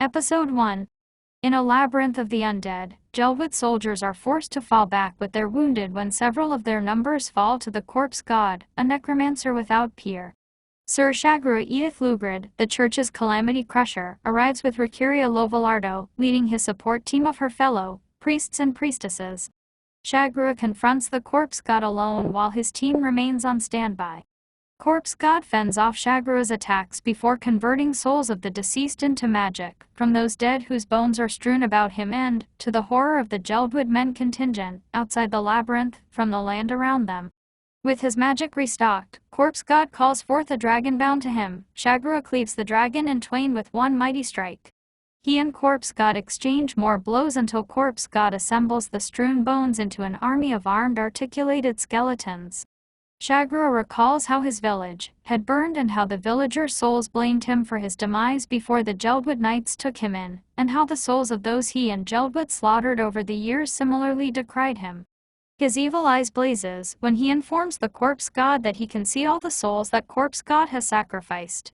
Episode 1. In a labyrinth of the undead, Gelwood soldiers are forced to fall back with their wounded when several of their numbers fall to the corpse god, a necromancer without peer. Sir Shagru Edith Lugrid, the church's calamity crusher, arrives with Ricuria Lovalardo, leading his support team of her fellow priests and priestesses. Shagru confronts the corpse god alone while his team remains on standby. Corpse god fends off Shagru's attacks before converting souls of the deceased into magic, from those dead whose bones are strewn about him and, to the horror of the Gelwood men contingent, outside the labyrinth, from the land around them. With his magic restocked, Corpse God calls forth a dragon bound to him. Shagru cleaves the dragon in twain with one mighty strike. He and Corpse God exchange more blows until Corpse God assembles the strewn bones into an army of armed articulated skeletons. Shagru recalls how his village had burned and how the villagers' souls blamed him for his demise before the Gelwood knights took him in, and how the souls of those he and Gelwood slaughtered over the years similarly decried him. His evil eyes blazes when he informs the corpse god that he can see all the souls that corpse god has sacrificed.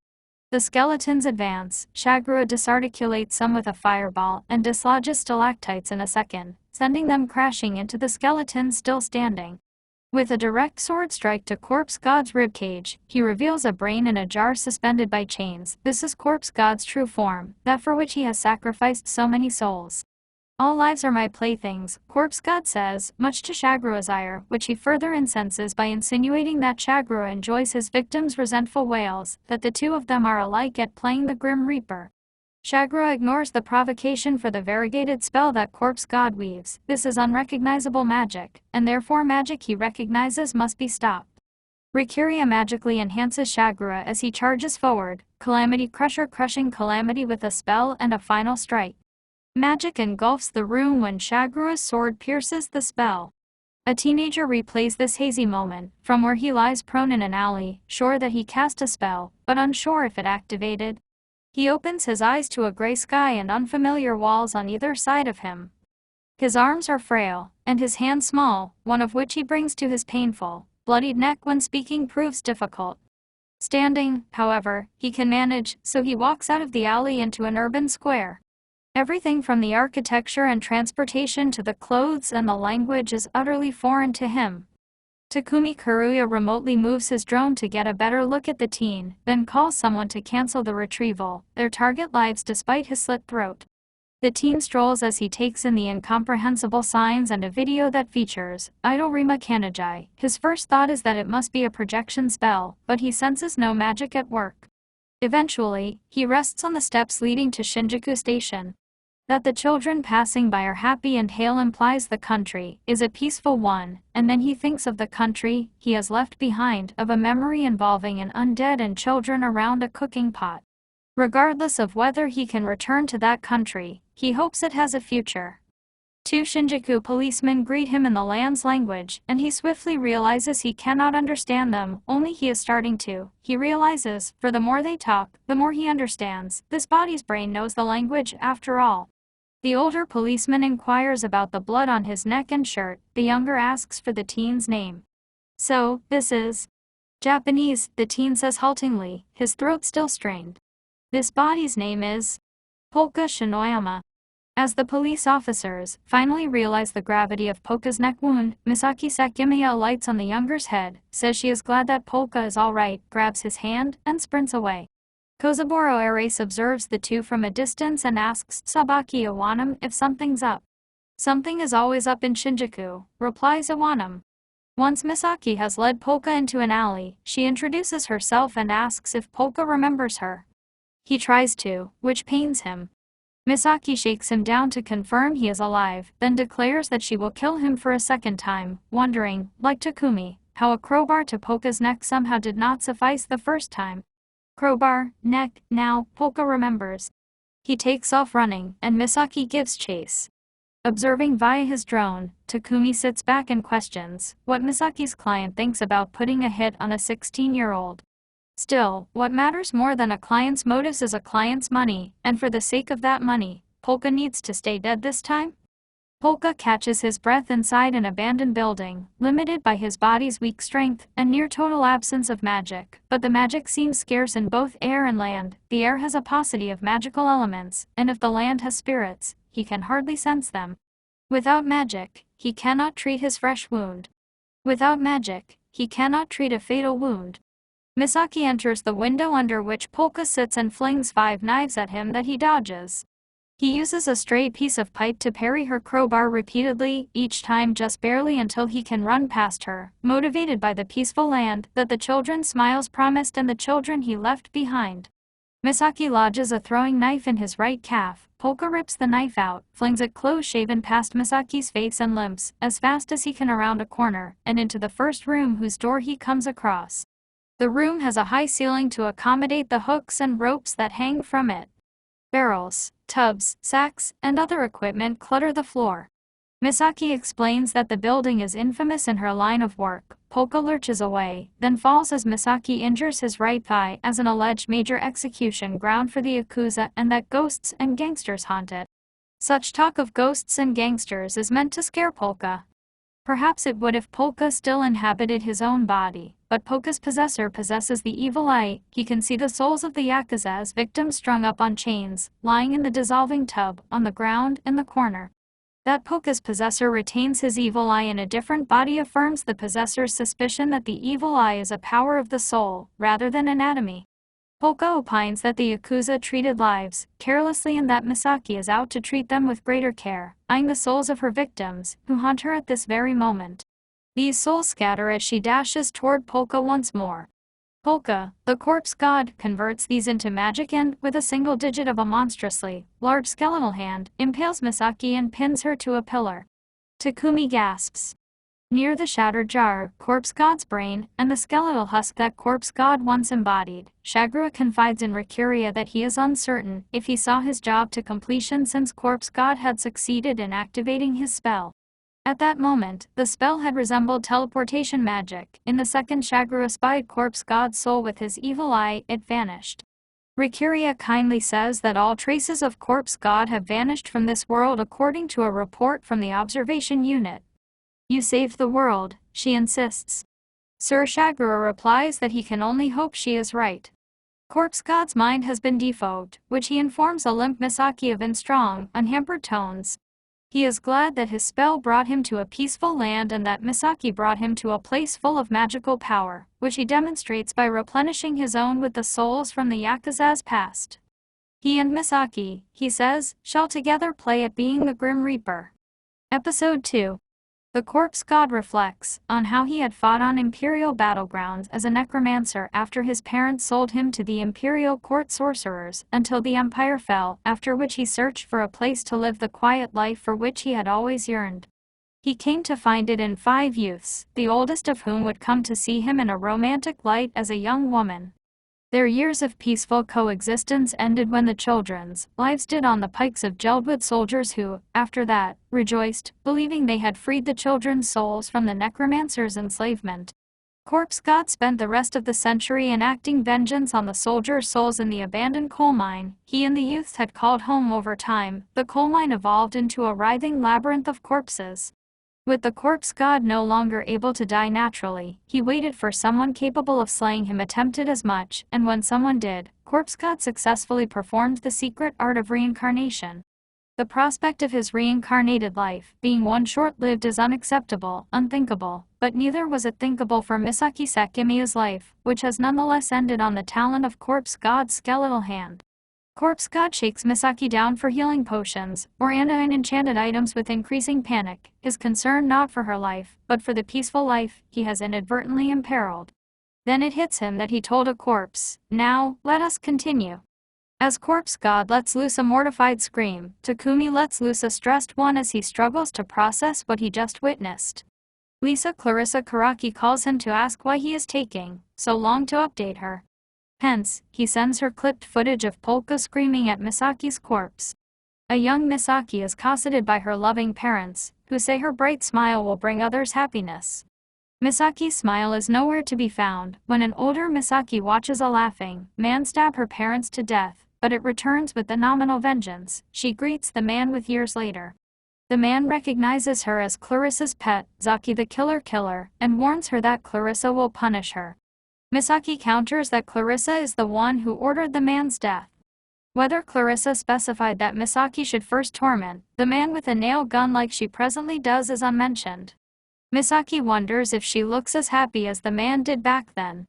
The skeletons advance. Shagru disarticulates some with a fireball and dislodges stalactites in a second, sending them crashing into the skeletons still standing. With a direct sword strike to corpse god's ribcage, he reveals a brain in a jar suspended by chains. This is corpse god's true form, that for which he has sacrificed so many souls. All lives are my playthings, corpse god says, much to Shagru's ire, which he further incenses by insinuating that Shagru enjoys his victims' resentful wails, that the two of them are alike at playing the Grim Reaper. Shagru ignores the provocation for the variegated spell that corpse god weaves. This is unrecognizable magic, and therefore magic he recognizes must be stopped. Ricuria magically enhances Shagru as he charges forward, Calamity Crusher crushing Calamity with a spell and a final strike. Magic engulfs the room when Shagru's sword pierces the spell. A teenager replays this hazy moment, from where he lies prone in an alley, sure that he cast a spell, but unsure if it activated. He opens his eyes to a gray sky and unfamiliar walls on either side of him. His arms are frail, and his hands small, one of which he brings to his painful, bloodied neck when speaking proves difficult. Standing, however, he can manage, so he walks out of the alley into an urban square. Everything from the architecture and transportation to the clothes and the language is utterly foreign to him. Takumi Karuya remotely moves his drone to get a better look at the teen, then calls someone to cancel the retrieval. Their target lives despite his slit throat. The teen strolls as he takes in the incomprehensible signs and a video that features idol Rima Kanajai. His first thought is that it must be a projection spell, but he senses no magic at work. Eventually, he rests on the steps leading to Shinjuku Station. That the children passing by are happy and hail implies the country is a peaceful one, and then he thinks of the country he has left behind, of a memory involving an undead and children around a cooking pot. Regardless of whether he can return to that country, he hopes it has a future. Two Shinjuku policemen greet him in the land's language, and he swiftly realizes he cannot understand them, only he is starting to. He realizes, for the more they talk, the more he understands. This body's brain knows the language, after all. The older policeman inquires about the blood on his neck and shirt. The younger asks for the teen's name. So, this is Japanese, the teen says haltingly, his throat still strained. This body's name is Polka Shinoyama. As the police officers finally realize the gravity of Polka's neck wound, Misaki Sakimiya alights on the younger's head, says she is glad that Polka is alright, grabs his hand, and sprints away. Kozaburo Ares observes the two from a distance and asks Sabaki Iwanam if something's up. Something is always up in Shinjuku, replies Iwanam. Once Misaki has led Polka into an alley, she introduces herself and asks if Polka remembers her. He tries to, which pains him. Misaki shakes him down to confirm he is alive, then declares that she will kill him for a second time, wondering, like Takumi, how a crowbar to Polka's neck somehow did not suffice the first time. Crowbar, neck, now, Polka remembers. He takes off running, and Misaki gives chase. Observing via his drone, Takumi sits back and questions what Misaki's client thinks about putting a hit on a 16-year-old. Still, what matters more than a client's motives is a client's money, and for the sake of that money, Polka needs to stay dead this time? Polka catches his breath inside an abandoned building, limited by his body's weak strength and near-total absence of magic, but the magic seems scarce in both air and land. The air has a paucity of magical elements, and if the land has spirits, he can hardly sense them. Without magic, he cannot treat his fresh wound. Without magic, he cannot treat a fatal wound. Misaki enters the window under which Polka sits and flings 5 knives at him that he dodges. He uses a stray piece of pipe to parry her crowbar repeatedly, each time just barely until he can run past her, motivated by the peaceful land that the children Smiles promised and the children he left behind. Misaki lodges a throwing knife in his right calf. Polka rips the knife out, flings it close-shaven past Misaki's face and limps, as fast as he can around a corner, and into the first room whose door he comes across. The room has a high ceiling to accommodate the hooks and ropes that hang from it. Barrels, tubs, sacks, and other equipment clutter the floor. Misaki explains that the building is infamous in her line of work. Polka lurches away, then falls as Misaki injures his right thigh as an alleged major execution ground for the Yakuza and that ghosts and gangsters haunt it. Such talk of ghosts and gangsters is meant to scare Polka. Perhaps it would if Polka still inhabited his own body, but Polka's possessor possesses the evil eye. He can see the souls of the Yakuza as victims strung up on chains, lying in the dissolving tub, on the ground, in the corner. That Polka's possessor retains his evil eye in a different body affirms the possessor's suspicion that the evil eye is a power of the soul, rather than anatomy. Polka opines that the Yakuza treated lives carelessly and that Misaki is out to treat them with greater care, eyeing the souls of her victims, who haunt her at this very moment. These souls scatter as she dashes toward Polka once more. Polka, the corpse god, converts these into magic and, with a single digit of a monstrously large skeletal hand, impales Misaki and pins her to a pillar. Takumi gasps. Near the shattered jar, corpse god's brain, and the skeletal husk that corpse god once embodied, Shagura confides in Rikuria that he is uncertain if he saw his job to completion since corpse god had succeeded in activating his spell. At that moment, the spell had resembled teleportation magic. In the second Shagura spied corpse god's soul with his evil eye, it vanished. Rikuria kindly says that all traces of corpse god have vanished from this world according to a report from the observation unit. You saved the world, she insists. Sir Shagura replies that he can only hope she is right. Corpse god's mind has been defogged, which he informs a limp Misaki of in strong, unhampered tones. He is glad that his spell brought him to a peaceful land and that Misaki brought him to a place full of magical power, which he demonstrates by replenishing his own with the souls from the Yakuza's past. He and Misaki, he says, shall together play at being the Grim Reaper. Episode 2. The corpse god reflects on how he had fought on imperial battlegrounds as a necromancer after his parents sold him to the imperial court sorcerers until the empire fell, after which he searched for a place to live the quiet life for which he had always yearned. He came to find it in 5 youths, the oldest of whom would come to see him in a romantic light as a young woman. Their years of peaceful coexistence ended when the children's lives did on the pikes of Jeldwood soldiers who, after that, rejoiced, believing they had freed the children's souls from the necromancer's enslavement. Corpse God spent the rest of the century enacting vengeance on the soldiers' souls in the abandoned coal mine he and the youths had called home. Over time, the coal mine evolved into a writhing labyrinth of corpses. With the corpse god no longer able to die naturally, he waited for someone capable of slaying him attempted as much, and when someone did, corpse god successfully performed the secret art of reincarnation. The prospect of his reincarnated life being one short-lived is unacceptable, unthinkable, but neither was it thinkable for Misaki Sakimiya's life, which has nonetheless ended on the talent of corpse god's skeletal hand. Corpse God shakes Misaki down for healing potions, or and enchanted items with increasing panic, his concern not for her life, but for the peaceful life he has inadvertently imperiled. Then it hits him that he told a corpse, "Now, let us continue." As Corpse God lets loose a mortified scream, Takumi lets loose a stressed one as he struggles to process what he just witnessed. Lisa Clarissa Karaki calls him to ask why he is taking so long to update her. Hence, he sends her clipped footage of Polka screaming at Misaki's corpse. A young Misaki is cosseted by her loving parents, who say her bright smile will bring others happiness. Misaki's smile is nowhere to be found when an older Misaki watches a laughing man stab her parents to death, but it returns with the nominal vengeance she greets the man with years later. The man recognizes her as Clarissa's pet, Zaki the killer, and warns her that Clarissa will punish her. Misaki counters that Clarissa is the one who ordered the man's death. Whether Clarissa specified that Misaki should first torment the man with a nail gun like she presently does is unmentioned. Misaki wonders if she looks as happy as the man did back then.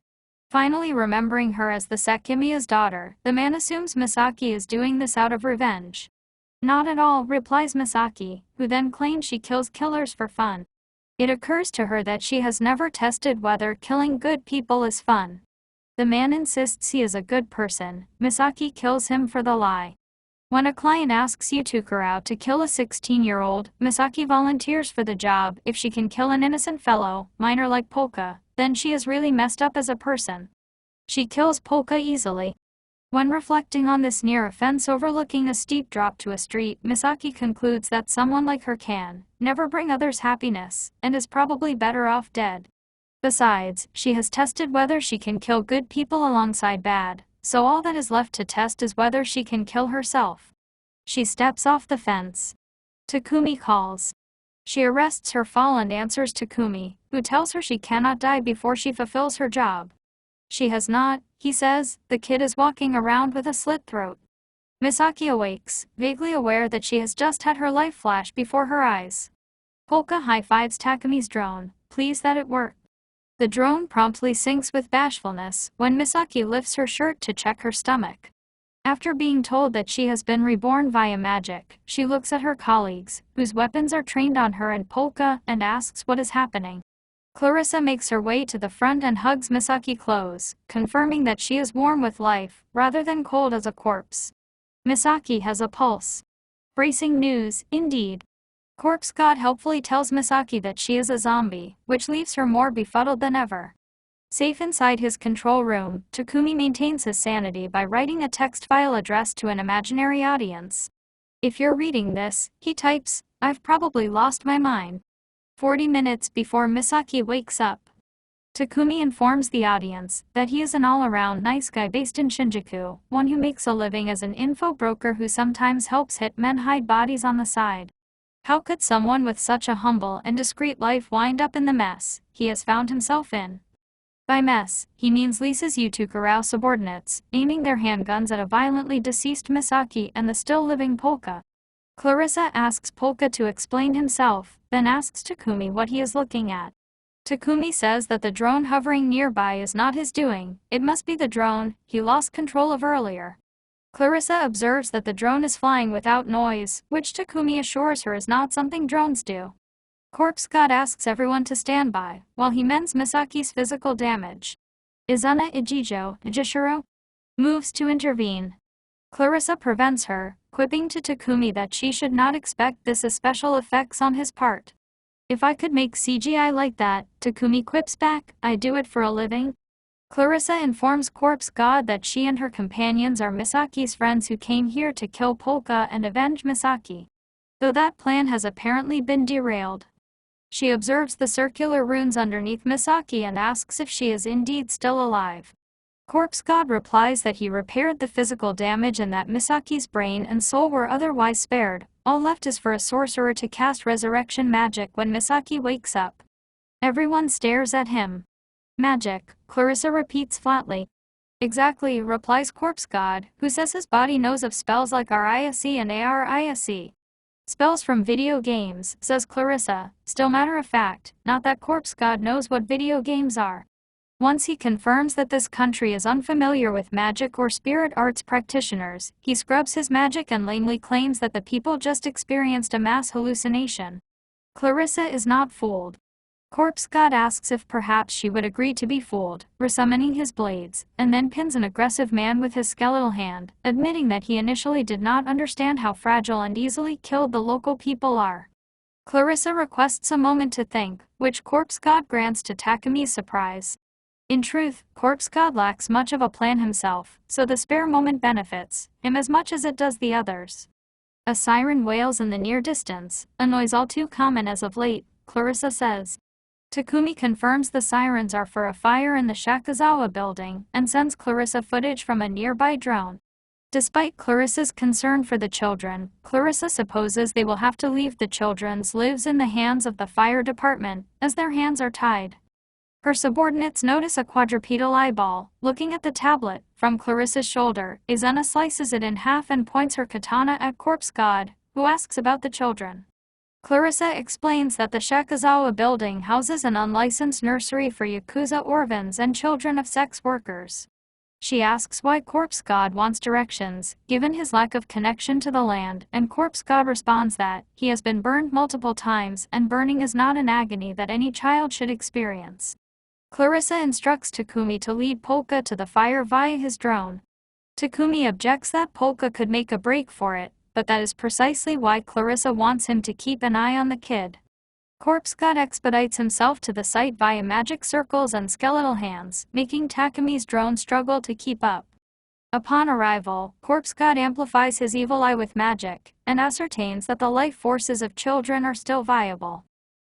Finally remembering her as the Sakimiya's daughter, the man assumes Misaki is doing this out of revenge. Not at all, replies Misaki, who then claims she kills killers for fun. It occurs to her that she has never tested whether killing good people is fun. The man insists he is a good person. Misaki kills him for the lie. When a client asks Yutukura to kill a 16-year-old, Misaki volunteers for the job. If she can kill an innocent fellow minor like Polka, then she is really messed up as a person. She kills Polka easily. When reflecting on this near offense overlooking a steep drop to a street, Misaki concludes that someone like her can never bring others happiness, and is probably better off dead. Besides, she has tested whether she can kill good people alongside bad, so all that is left to test is whether she can kill herself. She steps off the fence. Takumi calls. She arrests her fall and answers Takumi, who tells her she cannot die before she fulfills her job. She has not, he says. The kid is walking around with a slit throat. Misaki awakes, vaguely aware that she has just had her life flash before her eyes. Polka high-fives Takumi's drone, pleased that it worked. The drone promptly sinks with bashfulness when Misaki lifts her shirt to check her stomach. After being told that she has been reborn via magic, she looks at her colleagues, whose weapons are trained on her and Polka, and asks what is happening. Clarissa makes her way to the front and hugs Misaki close, confirming that she is warm with life, rather than cold as a corpse. Misaki has a pulse. Bracing news, indeed. Corpse God helpfully tells Misaki that she is a zombie, which leaves her more befuddled than ever. Safe inside his control room, Takumi maintains his sanity by writing a text file addressed to an imaginary audience. If you're reading this, he types, I've probably lost my mind. 40 minutes before Misaki wakes up. Takumi informs the audience that he is an all-around nice guy based in Shinjuku, one who makes a living as an info broker who sometimes helps hit men hide bodies on the side. How could someone with such a humble and discreet life wind up in the mess he has found himself in? By mess, he means Lisa's Yutukura subordinates, aiming their handguns at a violently deceased Misaki and the still-living Polka. Clarissa asks Polka to explain himself, then asks Takumi what he is looking at. Takumi says that the drone hovering nearby is not his doing, it must be the drone he lost control of earlier. Clarissa observes that the drone is flying without noise, which Takumi assures her is not something drones do. Corpse God asks everyone to stand by, while he mends Misaki's physical damage. Izuna Ijishiro moves to intervene. Clarissa prevents her, quipping to Takumi that she should not expect this as special effects on his part. If I could make CGI like that, Takumi quips back, I do it for a living. Clarissa informs Corpse God that she and her companions are Misaki's friends who came here to kill Polka and avenge Misaki. Though that plan has apparently been derailed. She observes the circular runes underneath Misaki and asks if she is indeed still alive. Corpse God replies that he repaired the physical damage and that Misaki's brain and soul were otherwise spared. All left is for a sorcerer to cast resurrection magic when Misaki wakes up. Everyone stares at him. Magic, Clarissa repeats flatly. Exactly, replies Corpse God, who says his body knows of spells like RISE and ARISE. Spells from video games, says Clarissa, still matter of fact, not that Corpse God knows what video games are. Once he confirms that this country is unfamiliar with magic or spirit arts practitioners, he scrubs his magic and lamely claims that the people just experienced a mass hallucination. Clarissa is not fooled. Corpse God asks if perhaps she would agree to be fooled, resummoning his blades, and then pins an aggressive man with his skeletal hand, admitting that he initially did not understand how fragile and easily killed the local people are. Clarissa requests a moment to think, which Corpse God grants to Takumi's surprise. In truth, Corpse God lacks much of a plan himself, so the spare moment benefits him as much as it does the others. A siren wails in the near distance, a noise all too common as of late, Clarissa says. Takumi confirms the sirens are for a fire in the Shakazawa building, and sends Clarissa footage from a nearby drone. Despite Clarissa's concern for the children, Clarissa supposes they will have to leave the children's lives in the hands of the fire department, as their hands are tied. Her subordinates notice a quadrupedal eyeball, looking at the tablet, from Clarissa's shoulder. Izuna slices it in half and points her katana at Corpse God, who asks about the children. Clarissa explains that the Shakazawa building houses an unlicensed nursery for Yakuza orphans and children of sex workers. She asks why Corpse God wants directions, given his lack of connection to the land, and Corpse God responds that he has been burned multiple times and burning is not an agony that any child should experience. Clarissa instructs Takumi to lead Polka to the fire via his drone. Takumi objects that Polka could make a break for it, but that is precisely why Clarissa wants him to keep an eye on the kid. Corpse God expedites himself to the site via magic circles and skeletal hands, making Takumi's drone struggle to keep up. Upon arrival, Corpse God amplifies his evil eye with magic, and ascertains that the life forces of children are still viable.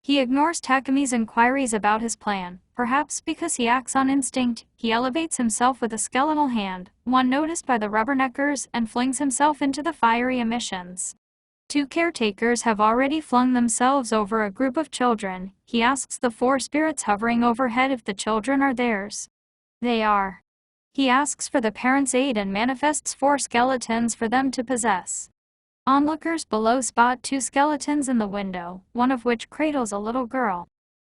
He ignores Takumi's inquiries about his plan, perhaps because he acts on instinct. He elevates himself with a skeletal hand, one noticed by the rubberneckers, and flings himself into the fiery emissions. Two caretakers have already flung themselves over a group of children. He asks the four spirits hovering overhead if the children are theirs. They are. He asks for the parents' aid and manifests 4 skeletons for them to possess. Onlookers below spot 2 skeletons in the window, one of which cradles a little girl.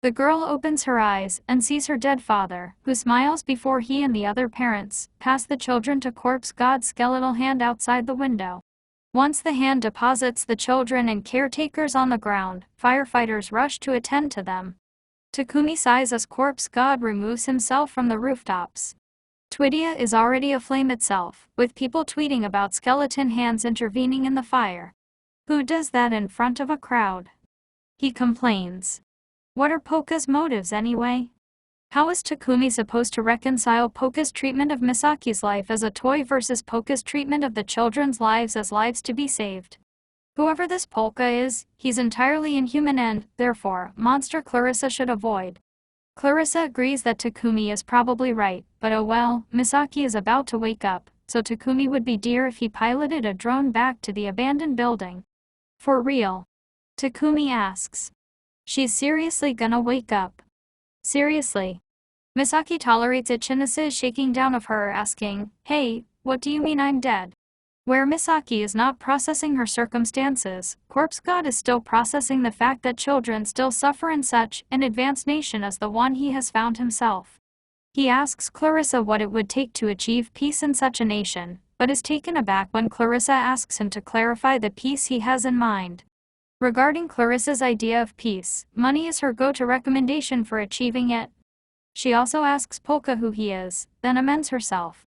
The girl opens her eyes and sees her dead father, who smiles before he and the other parents pass the children to Corpse God's skeletal hand outside the window. Once the hand deposits the children and caretakers on the ground, firefighters rush to attend to them. Takumi sighs as Corpse God removes himself from the rooftops. Twidia is already aflame itself, with people tweeting about skeleton hands intervening in the fire. Who does that in front of a crowd? He complains. What are Polka's motives anyway? How is Takumi supposed to reconcile Polka's treatment of Misaki's life as a toy versus Polka's treatment of the children's lives as lives to be saved? Whoever this Polka is, he's entirely inhuman and, therefore, monster Clarissa should avoid. Clarissa agrees that Takumi is probably right, but oh well, Misaki is about to wake up, so Takumi would be dear if he piloted a drone back to the abandoned building. For real? Takumi asks. She's seriously gonna wake up? Seriously? Misaki tolerates Ichina's shaking down of her, asking, "Hey, what do you mean I'm dead?" Where Misaki is not processing her circumstances, Corpse God is still processing the fact that children still suffer in such an advanced nation as the one he has found himself. He asks Clarissa what it would take to achieve peace in such a nation, but is taken aback when Clarissa asks him to clarify the peace he has in mind. Regarding Clarissa's idea of peace, money is her go-to recommendation for achieving it. She also asks Polka who he is, then amends herself.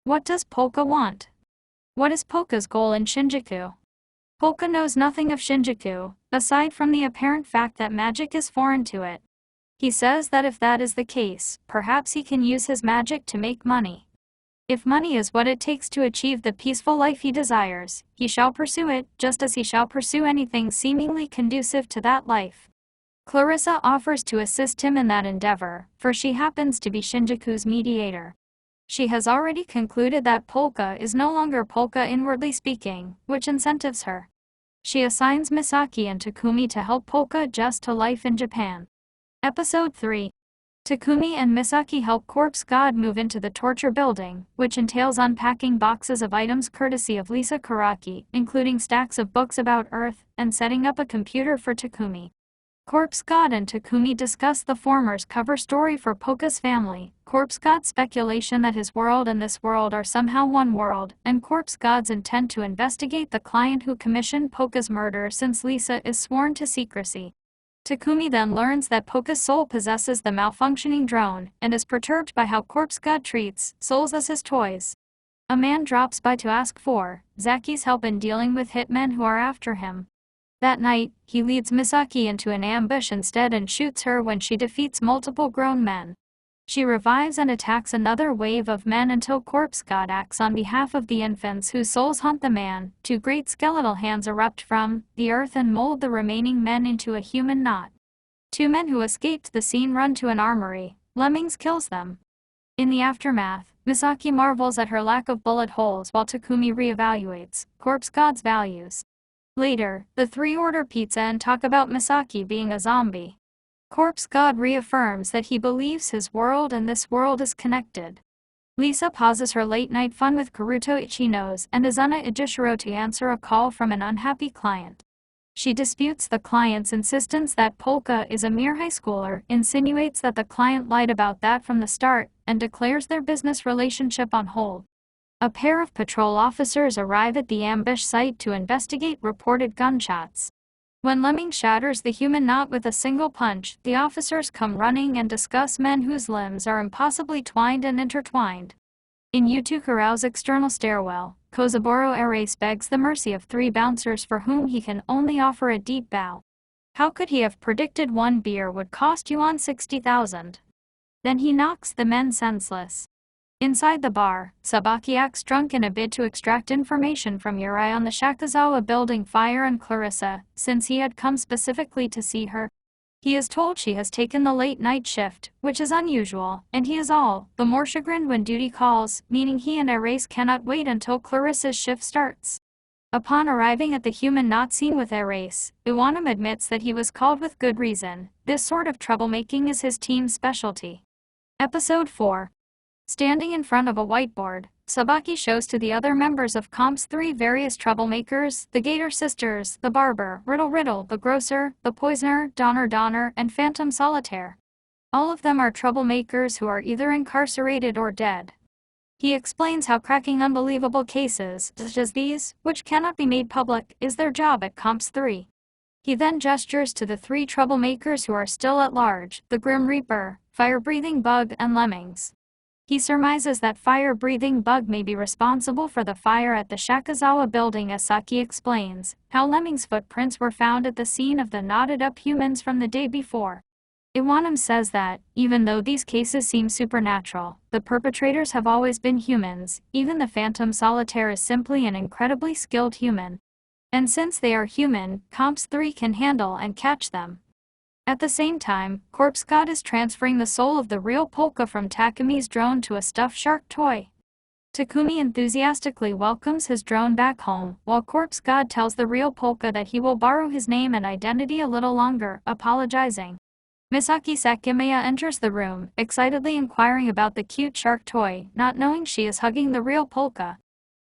What does Polka want? What is Polka's goal in Shinjuku? Polka knows nothing of Shinjuku, aside from the apparent fact that magic is foreign to it. He says that if that is the case, perhaps he can use his magic to make money. If money is what it takes to achieve the peaceful life he desires, he shall pursue it, just as he shall pursue anything seemingly conducive to that life. Clarissa offers to assist him in that endeavor, for she happens to be Shinjuku's mediator. She has already concluded that Polka is no longer Polka inwardly speaking, which incentives her. She assigns Misaki and Takumi to help Polka adjust to life in Japan. Episode 3. Takumi and Misaki help Corpse God move into the torture building, which entails unpacking boxes of items courtesy of Lisa Karaki, including stacks of books about Earth, and setting up a computer for Takumi. Corpse God and Takumi discuss the former's cover story for Polka's family, Corpse God's speculation that his world and this world are somehow one world, and Corpse God's intent to investigate the client who commissioned Polka's murder since Lisa is sworn to secrecy. Takumi then learns that Polka's soul possesses the malfunctioning drone, and is perturbed by how Corpse God treats souls as his toys. A man drops by to ask for Zaki's help in dealing with hitmen who are after him. That night, he leads Misaki into an ambush instead and shoots her when she defeats multiple grown men. She revives and attacks another wave of men until Corpse God acts on behalf of the infants whose souls haunt the man. 2 great skeletal hands erupt from the earth and mold the remaining men into a human knot. 2 men who escaped the scene run to an armory. Lemmings kills them. In the aftermath, Misaki marvels at her lack of bullet holes while Takumi reevaluates Corpse God's values. Later, the three order pizza and talk about Misaki being a zombie. Corpse God reaffirms that he believes his world and this world is connected. Lisa pauses her late-night fun with Karuto Ichinos and Azuna Ijishiro to answer a call from an unhappy client. She disputes the client's insistence that Polka is a mere high schooler, insinuates that the client lied about that from the start, and declares their business relationship on hold. A pair of patrol officers arrive at the ambush site to investigate reported gunshots. When Lemming shatters the human knot with a single punch, the officers come running and discuss men whose limbs are impossibly twined and intertwined. In Yutukuro's external stairwell, Kozaburo Erase begs the mercy of three bouncers for whom he can only offer a deep bow. How could he have predicted one beer would cost Yuan 60,000? Then he knocks the men senseless. Inside the bar, Sabaki acts drunk in a bid to extract information from Yuri on the Shakazawa building fire and Clarissa, since he had come specifically to see her. He is told she has taken the late night shift, which is unusual, and he is all the more chagrined when duty calls, meaning he and Erase cannot wait until Clarissa's shift starts. Upon arriving at the human knot scene with Erase, Iwanam admits that he was called with good reason. This sort of troublemaking is his team's specialty. Episode 4. Standing in front of a whiteboard, Sabaki shows to the other members of Comp's 3 various troublemakers, the Gator Sisters, the Barber, Riddle, the Grocer, the Poisoner, Donner, and Phantom Solitaire. All of them are troublemakers who are either incarcerated or dead. He explains how cracking unbelievable cases, such as these, which cannot be made public, is their job at Comp's 3. He then gestures to the 3 troublemakers who are still at large, the Grim Reaper, Fire-Breathing Bug, and Lemmings. He surmises that Fire-Breathing Bug may be responsible for the fire at the Shakazawa building, as Saki explains how Lemmings' footprints were found at the scene of the knotted-up humans from the day before. Iwanam says that, even though these cases seem supernatural, the perpetrators have always been humans. Even the Phantom Solitaire is simply an incredibly skilled human. And since they are human, Comps 3 can handle and catch them. At the same time, Corpse God is transferring the soul of the real Polka from Takumi's drone to a stuffed shark toy. Takumi enthusiastically welcomes his drone back home, while Corpse God tells the real Polka that he will borrow his name and identity a little longer, apologizing. Misaki Sakimiya enters the room, excitedly inquiring about the cute shark toy, not knowing she is hugging the real Polka.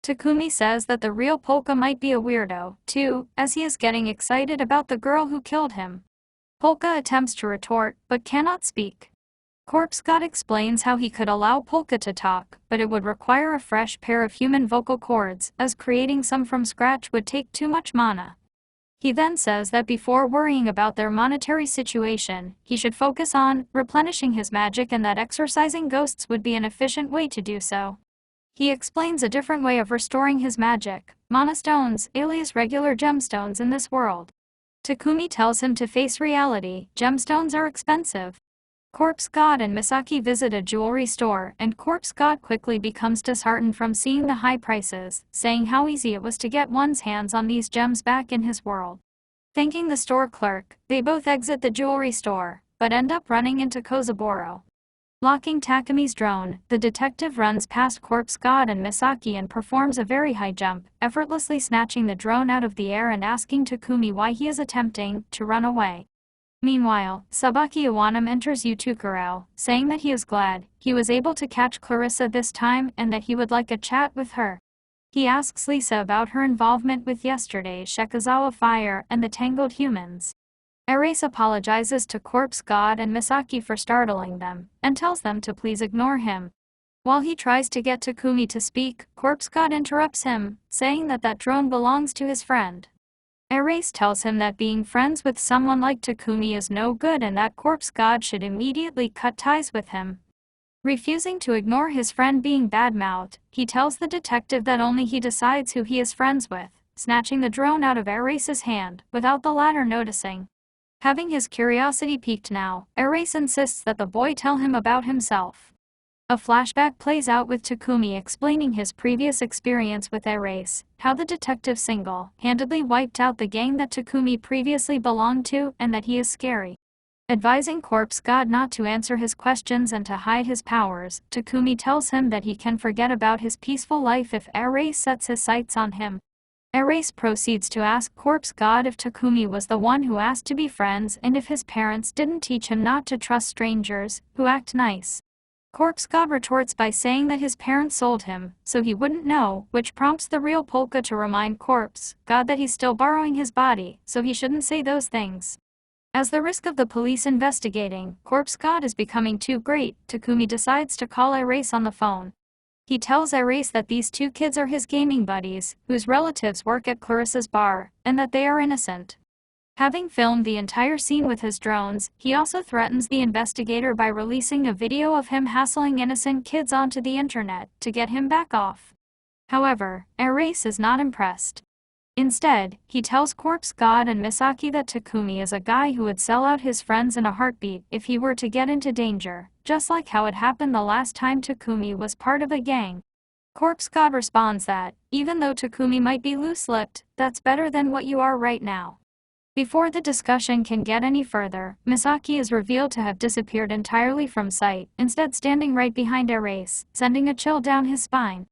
Takumi says that the real Polka might be a weirdo, too, as he is getting excited about the girl who killed him. Polka attempts to retort, but cannot speak. Corpse God explains how he could allow Polka to talk, but it would require a fresh pair of human vocal cords, as creating some from scratch would take too much mana. He then says that before worrying about their monetary situation, he should focus on replenishing his magic and that exorcising ghosts would be an efficient way to do so. He explains a different way of restoring his magic, mana stones, alias regular gemstones in this world. Takumi tells him to face reality, gemstones are expensive. Corpse God and Misaki visit a jewelry store, and Corpse God quickly becomes disheartened from seeing the high prices, saying how easy it was to get one's hands on these gems back in his world. Thanking the store clerk, they both exit the jewelry store, but end up running into Kozaburo. Locking Takumi's drone, the detective runs past Corpse God and Misaki and performs a very high jump, effortlessly snatching the drone out of the air and asking Takumi why he is attempting to run away. Meanwhile, Sabaki Iwanam enters Yutukuro, saying that he is glad he was able to catch Clarissa this time and that he would like a chat with her. He asks Lisa about her involvement with yesterday's Shakazawa fire and the tangled humans. Erase apologizes to Corpse God and Misaki for startling them, and tells them to please ignore him. While he tries to get Takumi to speak, Corpse God interrupts him, saying that drone belongs to his friend. Erase tells him that being friends with someone like Takumi is no good and that Corpse God should immediately cut ties with him. Refusing to ignore his friend being badmouthed, he tells the detective that only he decides who he is friends with, snatching the drone out of Erase's hand, without the latter noticing. Having his curiosity piqued now, Erase insists that the boy tell him about himself. A flashback plays out with Takumi explaining his previous experience with Erase, how the detective single-handedly wiped out the gang that Takumi previously belonged to, and that he is scary. Advising Corpse God not to answer his questions and to hide his powers, Takumi tells him that he can forget about his peaceful life if Erase sets his sights on him. Erase proceeds to ask Corpse God if Takumi was the one who asked to be friends and if his parents didn't teach him not to trust strangers who act nice. Corpse God retorts by saying that his parents sold him, so he wouldn't know, which prompts the real Polka to remind Corpse God that he's still borrowing his body, so he shouldn't say those things. As the risk of the police investigating Corpse God is becoming too great, Takumi decides to call Erase on the phone. He tells Erase that these two kids are his gaming buddies, whose relatives work at Clarissa's bar, and that they are innocent. Having filmed the entire scene with his drones, he also threatens the investigator by releasing a video of him hassling innocent kids onto the internet to get him back off. However, Erase is not impressed. Instead, he tells Corpse God and Misaki that Takumi is a guy who would sell out his friends in a heartbeat if he were to get into danger, just like how it happened the last time Takumi was part of a gang. Corpse God responds that, even though Takumi might be loose-lipped, that's better than what you are right now. Before the discussion can get any further, Misaki is revealed to have disappeared entirely from sight, instead standing right behind Erase, sending a chill down his spine.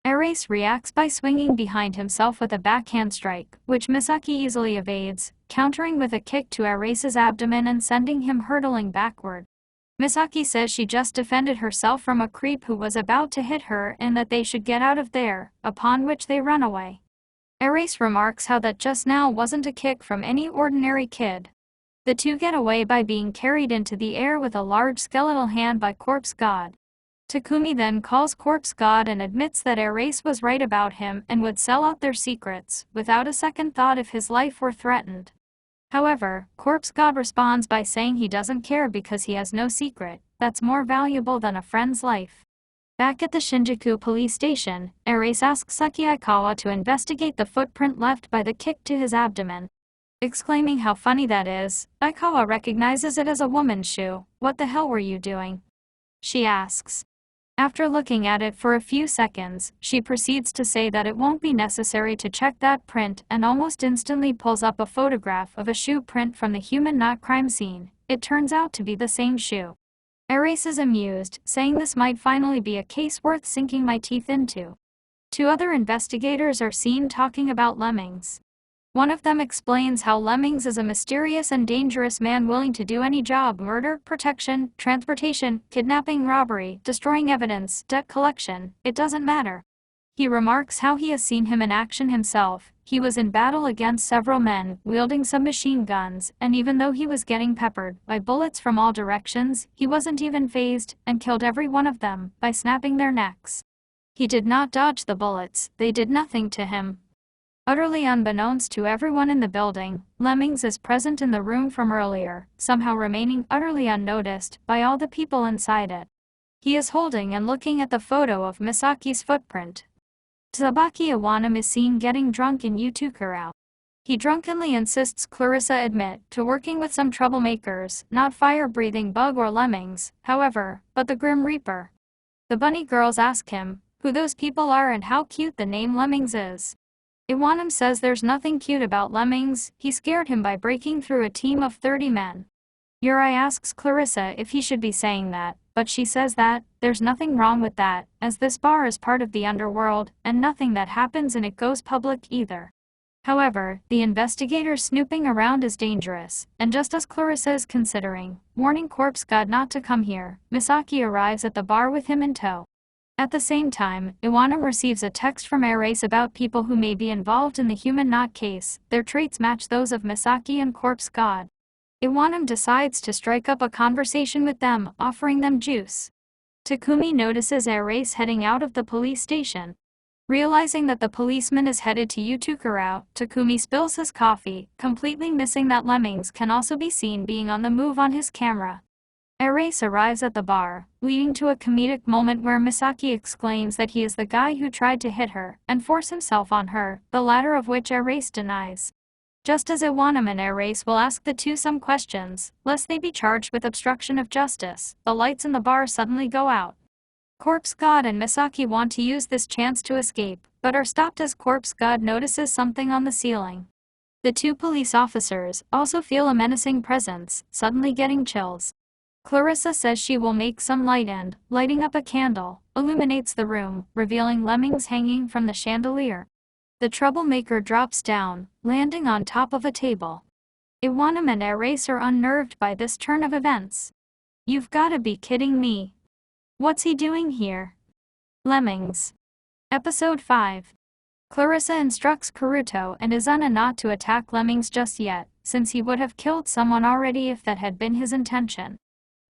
Erase reacts by swinging behind himself with a backhand strike, which Misaki easily evades, countering with a kick to Erase's abdomen and sending him hurtling backward. Misaki says she just defended herself from a creep who was about to hit her and that they should get out of there, upon which they run away. Erase remarks how that just now wasn't a kick from any ordinary kid. The two get away by being carried into the air with a large skeletal hand by Corpse God. Takumi then calls Corpse God and admits that Erase was right about him and would sell out their secrets, without a second thought if his life were threatened. However, Corpse God responds by saying he doesn't care because he has no secret that's more valuable than a friend's life. Back at the Shinjuku police station, Erase asks Saki Aikawa to investigate the footprint left by the kick to his abdomen. Exclaiming how funny that is, Aikawa recognizes it as a woman's shoe. "What the hell were you doing?" she asks. After looking at it for a few seconds, she proceeds to say that it won't be necessary to check that print and almost instantly pulls up a photograph of a shoe print from the human knot crime scene. It turns out to be the same shoe. Erase is amused, saying this might finally be a case worth sinking my teeth into. Two other investigators are seen talking about Lemmings. One of them explains how Lemmings is a mysterious and dangerous man willing to do any job: murder, protection, transportation, kidnapping, robbery, destroying evidence, debt collection, it doesn't matter. He remarks how he has seen him in action himself. He was in battle against several men, wielding submachine guns, and even though he was getting peppered by bullets from all directions, he wasn't even fazed, and killed every one of them by snapping their necks. He did not dodge the bullets, they did nothing to him. Utterly unbeknownst to everyone in the building, Lemmings is present in the room from earlier, somehow remaining utterly unnoticed by all the people inside it. He is holding and looking at the photo of Misaki's footprint. Tsubaki Iwanam is seen getting drunk in Utukura. He drunkenly insists Clarissa admit to working with some troublemakers, not fire-breathing bug or lemmings, however, but the Grim Reaper. The bunny girls ask him who those people are and how cute the name Lemmings is. Iwanam says there's nothing cute about Lemmings, he scared him by breaking through a team of 30 men. Yuri asks Clarissa if he should be saying that, but she says that there's nothing wrong with that, as this bar is part of the underworld, and nothing that happens in it goes public either. However, the investigator snooping around is dangerous, and just as Clarissa is considering warning Corpse God not to come here, Misaki arrives at the bar with him in tow. At the same time, Iwanam receives a text from Erase about people who may be involved in the human knot case. Their traits match those of Misaki and Corpse God. Iwanam decides to strike up a conversation with them, offering them juice. Takumi notices Erase heading out of the police station. Realizing that the policeman is headed to Utukura, Takumi spills his coffee, completely missing that Lemmings can also be seen being on the move on his camera. Erase arrives at the bar, leading to a comedic moment where Misaki exclaims that he is the guy who tried to hit her and force himself on her, the latter of which Erase denies. Just as Iwanam and Erase will ask the two some questions, lest they be charged with obstruction of justice, the lights in the bar suddenly go out. Corpse God and Misaki want to use this chance to escape, but are stopped as Corpse God notices something on the ceiling. The two police officers also feel a menacing presence, suddenly getting chills. Clarissa says she will make some light and, lighting up a candle, illuminates the room, revealing lemmings hanging from the chandelier. The troublemaker drops down, landing on top of a table. Iwanam and Erase are unnerved by this turn of events. You've gotta be kidding me. What's he doing here? Lemmings. Episode 5. Clarissa instructs Karuto and Izuna not to attack Lemmings just yet, since he would have killed someone already if that had been his intention.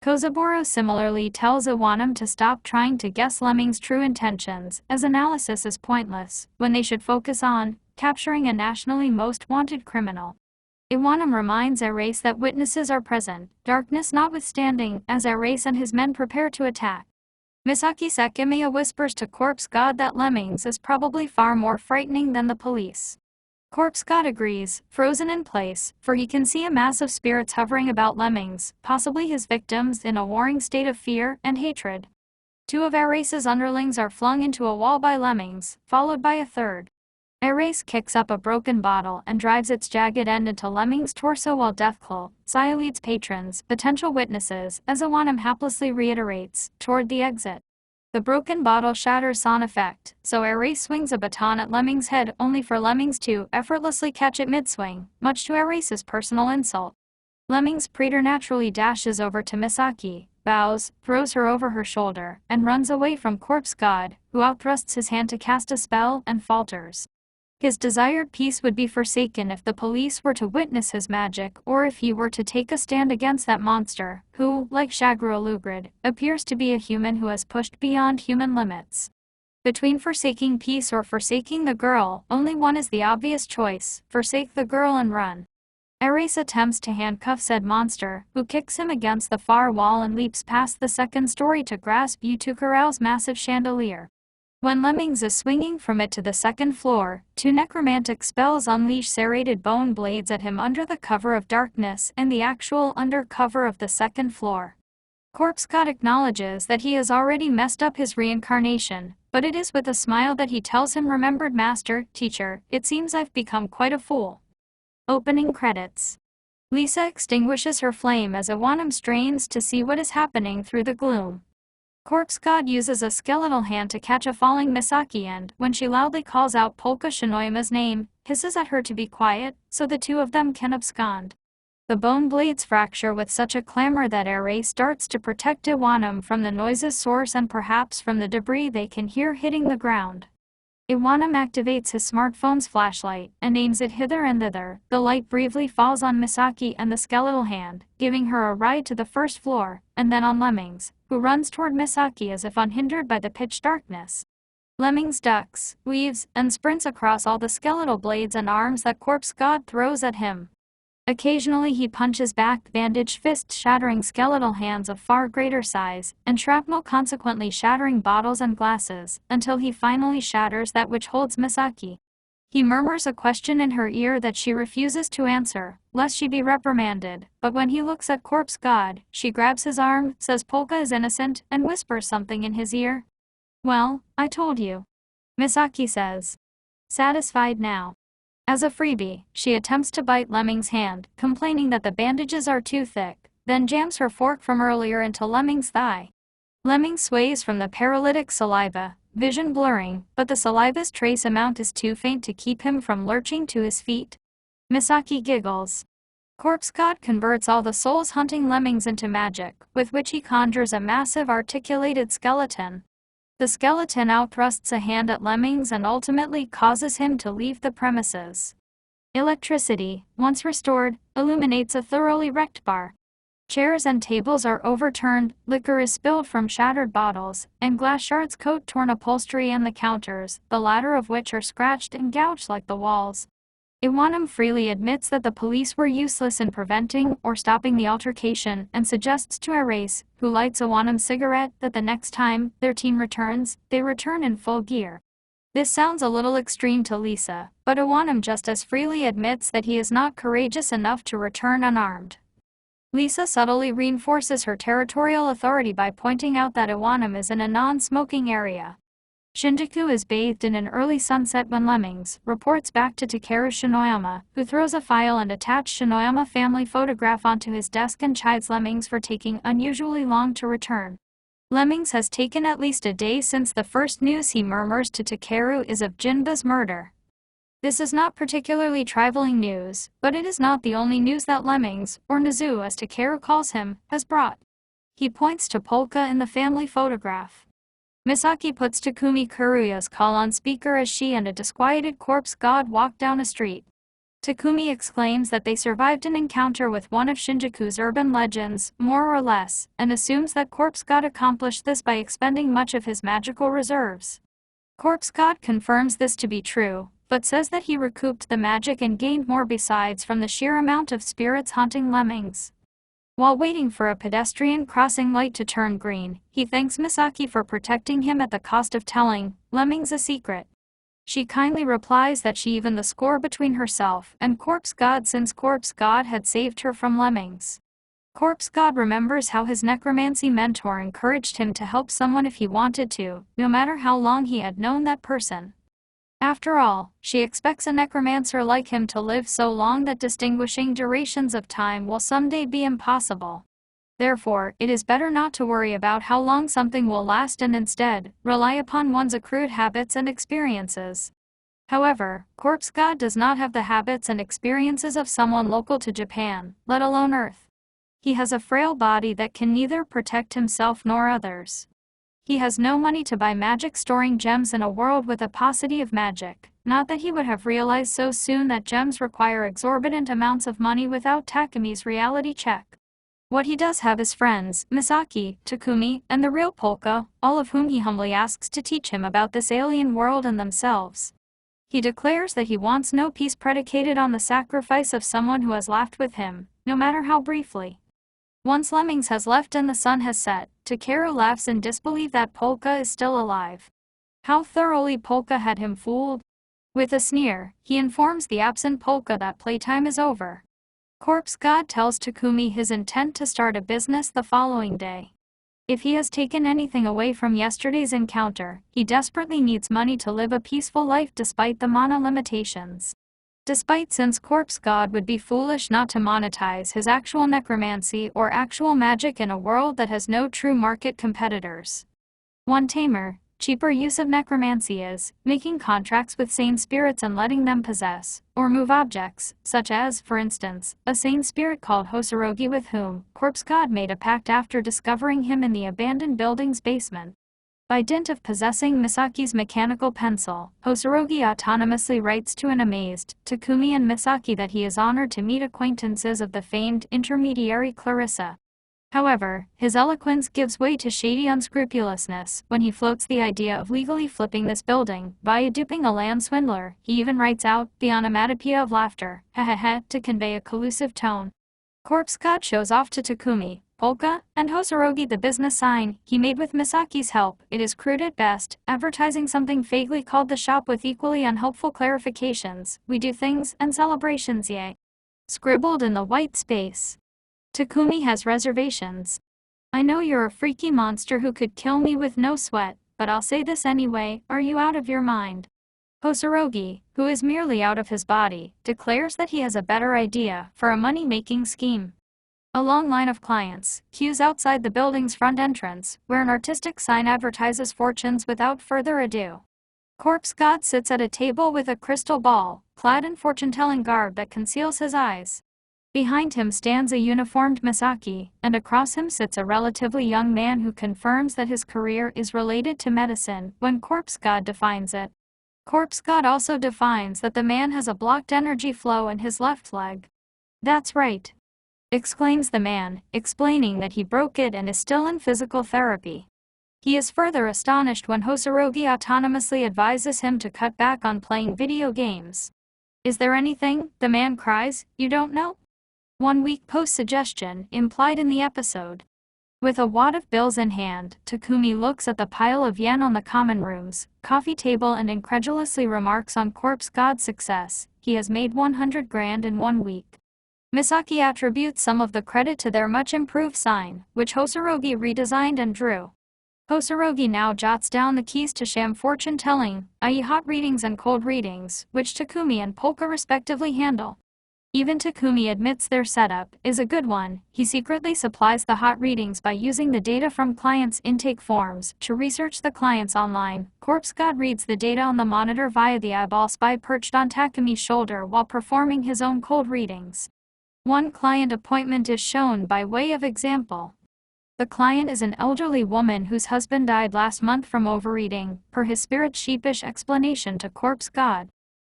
Kozaburo similarly tells Iwanam to stop trying to guess Lemmings' true intentions, as analysis is pointless, when they should focus on capturing a nationally most wanted criminal. Iwanam reminds Erase that witnesses are present, darkness notwithstanding, as Erase and his men prepare to attack. Misaki Sekimiya whispers to Corpse God that Lemmings is probably far more frightening than the police. Corpse God agrees, frozen in place, for he can see a mass of spirits hovering about Lemmings, possibly his victims, in a warring state of fear and hatred. Two of Erase's underlings are flung into a wall by Lemmings, followed by a third. Erase kicks up a broken bottle and drives its jagged end into Lemmings' torso while Deathclaw, Saya leads patrons, potential witnesses, as Iwanam haplessly reiterates, toward the exit. The broken bottle shatters on effect, so Erase swings a baton at Lemmings' head only for Lemmings to effortlessly catch it mid-swing, much to Erase's personal insult. Lemmings preternaturally dashes over to Misaki, bows, throws her over her shoulder, and runs away from Corpse God, who outthrusts his hand to cast a spell and falters. His desired peace would be forsaken if the police were to witness his magic or if he were to take a stand against that monster, who, like Shagrulugrid, appears to be a human who has pushed beyond human limits. Between forsaking peace or forsaking the girl, only one is the obvious choice: forsake the girl and run. Erase attempts to handcuff said monster, who kicks him against the far wall and leaps past the second story to grasp Utukuro's massive chandelier. When Lemmings is swinging from it to the second floor, two necromantic spells unleash serrated bone blades at him under the cover of darkness and the actual undercover of the second floor. Corpse God acknowledges that he has already messed up his reincarnation, but it is with a smile that he tells him, "Remembered master, teacher, it seems I've become quite a fool." Opening credits. Lisa extinguishes her flame as Iwanam strains to see what is happening through the gloom. Corpse God uses a skeletal hand to catch a falling Misaki and, when she loudly calls out Polka Shinoyama's name, hisses at her to be quiet, so the two of them can abscond. The bone blades fracture with such a clamor that Erase starts to protect Iwanam from the noise's source and perhaps from the debris they can hear hitting the ground. Iwanam activates his smartphone's flashlight and aims it hither and thither. The light briefly falls on Misaki and the skeletal hand, giving her a ride to the first floor, and then on Lemmings, who runs toward Misaki as if unhindered by the pitch darkness. Lemmings ducks, weaves, and sprints across all the skeletal blades and arms that Corpse God throws at him. Occasionally he punches back bandaged fists, shattering skeletal hands of far greater size, and shrapnel consequently shattering bottles and glasses, until he finally shatters that which holds Misaki. He murmurs a question in her ear that she refuses to answer, lest she be reprimanded, but when he looks at Corpse God, she grabs his arm, says Polka is innocent, and whispers something in his ear. "Well, I told you," Misaki says. Satisfied now. As a freebie, she attempts to bite Lemmings' hand, complaining that the bandages are too thick, then jams her fork from earlier into Lemmings' thigh. Lemmings sways from the paralytic saliva, vision blurring, but the saliva's trace amount is too faint to keep him from lurching to his feet. Misaki giggles. Corpse God converts all the souls hunting Lemmings into magic, with which he conjures a massive articulated skeleton. The skeleton outthrusts a hand at Lemmings and ultimately causes him to leave the premises. Electricity, once restored, illuminates a thoroughly wrecked bar. Chairs and tables are overturned, liquor is spilled from shattered bottles, and glass shards coat torn upholstery and the counters, the latter of which are scratched and gouged like the walls. Iwanam freely admits that the police were useless in preventing or stopping the altercation and suggests to Erase, who lights Iwanam's cigarette, that the next time their team returns, they return in full gear. This sounds a little extreme to Lisa, but Iwanam just as freely admits that he is not courageous enough to return unarmed. Lisa subtly reinforces her territorial authority by pointing out that Iwanam is in a non-smoking area. Shinjuku is bathed in an early sunset when Lemmings reports back to Takeru Shinoyama, who throws a file and attached Shinoyama family photograph onto his desk and chides Lemmings for taking unusually long to return. Lemmings has taken at least a day since the first news he murmurs to Takeru is of Jinba's murder. This is not particularly trifling news, but it is not the only news that Lemmings, or Nezu as Takeru calls him, has brought. He points to Polka in the family photograph. Misaki puts Takumi Kuruya's call on speaker as she and a disquieted corpse god walk down a street. Takumi exclaims that they survived an encounter with one of Shinjuku's urban legends, more or less, and assumes that corpse god accomplished this by expending much of his magical reserves. Corpse god confirms this to be true, but says that he recouped the magic and gained more besides from the sheer amount of spirits haunting Lemmings. While waiting for a pedestrian crossing light to turn green, he thanks Misaki for protecting him at the cost of telling Lemmings a secret. She kindly replies that she evened the score between herself and Corpse God since Corpse God had saved her from Lemmings. Corpse God remembers how his necromancy mentor encouraged him to help someone if he wanted to, no matter how long he had known that person. After all, she expects a necromancer like him to live so long that distinguishing durations of time will someday be impossible. Therefore, it is better not to worry about how long something will last and instead, rely upon one's accrued habits and experiences. However, Corpse God does not have the habits and experiences of someone local to Japan, let alone Earth. He has a frail body that can neither protect himself nor others. He has no money to buy magic storing gems in a world with a paucity of magic, not that he would have realized so soon that gems require exorbitant amounts of money without Takumi's reality check. What he does have is friends, Misaki, Takumi, and the real Polka, all of whom he humbly asks to teach him about this alien world and themselves. He declares that he wants no peace predicated on the sacrifice of someone who has laughed with him, no matter how briefly. Once Lemmings has left and the sun has set, Takeru laughs in disbelief that Polka is still alive. How thoroughly Polka had him fooled! With a sneer, he informs the absent Polka that playtime is over. Corpse God tells Takumi his intent to start a business the following day. If he has taken anything away from yesterday's encounter, he desperately needs money to live a peaceful life despite the mana limitations. Since Corpse God would be foolish not to monetize his actual necromancy or actual magic in a world that has no true market competitors. One tamer, cheaper use of necromancy is making contracts with sane spirits and letting them possess or move objects, such as, for instance, a sane spirit called Hosorogi with whom Corpse God made a pact after discovering him in the abandoned building's basement. By dint of possessing Misaki's mechanical pencil, Hosorogi autonomously writes to an amazed Takumi and Misaki that he is honored to meet acquaintances of the famed intermediary Clarissa. However, his eloquence gives way to shady unscrupulousness when he floats the idea of legally flipping this building via duping a land swindler. He even writes out the onomatopoeia of laughter, hehehe, to convey a collusive tone. Corpse God shows off to Takumi, Polka, and Hosorogi the business sign he made with Misaki's help. It is crude at best, advertising something vaguely called the shop with equally unhelpful clarifications, we do things and celebrations yay. Scribbled in the white space. Takumi has reservations. I know you're a freaky monster who could kill me with no sweat, but I'll say this anyway, are you out of your mind? Hosorogi, who is merely out of his body, declares that he has a better idea for a money-making scheme. A long line of clients queues outside the building's front entrance, where an artistic sign advertises fortunes without further ado. Corpse God sits at a table with a crystal ball, clad in fortune-telling garb that conceals his eyes. Behind him stands a uniformed Misaki, and across him sits a relatively young man who confirms that his career is related to medicine when Corpse God defines it. Corpse God also defines that the man has a blocked energy flow in his left leg. That's right, exclaims the man, explaining that he broke it and is still in physical therapy. He is further astonished when Hosorogi autonomously advises him to cut back on playing video games. Is there anything, the man cries, you don't know? 1 week post-suggestion, implied in the episode. With a wad of bills in hand, Takumi looks at the pile of yen on the common room's coffee table and incredulously remarks on Corpse God's success. He has made 100 grand in 1 week. Misaki attributes some of the credit to their much improved sign, which Hosorogi redesigned and drew. Hosorogi now jots down the keys to sham fortune-telling, i.e. hot readings and cold readings, which Takumi and Polka respectively handle. Even Takumi admits their setup is a good one. He secretly supplies the hot readings by using the data from clients' intake forms to research the clients online. Corpse God reads the data on the monitor via the eyeball spy perched on Takumi's shoulder while performing his own cold readings. One client appointment is shown by way of example. The client is an elderly woman whose husband died last month from overeating, per his spirit's sheepish explanation to Corpse God.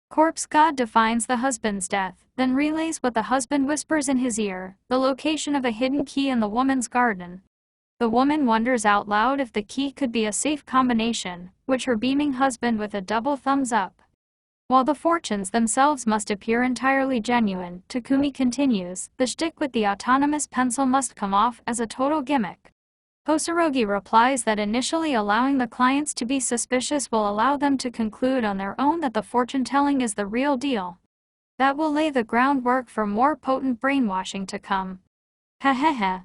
Corpse God defines the husband's death, then relays what the husband whispers in his ear, the location of a hidden key in the woman's garden. The woman wonders out loud if the key could be a safe combination, which her beaming husband with a double thumbs up. While the fortunes themselves must appear entirely genuine, Takumi continues, the shtick with the autonomous pencil must come off as a total gimmick. Hosorogi replies that initially allowing the clients to be suspicious will allow them to conclude on their own that the fortune-telling is the real deal. That will lay the groundwork for more potent brainwashing to come. Hehehe.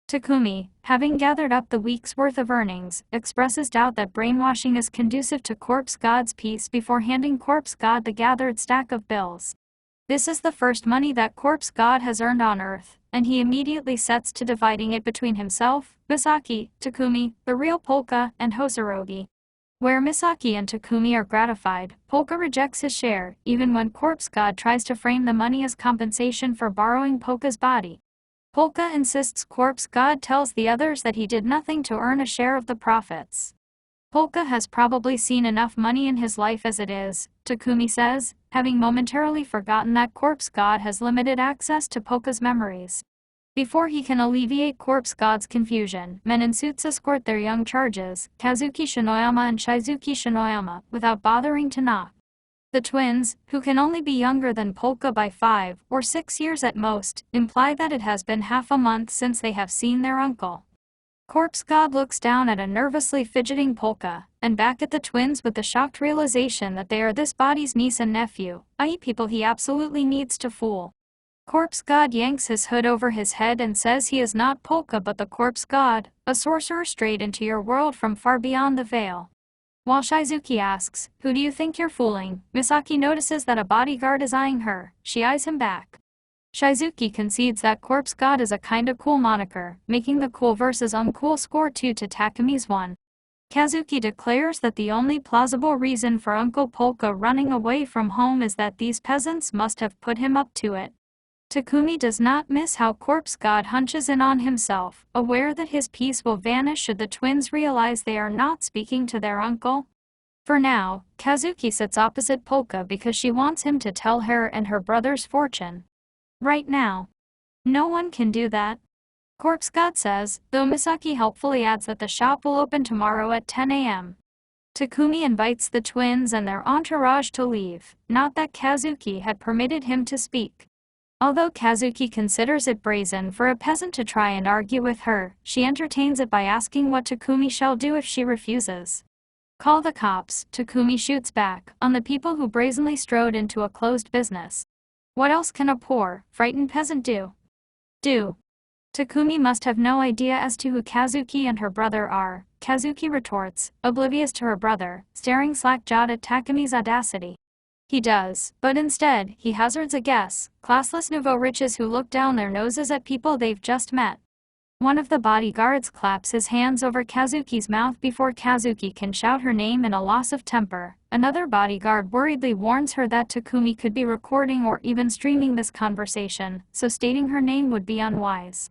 Takumi, having gathered up the week's worth of earnings, expresses doubt that brainwashing is conducive to Corpse God's peace before handing Corpse God the gathered stack of bills. This is the first money that Corpse God has earned on Earth, and he immediately sets to dividing it between himself, Misaki, Takumi, the real Polka, and Hosorogi. Where Misaki and Takumi are gratified, Polka rejects his share, even when Corpse God tries to frame the money as compensation for borrowing Polka's body. Polka insists Corpse God tells the others that he did nothing to earn a share of the profits. Polka has probably seen enough money in his life as it is, Takumi says, having momentarily forgotten that Corpse God has limited access to Polka's memories. Before he can alleviate Corpse God's confusion, men in suits escort their young charges, Kazuki Shinoyama and Shizuki Shinoyama, without bothering to knock. The twins, who can only be younger than Polka by 5 or 6 years at most, imply that it has been half a month since they have seen their uncle. Corpse God looks down at a nervously fidgeting Polka, and back at the twins with the shocked realization that they are this body's niece and nephew, i.e. people he absolutely needs to fool. Corpse God yanks his hood over his head and says he is not Polka but the Corpse God, a sorcerer strayed into your world from far beyond the veil. While Shizuki asks, who do you think you're fooling, Misaki notices that a bodyguard is eyeing her. She eyes him back. Shizuki concedes that Corpse God is a kinda cool moniker, making the cool versus uncool score 2 to Takumi's 1. Kazuki declares that the only plausible reason for Uncle Polka running away from home is that these peasants must have put him up to it. Takumi does not miss how Corpse God hunches in on himself, aware that his peace will vanish should the twins realize they are not speaking to their uncle. For now, Kazuki sits opposite Polka because she wants him to tell her and her brother's fortune. Right now. No one can do that. Corpse God says, though Misaki helpfully adds that the shop will open tomorrow at 10 a.m. Takumi invites the twins and their entourage to leave, not that Kazuki had permitted him to speak. Although Kazuki considers it brazen for a peasant to try and argue with her, she entertains it by asking what Takumi shall do if she refuses. Call the cops, Takumi shoots back, on the people who brazenly strode into a closed business. What else can a poor, frightened peasant do? Takumi must have no idea as to who Kazuki and her brother are, Kazuki retorts, oblivious to her brother, staring slack-jawed at Takumi's audacity. He does, but instead, he hazards a guess, classless nouveau riches who look down their noses at people they've just met. One of the bodyguards claps his hands over Kazuki's mouth before Kazuki can shout her name in a loss of temper. Another bodyguard worriedly warns her that Takumi could be recording or even streaming this conversation, so stating her name would be unwise.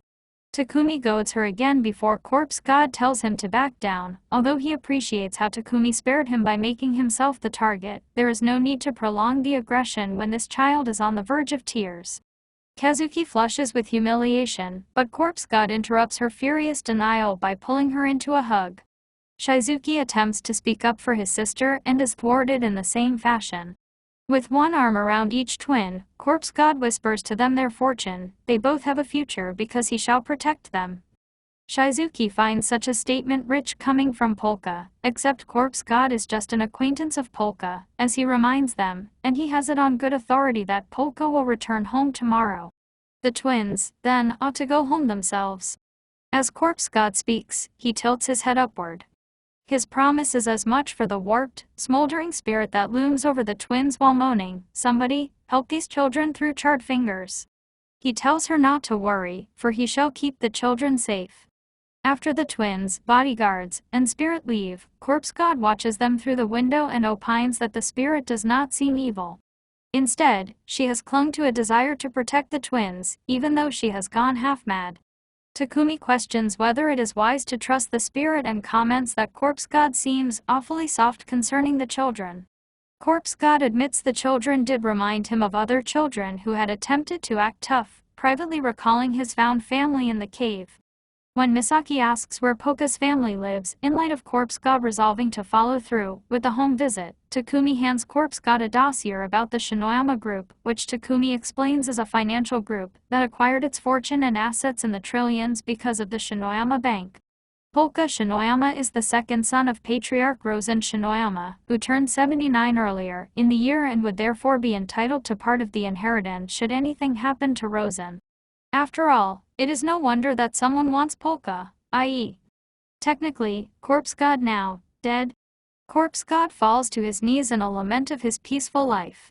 Takumi goads her again before Corpse God tells him to back down. Although he appreciates how Takumi spared him by making himself the target, there is no need to prolong the aggression when this child is on the verge of tears. Kazuki flushes with humiliation, but Corpse God interrupts her furious denial by pulling her into a hug. Shizuki attempts to speak up for his sister and is thwarted in the same fashion. With one arm around each twin, Corpse God whispers to them their fortune. They both have a future because he shall protect them. Shizuki finds such a statement rich coming from Polka, except Corpse God is just an acquaintance of Polka, as he reminds them, and he has it on good authority that Polka will return home tomorrow. The twins, then, ought to go home themselves. As Corpse God speaks, he tilts his head upward. His promise is as much for the warped, smoldering spirit that looms over the twins while moaning, "Somebody, help these children through charred fingers." He tells her not to worry, for he shall keep the children safe. After the twins, bodyguards, and spirit leave, Corpse God watches them through the window and opines that the spirit does not seem evil. Instead, she has clung to a desire to protect the twins, even though she has gone half-mad. Takumi questions whether it is wise to trust the spirit and comments that Corpse God seems awfully soft concerning the children. Corpse God admits the children did remind him of other children who had attempted to act tough, privately recalling his found family in the cave. When Misaki asks where Poka's family lives, in light of Corpse God resolving to follow through with the home visit, Takumi hands Corpse God a dossier about the Shinoyama Group, which Takumi explains is a financial group that acquired its fortune and assets in the trillions because of the Shinoyama Bank. Polka Shinoyama is the second son of Patriarch Rosen Shinoyama, who turned 79 earlier in the year and would therefore be entitled to part of the inheritance should anything happen to Rosen. After all, it is no wonder that someone wants Polka, i.e. technically, Corpse God now, dead. Corpse God falls to his knees in a lament of his peaceful life.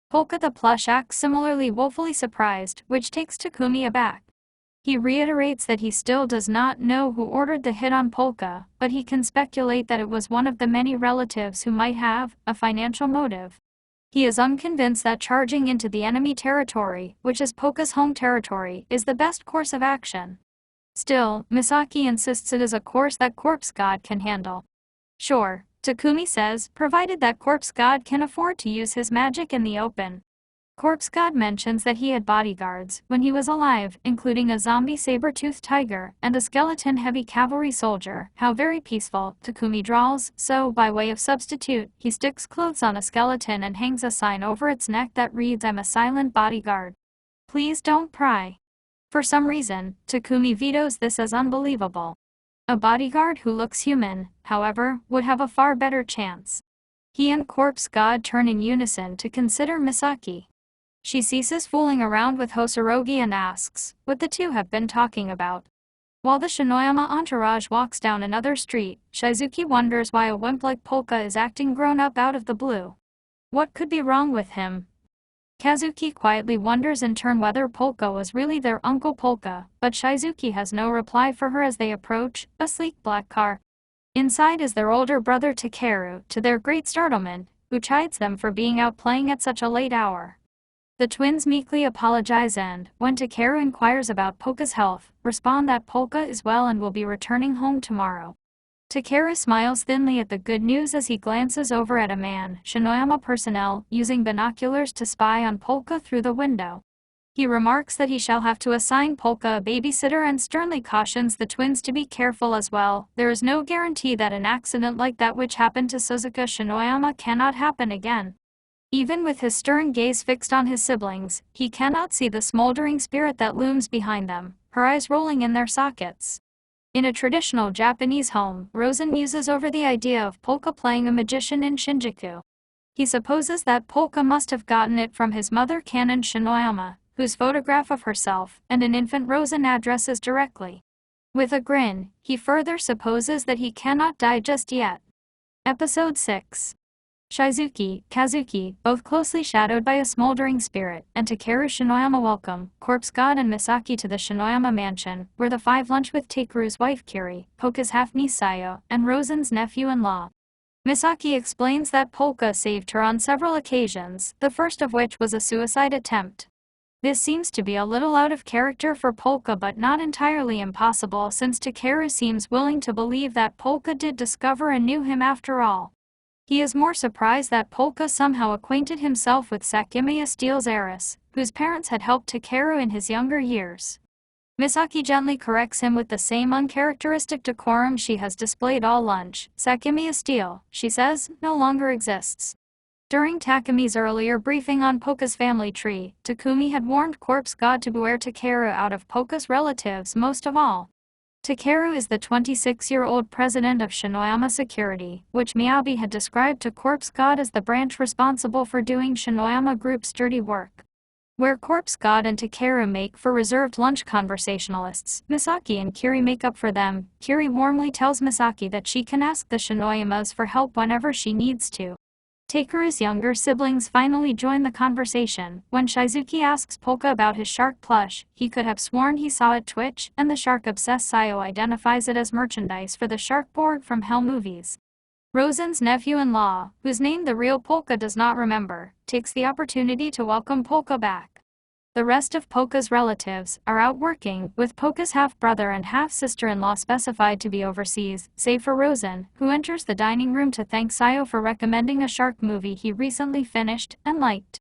Polka the plush acts similarly woefully surprised, which takes Takumi aback. He reiterates that he still does not know who ordered the hit on Polka, but he can speculate that it was one of the many relatives who might have a financial motive. He is unconvinced that charging into the enemy territory, which is Polka's home territory, is the best course of action. Still, Misaki insists it is a course that Corpse God can handle. Sure, Takumi says, provided that Corpse God can afford to use his magic in the open. Corpse God mentions that he had bodyguards when he was alive, including a zombie saber-toothed tiger and a skeleton heavy cavalry soldier. How very peaceful, Takumi drawls, so, by way of substitute, he sticks clothes on a skeleton and hangs a sign over its neck that reads, "I'm a silent bodyguard. Please don't pry." For some reason, Takumi vetoes this as unbelievable. A bodyguard who looks human, however, would have a far better chance. He and Corpse God turn in unison to consider Misaki. She ceases fooling around with Hosorogi and asks what the two have been talking about. While the Shinoyama entourage walks down another street, Shizuki wonders why a wimp like Polka is acting grown-up out of the blue. What could be wrong with him? Kazuki quietly wonders in turn whether Polka was really their Uncle Polka, but Shizuki has no reply for her as they approach a sleek black car. Inside is their older brother Takeru, to their great startlement, who chides them for being out playing at such a late hour. The twins meekly apologize and, when Takeru inquires about Polka's health, respond that Polka is well and will be returning home tomorrow. Takeru smiles thinly at the good news as he glances over at a man, Shinoyama personnel, using binoculars to spy on Polka through the window. He remarks that he shall have to assign Polka a babysitter and sternly cautions the twins to be careful as well. There is no guarantee that an accident like that which happened to Suzuka Shinoyama cannot happen again. Even with his stern gaze fixed on his siblings, he cannot see the smoldering spirit that looms behind them, her eyes rolling in their sockets. In a traditional Japanese home, Rosen muses over the idea of Polka playing a magician in Shinjuku. He supposes that Polka must have gotten it from his mother Canon Shinoyama, whose photograph of herself and an infant Rosen addresses directly. With a grin, he further supposes that he cannot die just yet. Episode 6. Shizuki, Kazuki, both closely shadowed by a smoldering spirit, and Takeru Shinoyama welcome Corpse God and Misaki to the Shinoyama mansion, where the five lunch with Takeru's wife Kiri, Polka's half-niece Sayo, and Rosen's nephew-in-law. Misaki explains that Polka saved her on several occasions, the first of which was a suicide attempt. This seems to be a little out of character for Polka but not entirely impossible since Takeru seems willing to believe that Polka did discover and knew him after all. He is more surprised that Polka somehow acquainted himself with Sakimiya Steel's heiress, whose parents had helped Takeru in his younger years. Misaki gently corrects him with the same uncharacteristic decorum she has displayed all lunch. Sakimiya Steel, she says, no longer exists. During Takumi's earlier briefing on Polka's family tree, Takumi had warned Corpse God to beware Takeru out of Polka's relatives most of all. Takeru is the 26-year-old president of Shinoyama Security, which Miyabi had described to Corpse God as the branch responsible for doing Shinoyama Group's dirty work. where Corpse God and Takeru make for reserved lunch conversationalists. Misaki and Kiri make up for them. Kiri warmly tells Misaki that she can ask the Shinoyamas for help whenever she needs to. Takeru's younger siblings finally join the conversation. When Shizuki asks Polka about his shark plush, he could have sworn he saw it twitch, and the shark-obsessed Sayo identifies it as merchandise for the shark board from Hell movies. Rosen's nephew-in-law, whose name the real Polka does not remember, takes the opportunity to welcome Polka back. The rest of Polka's relatives are out working, with Polka's half-brother and half-sister-in-law specified to be overseas, save for Rosen, who enters the dining room to thank Sayo for recommending a shark movie he recently finished and liked.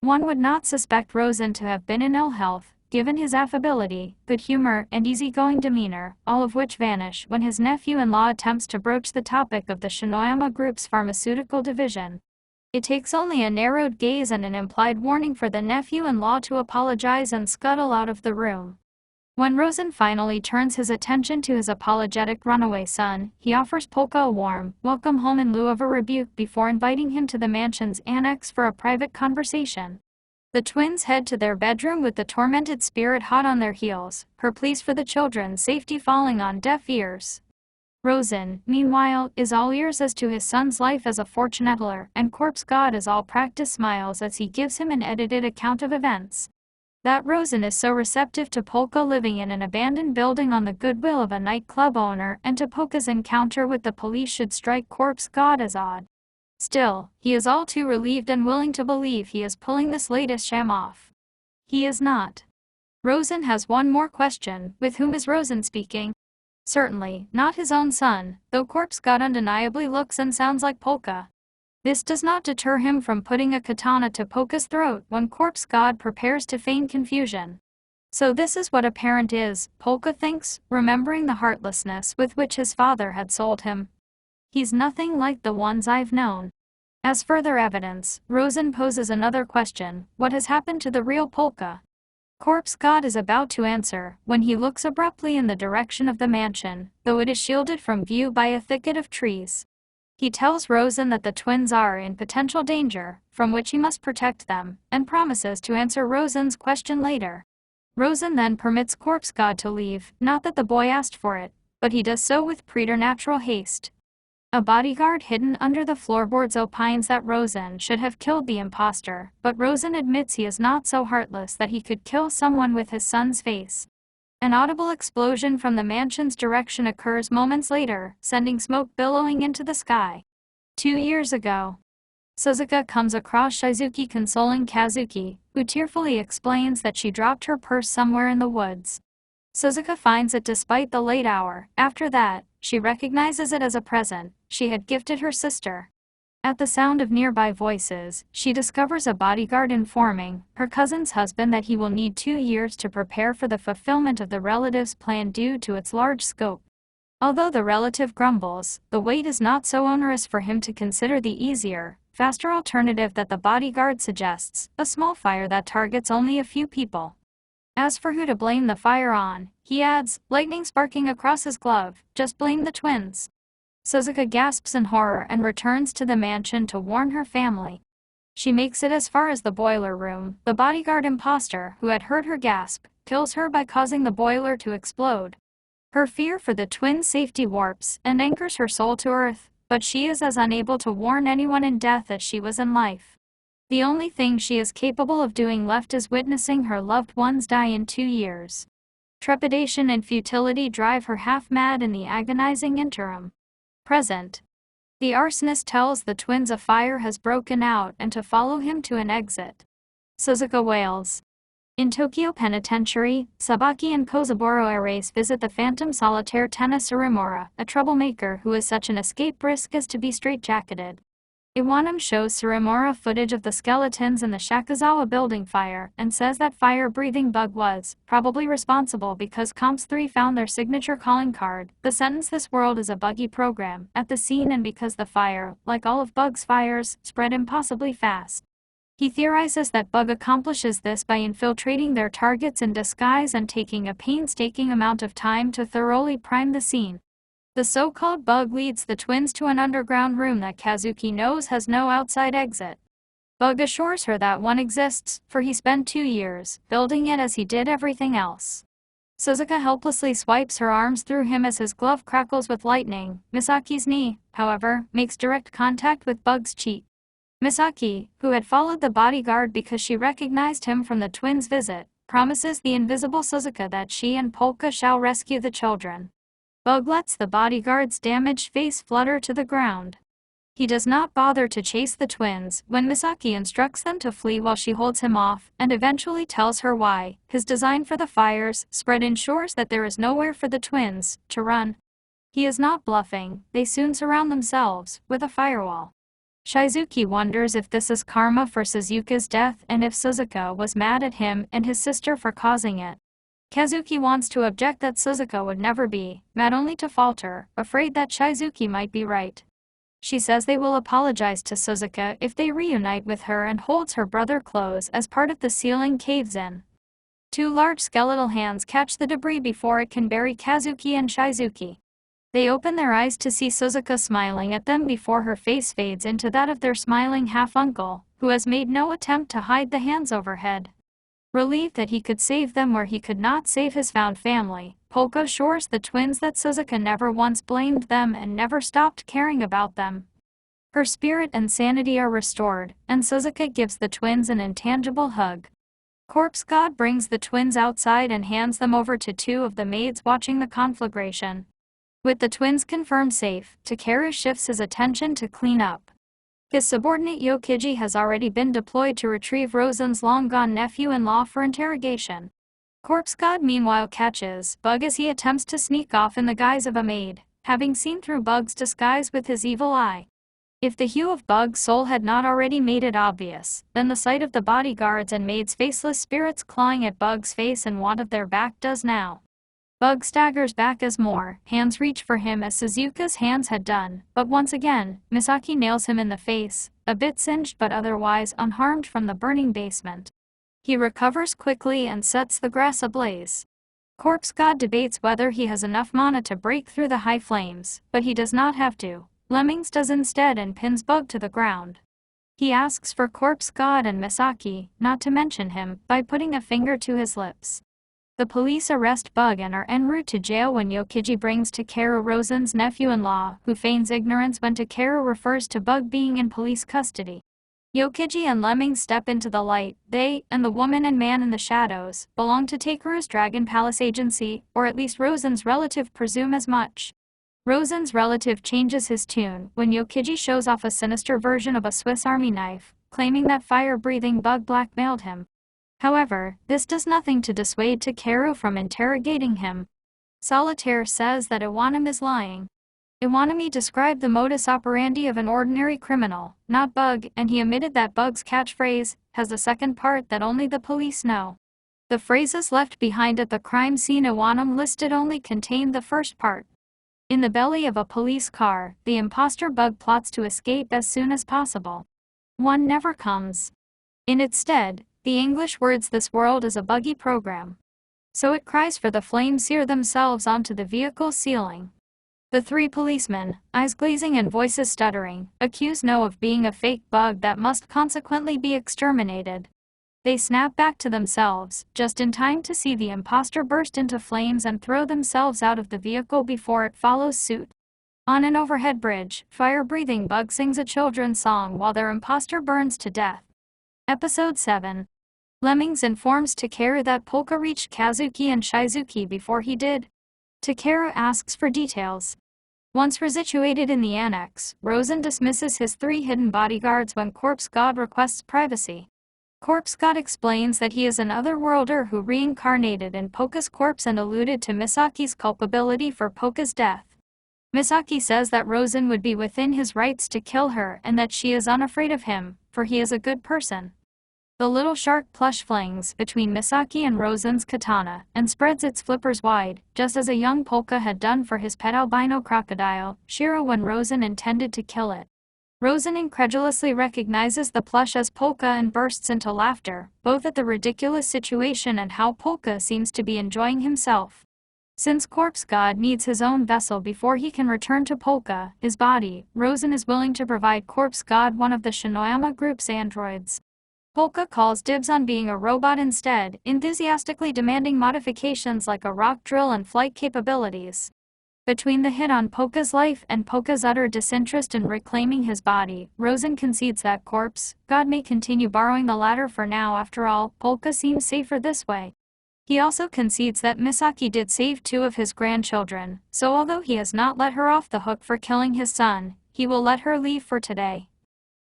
One would not suspect Rosen to have been in ill health, given his affability, good humor, and easygoing demeanor, all of which vanish when his nephew-in-law attempts to broach the topic of the Shinoyama Group's pharmaceutical division. It takes only a narrowed gaze and an implied warning for the nephew-in-law to apologize and scuttle out of the room. When Rosen finally turns his attention to his apologetic runaway son, he offers Polka a warm welcome home in lieu of a rebuke before inviting him to the mansion's annex for a private conversation. The twins head to their bedroom with the tormented spirit hot on their heels, her pleas for the children's safety falling on deaf ears. Rosen, meanwhile, is all ears as to his son's life as a fortune teller, and Corpse God is all practiced smiles as he gives him an edited account of events. That Rosen is so receptive to Polka living in an abandoned building on the goodwill of a nightclub owner and to Polka's encounter with the police should strike Corpse God as odd. Still, he is all too relieved and willing to believe he is pulling this latest sham off. He is not. Rosen has one more question: with whom is Rosen speaking? Certainly, not his own son, though Corpse God undeniably looks and sounds like Polka. This does not deter him from putting a katana to Polka's throat when Corpse God prepares to feign confusion. So this is what a parent is, Polka thinks, remembering the heartlessness with which his father had sold him. He's nothing like the ones I've known. As further evidence, Rosen poses another question: what has happened to the real Polka? Corpse God is about to answer, when he looks abruptly in the direction of the mansion, though it is shielded from view by a thicket of trees. He tells Rosen that the twins are in potential danger, from which he must protect them, and promises to answer Rosen's question later. Rosen then permits Corpse God to leave, not that the boy asked for it, but he does so with preternatural haste. A bodyguard hidden under the floorboards opines that Rosen should have killed the imposter, but Rosen admits he is not so heartless that he could kill someone with his son's face. An audible explosion from the mansion's direction occurs moments later, sending smoke billowing into the sky. 2 years ago, Suzuka comes across Shizuki consoling Kazuki, who tearfully explains that she dropped her purse somewhere in the woods. Suzuka finds it despite the late hour. After that, she recognizes it as a present she had gifted her sister. At the sound of nearby voices, she discovers a bodyguard informing her cousin's husband that he will need 2 years to prepare for the fulfillment of the relative's plan due to its large scope. Although the relative grumbles, the wait is not so onerous for him to consider the easier, faster alternative that the bodyguard suggests: a small fire that targets only a few people. As for who to blame the fire on, he adds, lightning sparking across his glove, just blame the twins. Suzuka gasps in horror and returns to the mansion to warn her family. She makes it as far as the boiler room. The bodyguard imposter, who had heard her gasp, kills her by causing the boiler to explode. Her fear for the twins' safety warps and anchors her soul to earth, but she is as unable to warn anyone in death as she was in life. The only thing she is capable of doing left is witnessing her loved ones die in 2 years. Trepidation and futility drive her half-mad in the agonizing interim. Present. The arsonist tells the twins a fire has broken out and to follow him to an exit. Suzuka wails. In Tokyo Penitentiary, Sabaki and Kozaburo Erase visit the phantom solitaire tennis Surimura, a troublemaker who is such an escape risk as to be straitjacketed. Iwanam shows Surimura footage of the skeletons in the Shakazawa building fire and says that fire-breathing Bug was probably responsible because Comps 3 found their signature calling card, the sentence "this world is a buggy program," at the scene, and because the fire, like all of Bug's fires, spread impossibly fast. He theorizes that Bug accomplishes this by infiltrating their targets in disguise and taking a painstaking amount of time to thoroughly prime the scene. The so-called Bug leads the twins to an underground room that Kazuki knows has no outside exit. Bug assures her that one exists, for he spent 2 years building it as he did everything else. Suzuka helplessly swipes her arms through him as his glove crackles with lightning. Misaki's knee, however, makes direct contact with Bug's cheek. Misaki, who had followed the bodyguard because she recognized him from the twins' visit, promises the invisible Suzuka that she and Polka shall rescue the children. Bug lets the bodyguard's damaged face flutter to the ground. He does not bother to chase the twins when Misaki instructs them to flee while she holds him off and eventually tells her why. His design for the fire's spread ensures that there is nowhere for the twins to run. He is not bluffing, they soon surround themselves with a firewall. Shizuki wonders if this is karma for Suzuka's death and if Suzuka was mad at him and his sister for causing it. Kazuki wants to object that Suzuka would never be mad, only to falter, afraid that Shizuki might be right. She says they will apologize to Suzuka if they reunite with her and holds her brother close as part of the ceiling caves in. 2 large skeletal hands catch the debris before it can bury Kazuki and Shizuki. They open their eyes to see Suzuka smiling at them before her face fades into that of their smiling half-uncle, who has made no attempt to hide the hands overhead. Relieved that he could save them where he could not save his found family, Polka assures the twins that Suzuka never once blamed them and never stopped caring about them. Her spirit and sanity are restored, and Suzuka gives the twins an intangible hug. Corpse God brings the twins outside and hands them over to 2 of the maids watching the conflagration. With the twins confirmed safe, Takeru shifts his attention to clean up. His subordinate Yokiji has already been deployed to retrieve Rosen's long-gone nephew-in-law for interrogation. Corpse God meanwhile catches Bug as he attempts to sneak off in the guise of a maid, having seen through Bug's disguise with his evil eye. If the hue of Bug's soul had not already made it obvious, then the sight of the bodyguards and maids' faceless spirits clawing at Bug's face and want of their back does now. Bug staggers back as more hands reach for him as Suzuka's hands had done, but once again, Misaki nails him in the face, a bit singed but otherwise unharmed from the burning basement. He recovers quickly and sets the grass ablaze. Corpse God debates whether he has enough mana to break through the high flames, but he does not have to. Lemmings does instead and pins Bug to the ground. He asks for Corpse God and Misaki not to mention him by putting a finger to his lips. The police arrest Bug and are en route to jail when Yokiji brings Takeru Rosen's nephew-in-law, who feigns ignorance when Takeru refers to Bug being in police custody. Yokiji and Lemmings step into the light. They, and the woman and man in the shadows, belong to Takeru's Dragon Palace agency, or at least Rosen's relative presume as much. Rosen's relative changes his tune when Yokiji shows off a sinister version of a Swiss Army knife, claiming that fire-breathing Bug blackmailed him. However, this does nothing to dissuade Takeru from interrogating him. Solitaire says that Iwanami is lying. Iwanami described the modus operandi of an ordinary criminal, not Bug, and he admitted that Bug's catchphrase has a second part that only the police know. The phrases left behind at the crime scene Iwanami listed only contained the first part. In the belly of a police car, the imposter Bug plots to escape as soon as possible. One never comes. In its stead, the English words "this world is a buggy program." So it cries for the flames sear themselves onto the vehicle ceiling. The 3 policemen, eyes glazing and voices stuttering, accuse No of being a fake Bug that must consequently be exterminated. They snap back to themselves, just in time to see the imposter burst into flames and throw themselves out of the vehicle before it follows suit. On an overhead bridge, fire-breathing Bug sings a children's song while their imposter burns to death. Episode 7. Lemmings informs Takeru that Polka reached Kazuki and Shizuki before he did. Takeru asks for details. Once resituated in the annex, Rosen dismisses his 3 hidden bodyguards when Corpse God requests privacy. Corpse God explains that he is an otherworlder who reincarnated in Polka's corpse and alluded to Misaki's culpability for Polka's death. Misaki says that Rosen would be within his rights to kill her and that she is unafraid of him, for he is a good person. The little shark plush flings between Misaki and Rosen's katana and spreads its flippers wide, just as a young Polka had done for his pet albino crocodile, Shiro, when Rosen intended to kill it. Rosen incredulously recognizes the plush as Polka and bursts into laughter, both at the ridiculous situation and how Polka seems to be enjoying himself. Since Corpse God needs his own vessel before he can return to Polka, his body, Rosen is willing to provide Corpse God one of the Shinoyama group's androids. Polka calls dibs on being a robot instead, enthusiastically demanding modifications like a rock drill and flight capabilities. Between the hit on Polka's life and Polka's utter disinterest in reclaiming his body, Rosen concedes that Corpse God may continue borrowing the latter for now. After all, Polka seems safer this way. He also concedes that Misaki did save 2 of his grandchildren, so although he has not let her off the hook for killing his son, he will let her leave for today.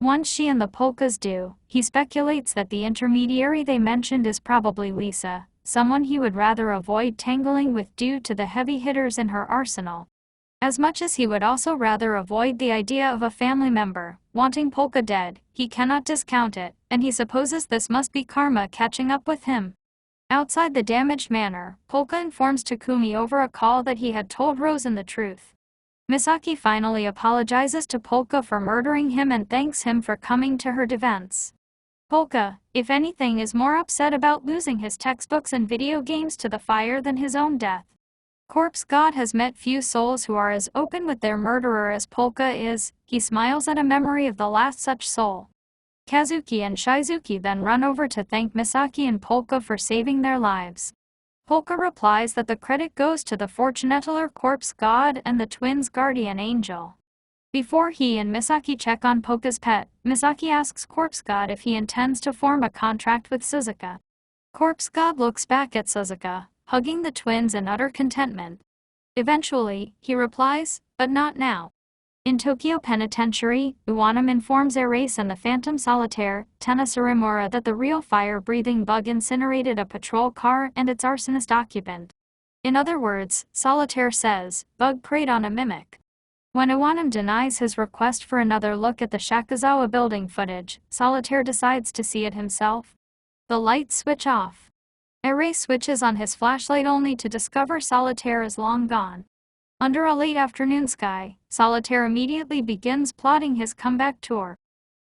Once she and the Polkas do, he speculates that the intermediary they mentioned is probably Lisa, someone he would rather avoid tangling with due to the heavy hitters in her arsenal. As much as he would also rather avoid the idea of a family member wanting Polka dead, he cannot discount it, and he supposes this must be karma catching up with him. Outside the damaged manor, Polka informs Takumi over a call that he had told Rosen the truth. Misaki finally apologizes to Polka for murdering him and thanks him for coming to her defense. Polka, if anything, is more upset about losing his textbooks and video games to the fire than his own death. Corpse God has met few souls who are as open with their murderer as Polka is. He smiles at a memory of the last such soul. Kazuki and Shizuki then run over to thank Misaki and Polka for saving their lives. Polka replies that the credit goes to the fortuneteller Corpse God and the twins' guardian angel. Before he and Misaki check on Polka's pet, Misaki asks Corpse God if he intends to form a contract with Suzuka. Corpse God looks back at Suzuka, hugging the twins in utter contentment. Eventually, he replies, "But not now." In Tokyo Penitentiary, Iwanam informs Erase and the Phantom Solitaire, Tena Surimura, that the real fire-breathing bug incinerated a patrol car and its arsonist occupant. In other words, Solitaire says, bug preyed on a mimic. When Iwanam denies his request for another look at the Shakuzawa building footage, Solitaire decides to see it himself. The lights switch off. Erase switches on his flashlight only to discover Solitaire is long gone. Under a late afternoon sky, Solitaire immediately begins plotting his comeback tour.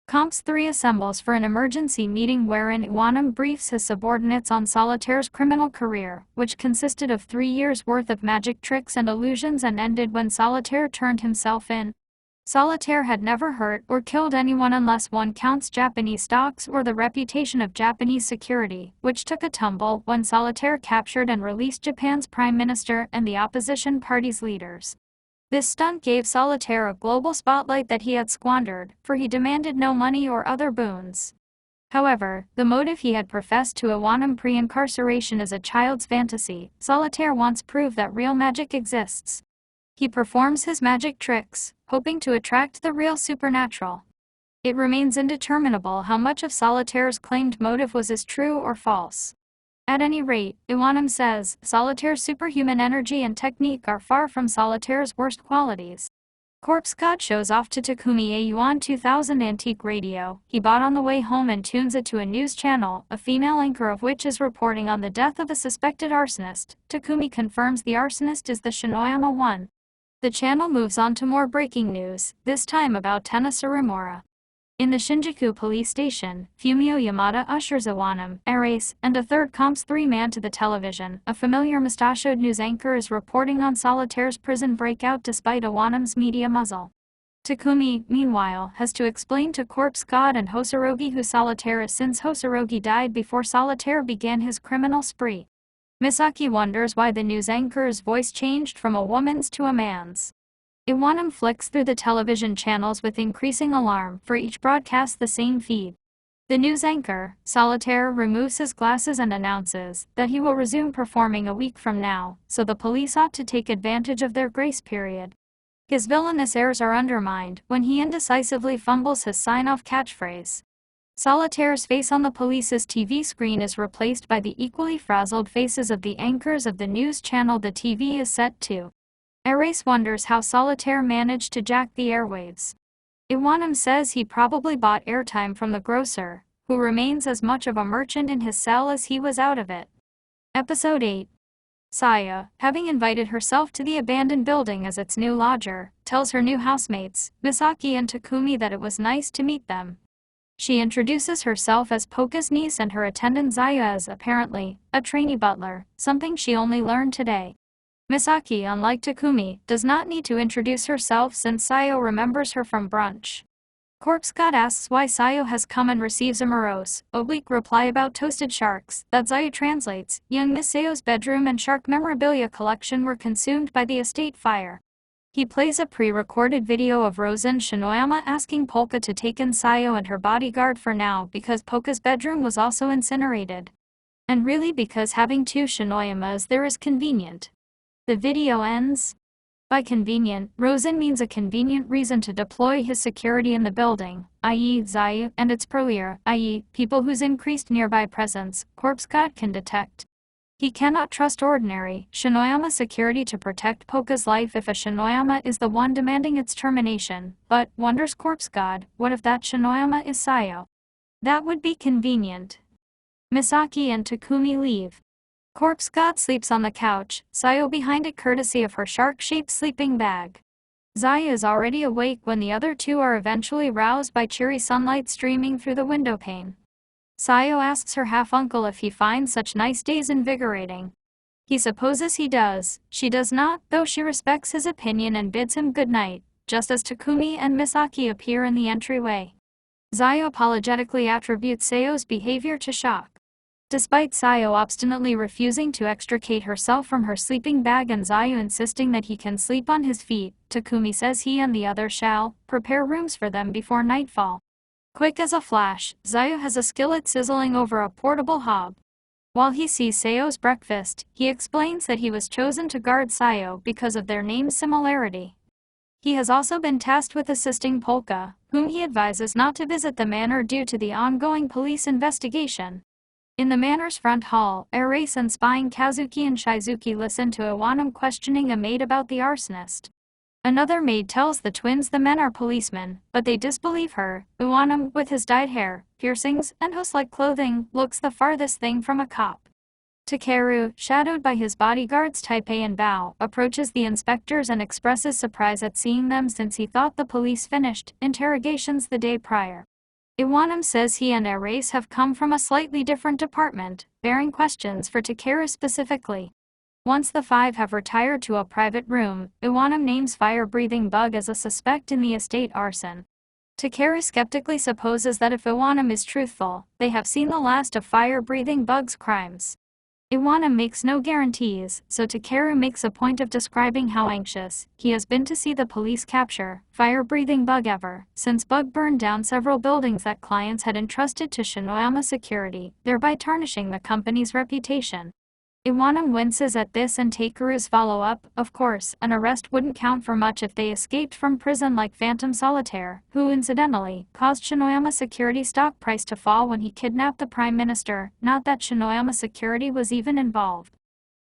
Comps 3 assembles for an emergency meeting wherein Iwanam briefs his subordinates on Solitaire's criminal career, which consisted of 3 years' worth of magic tricks and illusions and ended when Solitaire turned himself in. Solitaire had never hurt or killed anyone unless one counts Japanese stocks or the reputation of Japanese security, which took a tumble when Solitaire captured and released Japan's prime minister and the opposition party's leaders. This stunt gave Solitaire a global spotlight that he had squandered, for he demanded no money or other boons. However, the motive he had professed to Iwanam pre-incarceration is a child's fantasy. Solitaire wants proof that real magic exists. He performs his magic tricks, hoping to attract the real supernatural. It remains indeterminable how much of Solitaire's claimed motive was true or false. At any rate, Iwanam says, Solitaire's superhuman energy and technique are far from Solitaire's worst qualities. Corpse God shows off to Takumi a Yuan 2000 antique radio he bought on the way home and tunes it to a news channel, a female anchor of which is reporting on the death of a suspected arsonist. Takumi confirms the arsonist is the Shinoyama one. The channel moves on to more breaking news, this time about Tena Surimura. In the Shinjuku police station, Fumio Yamada ushers Iwanam, Erase, and a third Comps 3 man to the television. A familiar mustachioed news anchor is reporting on Solitaire's prison breakout despite Iwanam's media muzzle. Takumi, meanwhile, has to explain to Corpse God and Hosorogi who Solitaire is since Hosorogi died before Solitaire began his criminal spree. Misaki wonders why the news anchor's voice changed from a woman's to a man's. Iwanam flicks through the television channels with increasing alarm, for each broadcasts the same feed. The news anchor, Solitaire, removes his glasses and announces that he will resume performing a week from now, so the police ought to take advantage of their grace period. His villainous airs are undermined when he indecisively fumbles his sign-off catchphrase. Solitaire's face on the police's TV screen is replaced by the equally frazzled faces of the anchors of the news channel the TV is set to. Erase wonders how Solitaire managed to jack the airwaves. Iwanam says he probably bought airtime from the grocer, who remains as much of a merchant in his cell as he was out of it. Episode 8. Saya, having invited herself to the abandoned building as its new lodger, tells her new housemates, Misaki and Takumi, that it was nice to meet them. She introduces herself as Polka's niece and her attendant Zaya as, apparently, a trainee butler, something she only learned today. Misaki, unlike Takumi, does not need to introduce herself since Sayo remembers her from brunch. Corpse God asks why Sayo has come and receives a morose, oblique reply about toasted sharks that Sayo translates. Young Miss Sayo's bedroom and shark memorabilia collection were consumed by the estate fire. He plays a pre-recorded video of Rosen Shinoyama asking Polka to take in Sayo and her bodyguard for now because Polka's bedroom was also incinerated. And really because having two Shinoyamas there is convenient. The video ends. By convenient, Rosen means a convenient reason to deploy his security in the building, i.e. Zayu and its purlieu, i.e. people whose increased nearby presence Corpse God can detect. He cannot trust ordinary Shinoyama security to protect Polka's life if a Shinoyama is the one demanding its termination, but, wonders Corpse God, what if that Shinoyama is Sayo? That would be convenient. Misaki and Takumi leave. Corpse God sleeps on the couch, Sayo behind it courtesy of her shark-shaped sleeping bag. Zayu is already awake when the other two are eventually roused by cheery sunlight streaming through the window pane. Sayo asks her half-uncle if he finds such nice days invigorating. He supposes he does. She does not, though she respects his opinion and bids him good night, just as Takumi and Misaki appear in the entryway. Zayu apologetically attributes Sayo's behavior to shock. Despite Sayo obstinately refusing to extricate herself from her sleeping bag and Zayu insisting that he can sleep on his feet, Takumi says he and the others shall prepare rooms for them before nightfall. Quick as a flash, Zayu has a skillet sizzling over a portable hob. While he sees Sayo's breakfast, he explains that he was chosen to guard Sayo because of their name similarity. He has also been tasked with assisting Polka, whom he advises not to visit the manor due to the ongoing police investigation. In the manor's front hall, Erase and spying Kazuki and Shizuki listen to Iwanam questioning a maid about the arsonist. Another maid tells the twins the men are policemen, but they disbelieve her. Iwanam, with his dyed hair, piercings, and host-like clothing, looks the farthest thing from a cop. Takeru, shadowed by his bodyguards Taipei and Bao, approaches the inspectors and expresses surprise at seeing them since he thought the police finished interrogations the day prior. Iwanam says he and Erase have come from a slightly different department, bearing questions for Takeru specifically. Once the five have retired to a private room, Iwanam names fire-breathing bug as a suspect in the estate arson. Takeru skeptically supposes that if Iwanam is truthful, they have seen the last of fire-breathing bug's crimes. Iwanam makes no guarantees, so Takeru makes a point of describing how anxious he has been to see the police capture fire-breathing bug ever since Bug burned down several buildings that clients had entrusted to Shinoyama security, thereby tarnishing the company's reputation. Iwanam winces at this and Takeru's follow-up. Of course, an arrest wouldn't count for much if they escaped from prison like Phantom Solitaire, who incidentally caused Shinoyama security stock price to fall when he kidnapped the Prime Minister, not that Shinoyama security was even involved.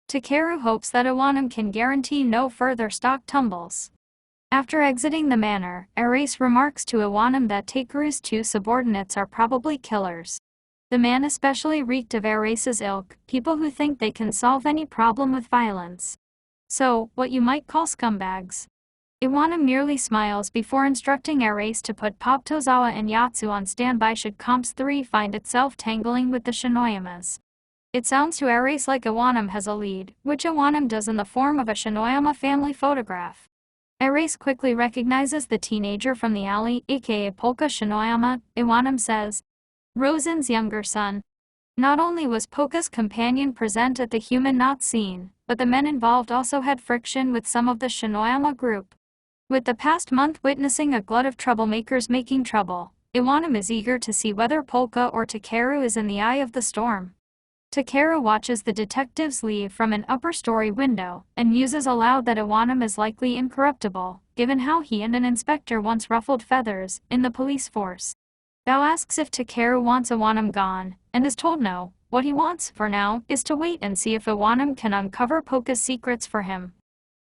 Takeru hopes that Iwanam can guarantee no further stock tumbles. After exiting the manor, Erase remarks to Iwanam that Takeru's two subordinates are probably killers. The man especially reeked of Erase's ilk, people who think they can solve any problem with violence. So, what you might call scumbags. Iwanam merely smiles before instructing Erase to put Pop Tozawa and Yatsu on standby should Comps 3 find itself tangling with the Shinoyamas. It sounds to Erase like Iwanam has a lead, which Iwanam does in the form of a Shinoyama family photograph. Erase quickly recognizes the teenager from the alley, aka Polka Shinoyama. Iwanam says, Rosen's younger son. Not only was Polka's companion present at the human not seen, but the men involved also had friction with some of the Shinoyama group. With the past month witnessing a glut of troublemakers making trouble, Iwanam is eager to see whether Polka or Takeru is in the eye of the storm. Takeru watches the detectives leave from an upper-story window, and muses aloud that Iwanam is likely incorruptible, given how he and an inspector once ruffled feathers in the police force. Bao asks if Takeru wants Iwanam gone, and is told no. What he wants, for now, is to wait and see if Iwanam can uncover Polka's secrets for him.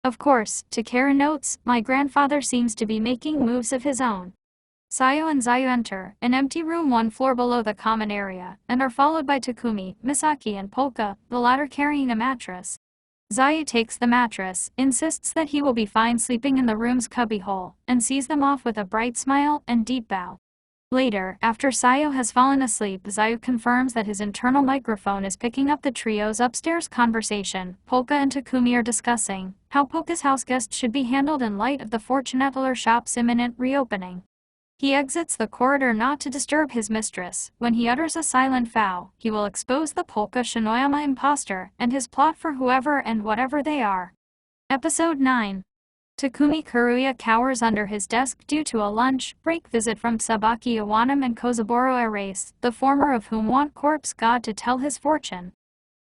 Of course, Takeru notes, my grandfather seems to be making moves of his own. Sayo and Zayu enter, an empty room one floor below the common area, and are followed by Takumi, Misaki and Polka, the latter carrying a mattress. Zayu takes the mattress, insists that he will be fine sleeping in the room's cubbyhole, and sees them off with a bright smile and deep bow. Later, after Sayo has fallen asleep, Sayo confirms that his internal microphone is picking up the trio's upstairs conversation. Polka and Takumi are discussing how Polka's houseguest should be handled in light of the fortune-teller shop's imminent reopening. He exits the corridor not to disturb his mistress. When he utters a silent vow, he will expose the Polka Shinoyama imposter and his plot for whoever and whatever they are. Episode 9. Takumi Kuruya cowers under his desk due to a lunch break visit from Tsubaki Iwanam and Kozaburo Erase, the former of whom want Corpse God to tell his fortune.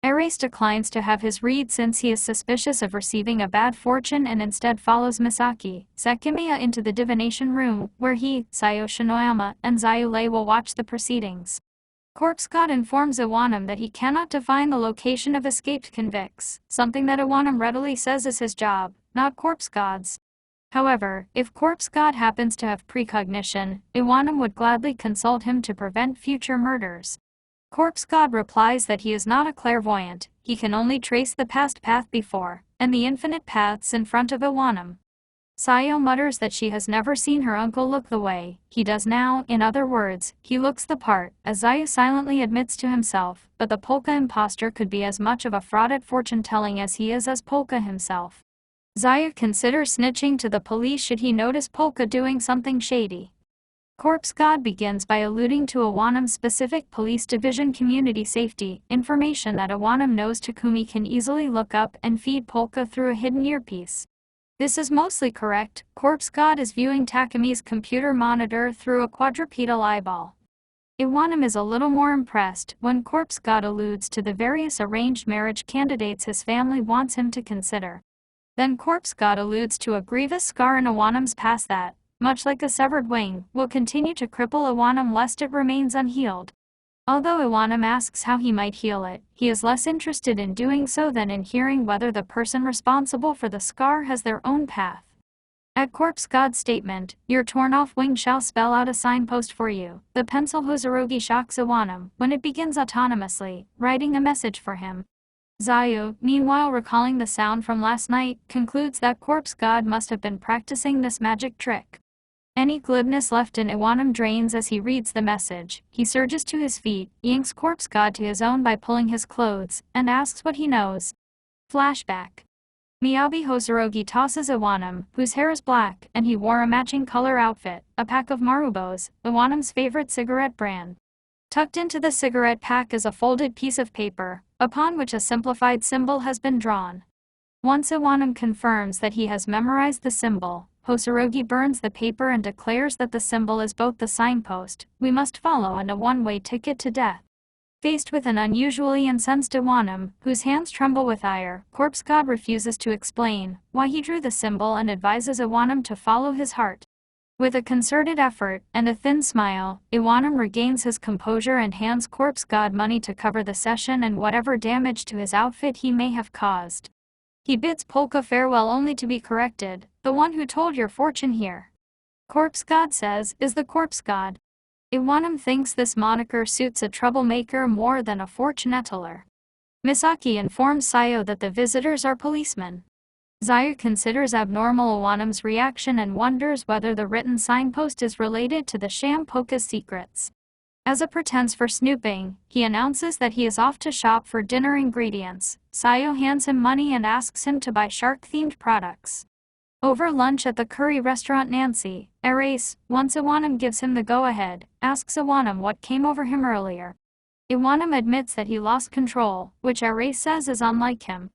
Erase declines to have his read since he is suspicious of receiving a bad fortune and instead follows Misaki Sekimiya into the divination room, where he, Sayo Shinoyama, and Zayule will watch the proceedings. Corpse God informs Iwanam that he cannot define the location of escaped convicts, something that Iwanam readily says is his job, not Corpse God's. However, if Corpse God happens to have precognition, Iwanam would gladly consult him to prevent future murders. Corpse God replies that he is not a clairvoyant, he can only trace the past path before, and the infinite paths in front of Iwanam. Sayo mutters that she has never seen her uncle look the way he does now. In other words, he looks the part, as Sayo silently admits to himself, but the Polka imposter could be as much of a fraud at fortune-telling as he is as Polka himself. Sayo considers snitching to the police should he notice Polka doing something shady. Corpse God begins by alluding to Iwanam's specific police division community safety information that Iwanam knows Takumi can easily look up and feed Polka through a hidden earpiece. This is mostly correct. Corpse God is viewing Takumi's computer monitor through a quadrupedal eyeball. Iwanam is a little more impressed when Corpse God alludes to the various arranged marriage candidates his family wants him to consider. Then Corpse God alludes to a grievous scar in Iwanam's past that, much like a severed wing, will continue to cripple Iwanam lest it remains unhealed. Although Iwanam asks how he might heal it, he is less interested in doing so than in hearing whether the person responsible for the scar has their own path. At Corpse God's statement, "Your torn-off wing shall spell out a signpost for you," the pencil Hosorogi shocks Iwanam when it begins autonomously, writing a message for him. Zayu, meanwhile recalling the sound from last night, concludes that Corpse God must have been practicing this magic trick. Any glibness left in Iwanam drains as he reads the message. He surges to his feet, yanks Corpse God to his own by pulling his clothes, and asks what he knows. Flashback. Miyabi Hosorogi tosses Iwanam, whose hair is black, and he wore a matching color outfit, a pack of Marubos, Iwanam's favorite cigarette brand. Tucked into the cigarette pack is a folded piece of paper, upon which a simplified symbol has been drawn. Once Iwanam confirms that he has memorized the symbol, Hosorogi burns the paper and declares that the symbol is both the signpost we must follow and a one-way ticket to death. Faced with an unusually incensed Iwanam, whose hands tremble with ire, Corpse God refuses to explain why he drew the symbol and advises Iwanam to follow his heart. With a concerted effort and a thin smile, Iwanam regains his composure and hands Corpse God money to cover the session and whatever damage to his outfit he may have caused. He bids Polka farewell only to be corrected. "The one who told your fortune here," Corpse God says, is the Corpse God. Iwanam thinks this moniker suits a troublemaker more than a fortune-teller. Misaki informs Sayo that the visitors are policemen. Zayu considers abnormal Iwanam's reaction and wonders whether the written signpost is related to the sham Polka's secrets. As a pretense for snooping, he announces that he is off to shop for dinner ingredients. Sayo hands him money and asks him to buy shark-themed products. Over lunch at the curry restaurant, Nancy, Erase, once Iwanam gives him the go-ahead, asks Iwanam what came over him earlier. Iwanam admits that he lost control, which Erase says is unlike him.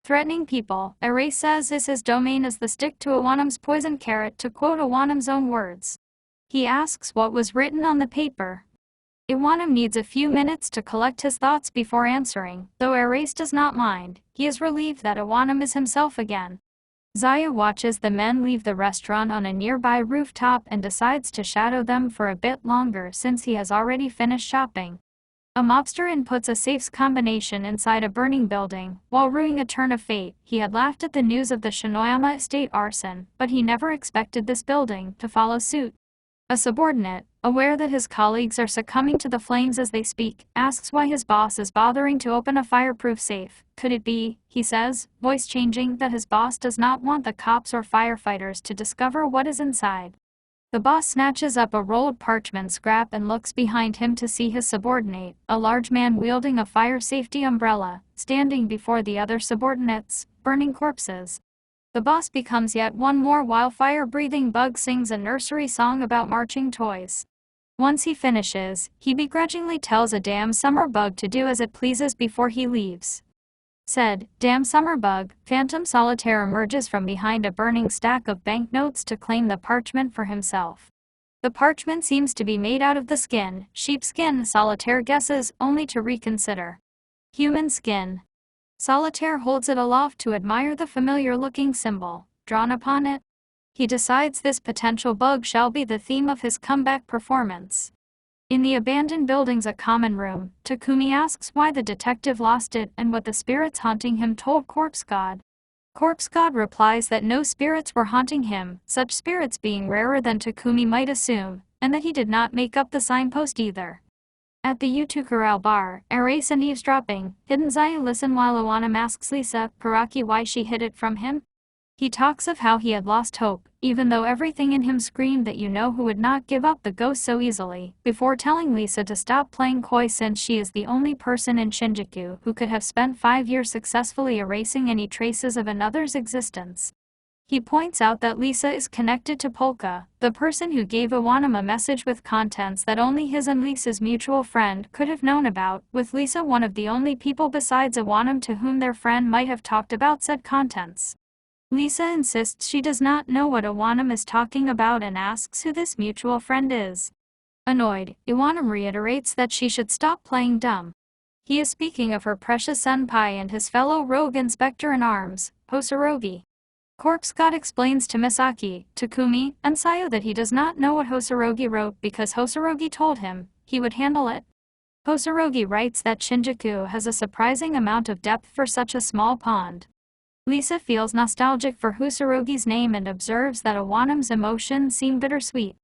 Threatening people, Erase says is his domain as the stick to Iwanam's poison carrot, to quote Iwanam's own words. He asks what was written on the paper. Iwanam needs a few minutes to collect his thoughts before answering, though Erase does not mind. He is relieved that Iwanam is himself again. Zayu watches the men leave the restaurant on a nearby rooftop and decides to shadow them for a bit longer since he has already finished shopping. A mobster inputs a safes combination inside a burning building. While ruing a turn of fate, he had laughed at the news of the Shinoyama estate arson, but he never expected this building to follow suit. A subordinate, aware that his colleagues are succumbing to the flames as they speak, asks why his boss is bothering to open a fireproof safe. Could it be, he says, voice changing, that his boss does not want the cops or firefighters to discover what is inside? The boss snatches up a rolled parchment scrap and looks behind him to see his subordinate, a large man wielding a fire safety umbrella, standing before the other subordinates, burning corpses. The boss becomes yet one more wildfire-breathing bug, sings a nursery song about marching toys. Once he finishes, he begrudgingly tells a damn summer bug to do as it pleases before he leaves. Said, damn summer bug, Phantom Solitaire emerges from behind a burning stack of banknotes to claim the parchment for himself. The parchment seems to be made out of the skin, sheepskin, Solitaire guesses, only to reconsider. Human skin. Solitaire holds it aloft to admire the familiar-looking symbol, drawn upon it. He decides this potential bug shall be the theme of his comeback performance. In the abandoned building's a common room, Takumi asks why the detective lost it and what the spirits haunting him told Corpse God. Corpse God replies that no spirits were haunting him, such spirits being rarer than Takumi might assume, and that he did not make up the signpost either. At the Utukuro bar, Erase and eavesdropping, Hidden Zayu listen while Iwanam asks Lisa, Karaki, why she hid it from him. He talks of how he had lost hope, even though everything in him screamed that who would not give up the ghost so easily, before telling Lisa to stop playing coy since she is the only person in Shinjuku who could have spent 5 years successfully erasing any traces of another's existence. He points out that Lisa is connected to Polka, the person who gave Iwanam a message with contents that only his and Lisa's mutual friend could have known about, with Lisa one of the only people besides Iwanam to whom their friend might have talked about said contents. Lisa insists she does not know what Iwanam is talking about and asks who this mutual friend is. Annoyed, Iwanam reiterates that she should stop playing dumb. He is speaking of her precious senpai and his fellow rogue inspector-in-arms, Hosorogi. Corpse God explains to Misaki, Takumi, and Sayo that he does not know what Hosorogi wrote because Hosorogi told him he would handle it. Hosorogi writes that Shinjuku has a surprising amount of depth for such a small pond. Lisa feels nostalgic for Hosorogi's name and observes that Iwanam's emotions seem bittersweet.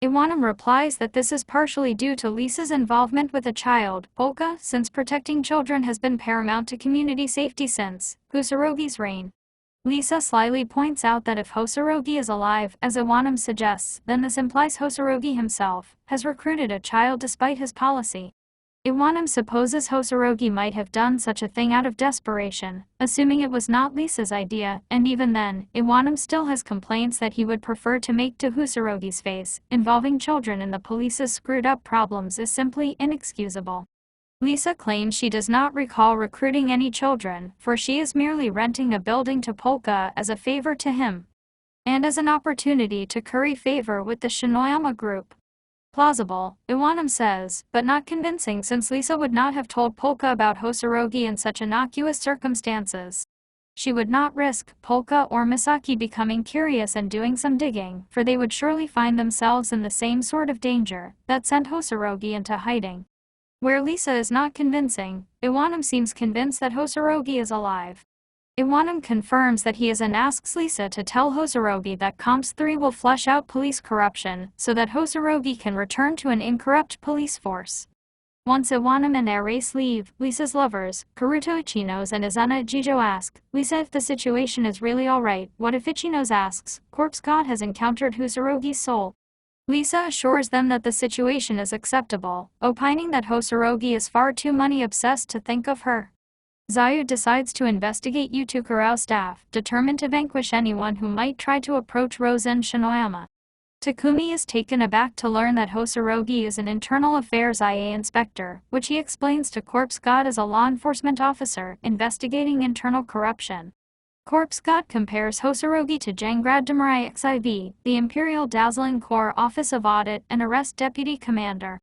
Iwanam replies that this is partially due to Lisa's involvement with a child, Polka, since protecting children has been paramount to community safety since Hosorogi's reign. Lisa slyly points out that if Hosorogi is alive, as Iwanam suggests, then this implies Hosorogi himself has recruited a child despite his policy. Iwanam supposes Hosorogi might have done such a thing out of desperation, assuming it was not Lisa's idea, and even then, Iwanam still has complaints that he would prefer to make to Hosorogi's face. Involving children in the police's screwed-up problems is simply inexcusable. Lisa claims she does not recall recruiting any children, for she is merely renting a building to Polka as a favor to him, and as an opportunity to curry favor with the Shinoyama group. Plausible, Iwanam says, but not convincing since Lisa would not have told Polka about Hosorogi in such innocuous circumstances. She would not risk Polka or Misaki becoming curious and doing some digging, for they would surely find themselves in the same sort of danger that sent Hosorogi into hiding. Where Lisa is not convincing, Iwanam seems convinced that Hosorogi is alive. Iwanam confirms that he is and asks Lisa to tell Hosorogi that Comps 3 will flush out police corruption so that Hosorogi can return to an incorrupt police force. Once Iwanam and Erase leave, Lisa's lovers, Karuto Ichinos and Izuna Jijo ask Lisa if the situation is really alright. What if Ichinos asks, Corpse God has encountered Hosorogi's soul? Lisa assures them that the situation is acceptable, opining that Hosorogi is far too money-obsessed to think of her. Zayu decides to investigate Utukuro staff, determined to vanquish anyone who might try to approach Rosen Shinoyama. Takumi is taken aback to learn that Hosorogi is an internal affairs IA inspector, which he explains to Corpse God as a law enforcement officer investigating internal corruption. Corpse God compares Hosorogi to Jangrad Damarai XIV, the Imperial Dazzling Corps Office of Audit and Arrest Deputy Commander.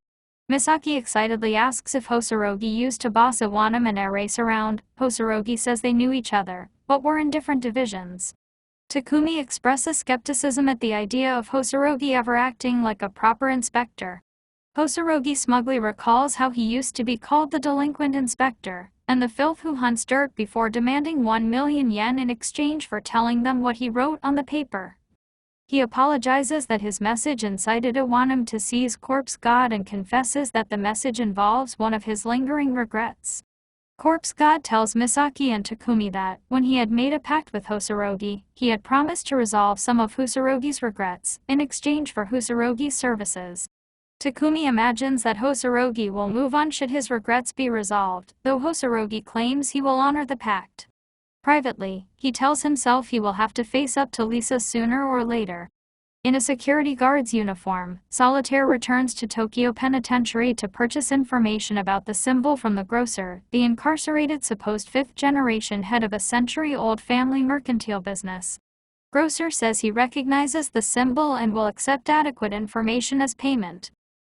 Misaki excitedly asks if Hosorogi used to boss Iwanam and Erase around. Hosorogi says they knew each other, but were in different divisions. Takumi expresses skepticism at the idea of Hosorogi ever acting like a proper inspector. Hosorogi smugly recalls how he used to be called the delinquent inspector, and the filth who hunts dirt before demanding 1 million yen in exchange for telling them what he wrote on the paper. He apologizes that his message incited Iwanam to seize Corpse God and confesses that the message involves one of his lingering regrets. Corpse God tells Misaki and Takumi that, when he had made a pact with Hosorogi, he had promised to resolve some of Hosorogi's regrets, in exchange for Hosorogi's services. Takumi imagines that Hosorogi will move on should his regrets be resolved, though Hosorogi claims he will honor the pact. Privately, he tells himself he will have to face up to Lisa sooner or later. In a security guard's uniform, Solitaire returns to Tokyo Penitentiary to purchase information about the symbol from the grocer, the incarcerated supposed fifth-generation head of a century-old family mercantile business. Grocer says he recognizes the symbol and will accept adequate information as payment.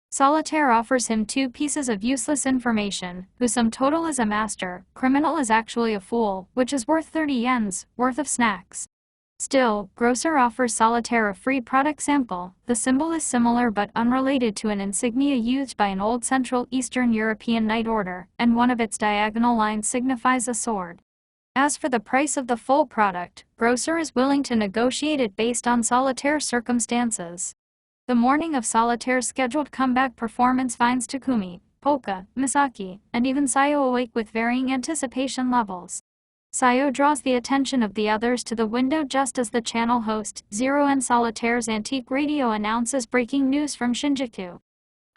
Solitaire offers him 2 pieces of useless information, whose sum total is a master, criminal is actually a fool, which is worth 30 yens, worth of snacks. Still, Grocer offers Solitaire a free product sample. The symbol is similar but unrelated to an insignia used by an old Central Eastern European knight order, and one of its diagonal lines signifies a sword. As for the price of the full product, Grocer is willing to negotiate it based on Solitaire's circumstances. The morning of Solitaire's scheduled comeback performance finds Takumi, Polka, Misaki, and even Sayo awake with varying anticipation levels. Sayo draws the attention of the others to the window just as the channel host, Zero and Solitaire's antique radio announces breaking news from Shinjuku.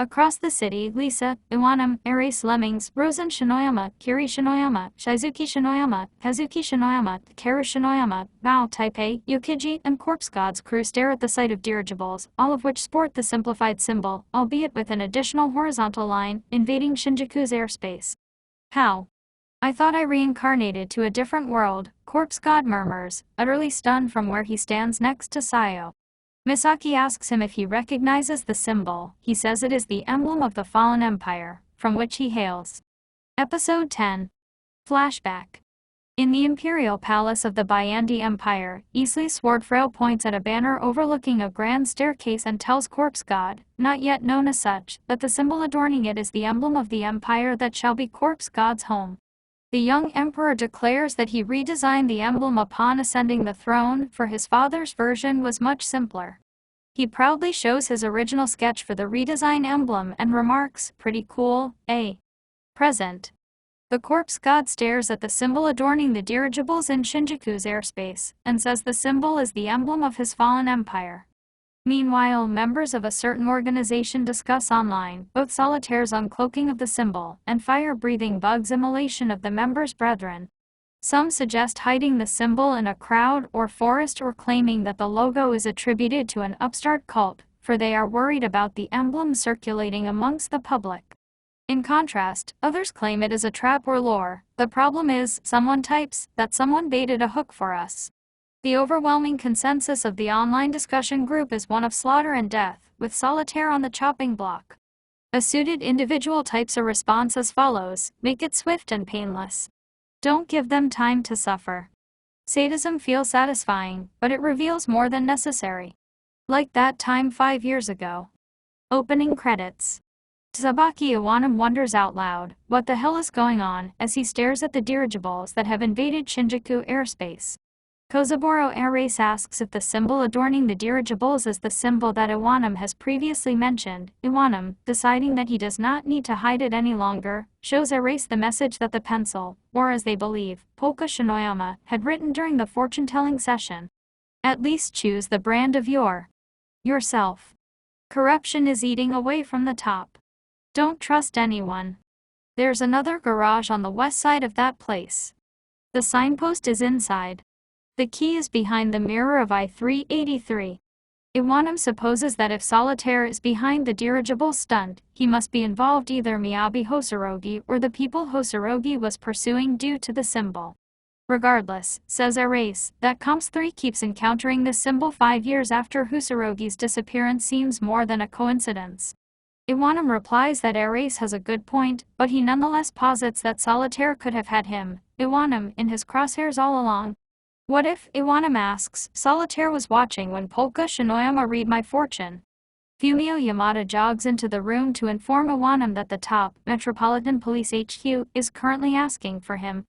Across the city, Lisa, Iwanam, Erase Lemmings, Rosen Shinoyama, Kiri Shinoyama, Shizuki Shinoyama, Kazuki Shinoyama, Karu Shinoyama, Bao Taipei, Yokiji, and Corpse God's crew stare at the sight of dirigibles, all of which sport the simplified symbol, albeit with an additional horizontal line, invading Shinjuku's airspace. How? I thought I reincarnated to a different world, Corpse God murmurs, utterly stunned from where he stands next to Sayo. Misaki asks him if he recognizes the symbol. He says it is the emblem of the fallen empire, from which he hails. Episode 10. Flashback. In the imperial palace of the Bayandi Empire, Easley Swordfrail points at a banner overlooking a grand staircase and tells Corpse God, not yet known as such, that the symbol adorning it is the emblem of the empire that shall be Corpse God's home. The young emperor declares that he redesigned the emblem upon ascending the throne, for his father's version was much simpler. He proudly shows his original sketch for the redesigned emblem and remarks, "Pretty cool, eh? Present." The Corpse God stares at the symbol adorning the dirigibles in Shinjuku's airspace, and says the symbol is the emblem of his fallen empire. Meanwhile, members of a certain organization discuss online both Solitaire's uncloaking of the symbol and fire-breathing Bug's immolation of the members' brethren. Some suggest hiding the symbol in a crowd or forest or claiming that the logo is attributed to an upstart cult, for they are worried about the emblem circulating amongst the public. In contrast, others claim it is a trap or lure. The problem is, someone types, that someone baited a hook for us. The overwhelming consensus of the online discussion group is one of slaughter and death, with Solitaire on the chopping block. A suited individual types a response as follows: make it swift and painless. Don't give them time to suffer. Sadism feels satisfying, but it reveals more than necessary. Like that time 5 years ago. Opening credits. Tsubaki Iwanam wonders out loud, what the hell is going on, as he stares at the dirigibles that have invaded Shinjuku airspace. Kozaburo Erase asks if the symbol adorning the dirigibles is the symbol that Iwanam has previously mentioned. Iwanam, deciding that he does not need to hide it any longer, shows Erase the message that the pencil, or as they believe, Polka Shinoyama, had written during the fortune-telling session. At least choose the brand of yourself. Corruption is eating away from the top. Don't trust anyone. There's another garage on the west side of that place. The signpost is inside. The key is behind the mirror of I-383. Iwanam supposes that if Solitaire is behind the dirigible stunt, he must be involved, either Miyabi Hosorogi or the people Hosorogi was pursuing due to the symbol. Regardless, says Erase, that Comps 3 keeps encountering this symbol 5 years after Hosorogi's disappearance seems more than a coincidence. Iwanam replies that Erase has a good point, but he nonetheless posits that Solitaire could have had him, Iwanam, in his crosshairs all along. What if, Iwanam asks, Solitaire was watching when Polka Shinoyama read my fortune? Fumio Yamada jogs into the room to inform Iwanam that the top, Metropolitan Police HQ, is currently asking for him.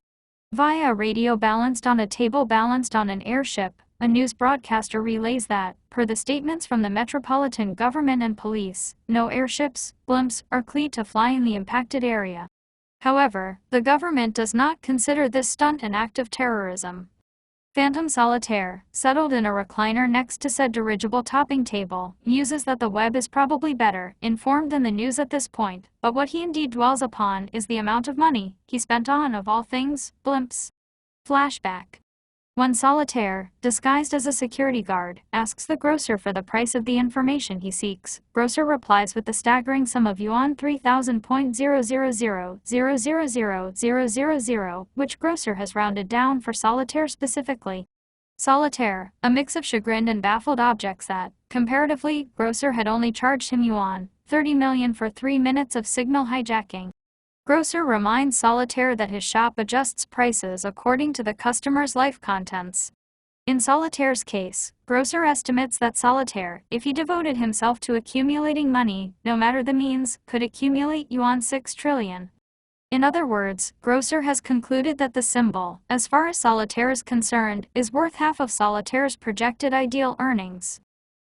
Via a radio balanced on a table balanced on an airship, a news broadcaster relays that, per the statements from the Metropolitan government and police, no airships, blimps, are cleared to fly in the impacted area. However, the government does not consider this stunt an act of terrorism. Phantom Solitaire, settled in a recliner next to said dirigible topping table, muses that the web is probably better informed than the news at this point, but what he indeed dwells upon is the amount of money he spent on, of all things, blimps. Flashback. When Solitaire, disguised as a security guard, asks the grocer for the price of the information he seeks, grocer replies with the staggering sum of yuan 3,000.000,000,000, which grocer has rounded down for Solitaire specifically. Solitaire, a mix of chagrined and baffled, objects that, comparatively, grocer had only charged him yuan 30 million for 3 minutes of signal hijacking. Grocer reminds Solitaire that his shop adjusts prices according to the customer's life contents. In Solitaire's case, grocer estimates that Solitaire, if he devoted himself to accumulating money, no matter the means, could accumulate yuan 6 trillion. In other words, grocer has concluded that the symbol, as far as Solitaire is concerned, is worth half of Solitaire's projected ideal earnings.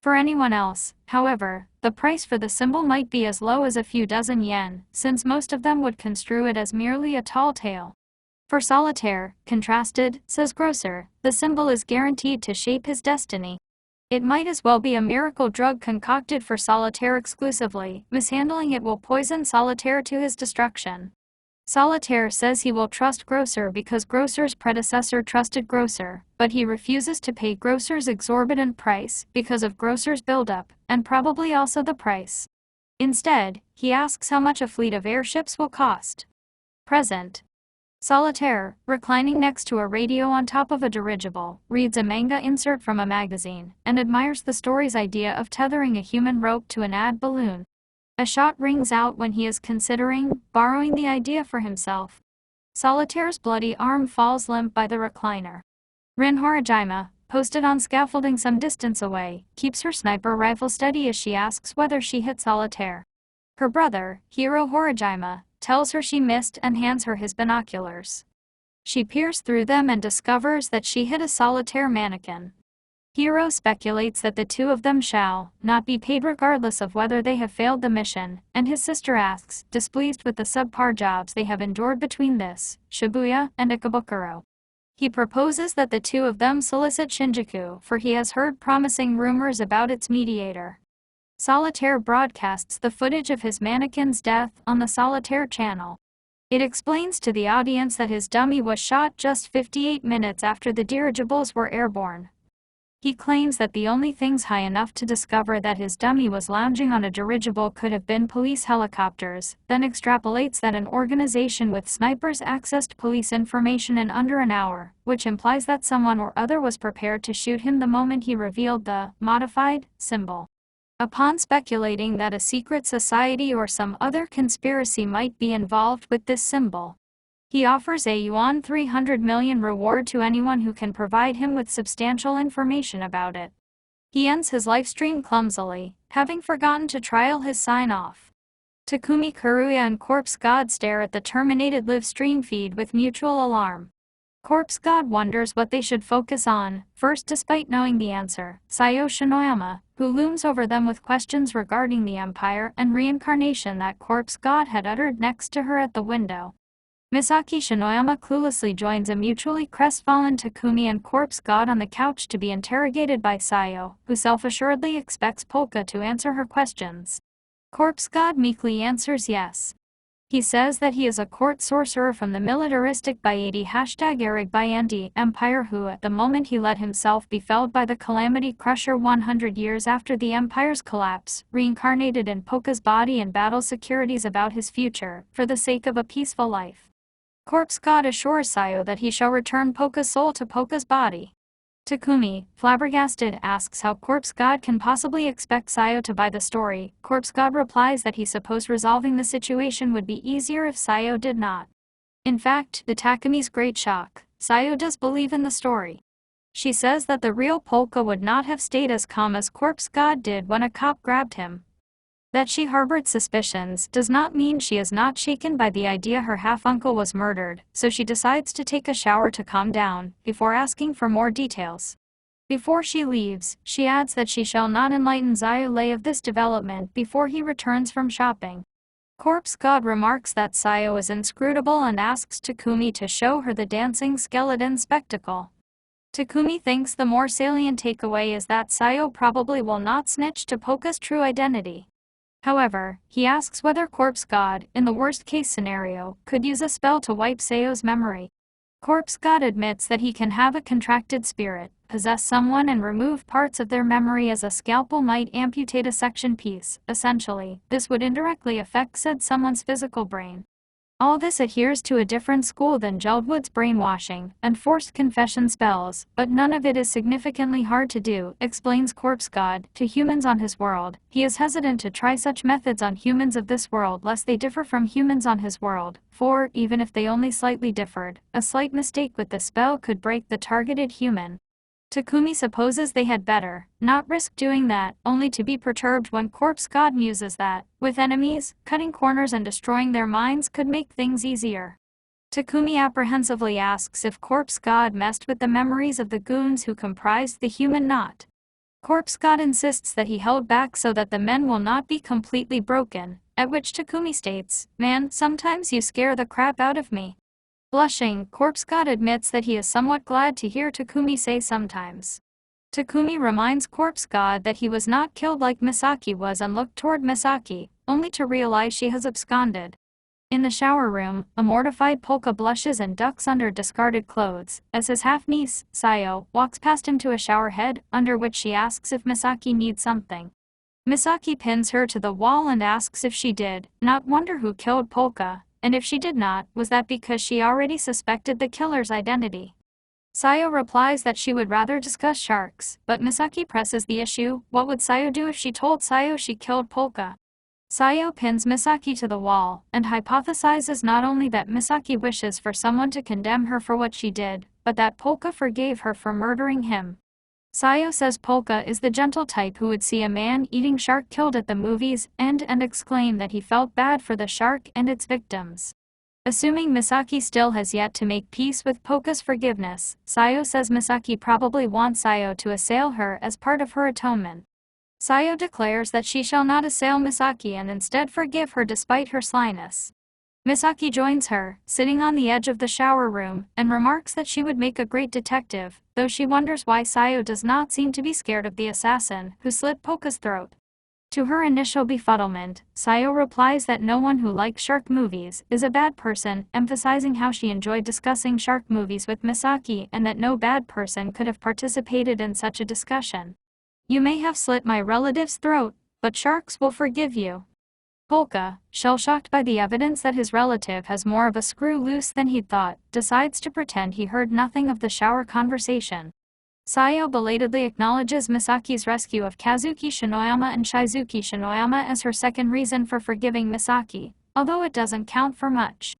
For anyone else, however, the price for the symbol might be as low as a few dozen yen, since most of them would construe it as merely a tall tale. For Solitaire, contrasted, says grocer, the symbol is guaranteed to shape his destiny. It might as well be a miracle drug concocted for Solitaire exclusively. Mishandling it will poison Solitaire to his destruction. Solitaire says he will trust grocer because grocer's predecessor trusted grocer, but he refuses to pay grocer's exorbitant price because of grocer's buildup, and probably also the price. Instead, he asks how much a fleet of airships will cost. Present. Solitaire, reclining next to a radio on top of a dirigible, reads a manga insert from a magazine, and admires the story's idea of tethering a human rope to an ad balloon. A shot rings out when he is considering borrowing the idea for himself. Solitaire's bloody arm falls limp by the recliner. Rin Horajima, posted on scaffolding some distance away, keeps her sniper rifle steady as she asks whether she hit Solitaire. Her brother, Hiro Horajima, tells her she missed and hands her his binoculars. She peers through them and discovers that she hit a Solitaire mannequin. Hiro speculates that the two of them shall not be paid regardless of whether they have failed the mission, and his sister asks, displeased with the subpar jobs they have endured between this, Shibuya, and Ikebukuro. He proposes that the two of them solicit Shinjuku, for he has heard promising rumors about its mediator. Solitaire broadcasts the footage of his mannequin's death on the Solitaire channel. It explains to the audience that his dummy was shot just 58 minutes after the dirigibles were airborne. He claims that the only things high enough to discover that his dummy was lounging on a dirigible could have been police helicopters, then extrapolates that an organization with snipers accessed police information in under an hour, which implies that someone or other was prepared to shoot him the moment he revealed the modified symbol. Upon speculating that a secret society or some other conspiracy might be involved with this symbol, he offers a yuan 300 million reward to anyone who can provide him with substantial information about it. He ends his live stream clumsily, having forgotten to trial his sign-off. Takumi Karuya and Corpse God stare at the terminated live stream feed with mutual alarm. Corpse God wonders what they should focus on, first despite knowing the answer, Sayo Shinoyama, who looms over them with questions regarding the Empire and reincarnation that Corpse God had uttered next to her at the window. Misaki Shinoyama cluelessly joins a mutually crestfallen Takumi and Corpse God on the couch to be interrogated by Sayo, who self-assuredly expects Polka to answer her questions. Corpse God meekly answers yes. He says that he is a court sorcerer from the militaristic Bayadi #Eric Bayandi Empire who at the moment he let himself be felled by the Calamity Crusher 100 years after the Empire's collapse, reincarnated in Polka's body and battles securities about his future, for the sake of a peaceful life. Corpse God assures Sayo that he shall return Polka's soul to Polka's body. Takumi, flabbergasted, asks how Corpse God can possibly expect Sayo to buy the story. Corpse God replies that he supposed resolving the situation would be easier if Sayo did not. In fact, to Takumi's great shock, Sayo does believe in the story. She says that the real Polka would not have stayed as calm as Corpse God did when a cop grabbed him. That she harbored suspicions does not mean she is not shaken by the idea her half-uncle was murdered, so she decides to take a shower to calm down, before asking for more details. Before she leaves, she adds that she shall not enlighten Zayule of this development before he returns from shopping. Corpse God remarks that Sayo is inscrutable and asks Takumi to show her the dancing skeleton spectacle. Takumi thinks the more salient takeaway is that Sayo probably will not snitch to Polka's true identity. However, he asks whether Corpse God, in the worst-case scenario, could use a spell to wipe Sayo's memory. Corpse God admits that he can have a contracted spirit, possess someone and remove parts of their memory as a scalpel might amputate a section piece. Essentially, this would indirectly affect said someone's physical brain. All this adheres to a different school than Jeldwood's brainwashing and forced confession spells, but none of it is significantly hard to do, explains Corpse God, to humans on his world. He is hesitant to try such methods on humans of this world lest they differ from humans on his world, for, even if they only slightly differed, a slight mistake with the spell could break the targeted human. Takumi supposes they had better not risk doing that, only to be perturbed when Corpse God muses that, with enemies, cutting corners and destroying their minds could make things easier. Takumi apprehensively asks if Corpse God messed with the memories of the goons who comprised the human knot. Corpse God insists that he held back so that the men will not be completely broken, at which Takumi states, "Man, sometimes you scare the crap out of me." Blushing, Corpse God admits that he is somewhat glad to hear Takumi say sometimes. Takumi reminds Corpse God that he was not killed like Misaki was and looked toward Misaki, only to realize she has absconded. In the shower room, a mortified Polka blushes and ducks under discarded clothes, as his half-niece, Sayo, walks past him to a shower head, under which she asks if Misaki needs something. Misaki pins her to the wall and asks if she did not wonder who killed Polka. And if she did not, was that because she already suspected the killer's identity? Sayo replies that she would rather discuss sharks, but Misaki presses the issue. What would Sayo do if she told Sayo she killed Polka? Sayo pins Misaki to the wall, and hypothesizes not only that Misaki wishes for someone to condemn her for what she did, but that Polka forgave her for murdering him. Sayo says Polka is the gentle type who would see a man-eating shark killed at the movies and exclaim that he felt bad for the shark and its victims. Assuming Misaki still has yet to make peace with Polka's forgiveness, Sayo says Misaki probably wants Sayo to assail her as part of her atonement. Sayo declares that she shall not assail Misaki and instead forgive her despite her slyness. Misaki joins her, sitting on the edge of the shower room, and remarks that she would make a great detective, though she wonders why Sayo does not seem to be scared of the assassin who slit Polka's throat. To her initial befuddlement, Sayo replies that no one who likes shark movies is a bad person, emphasizing how she enjoyed discussing shark movies with Misaki and that no bad person could have participated in such a discussion. "You may have slit my relative's throat, but sharks will forgive you." Polka, shell-shocked by the evidence that his relative has more of a screw loose than he'd thought, decides to pretend he heard nothing of the shower conversation. Sayo belatedly acknowledges Misaki's rescue of Kazuki Shinoyama and Shizuki Shinoyama as her second reason for forgiving Misaki, although it doesn't count for much.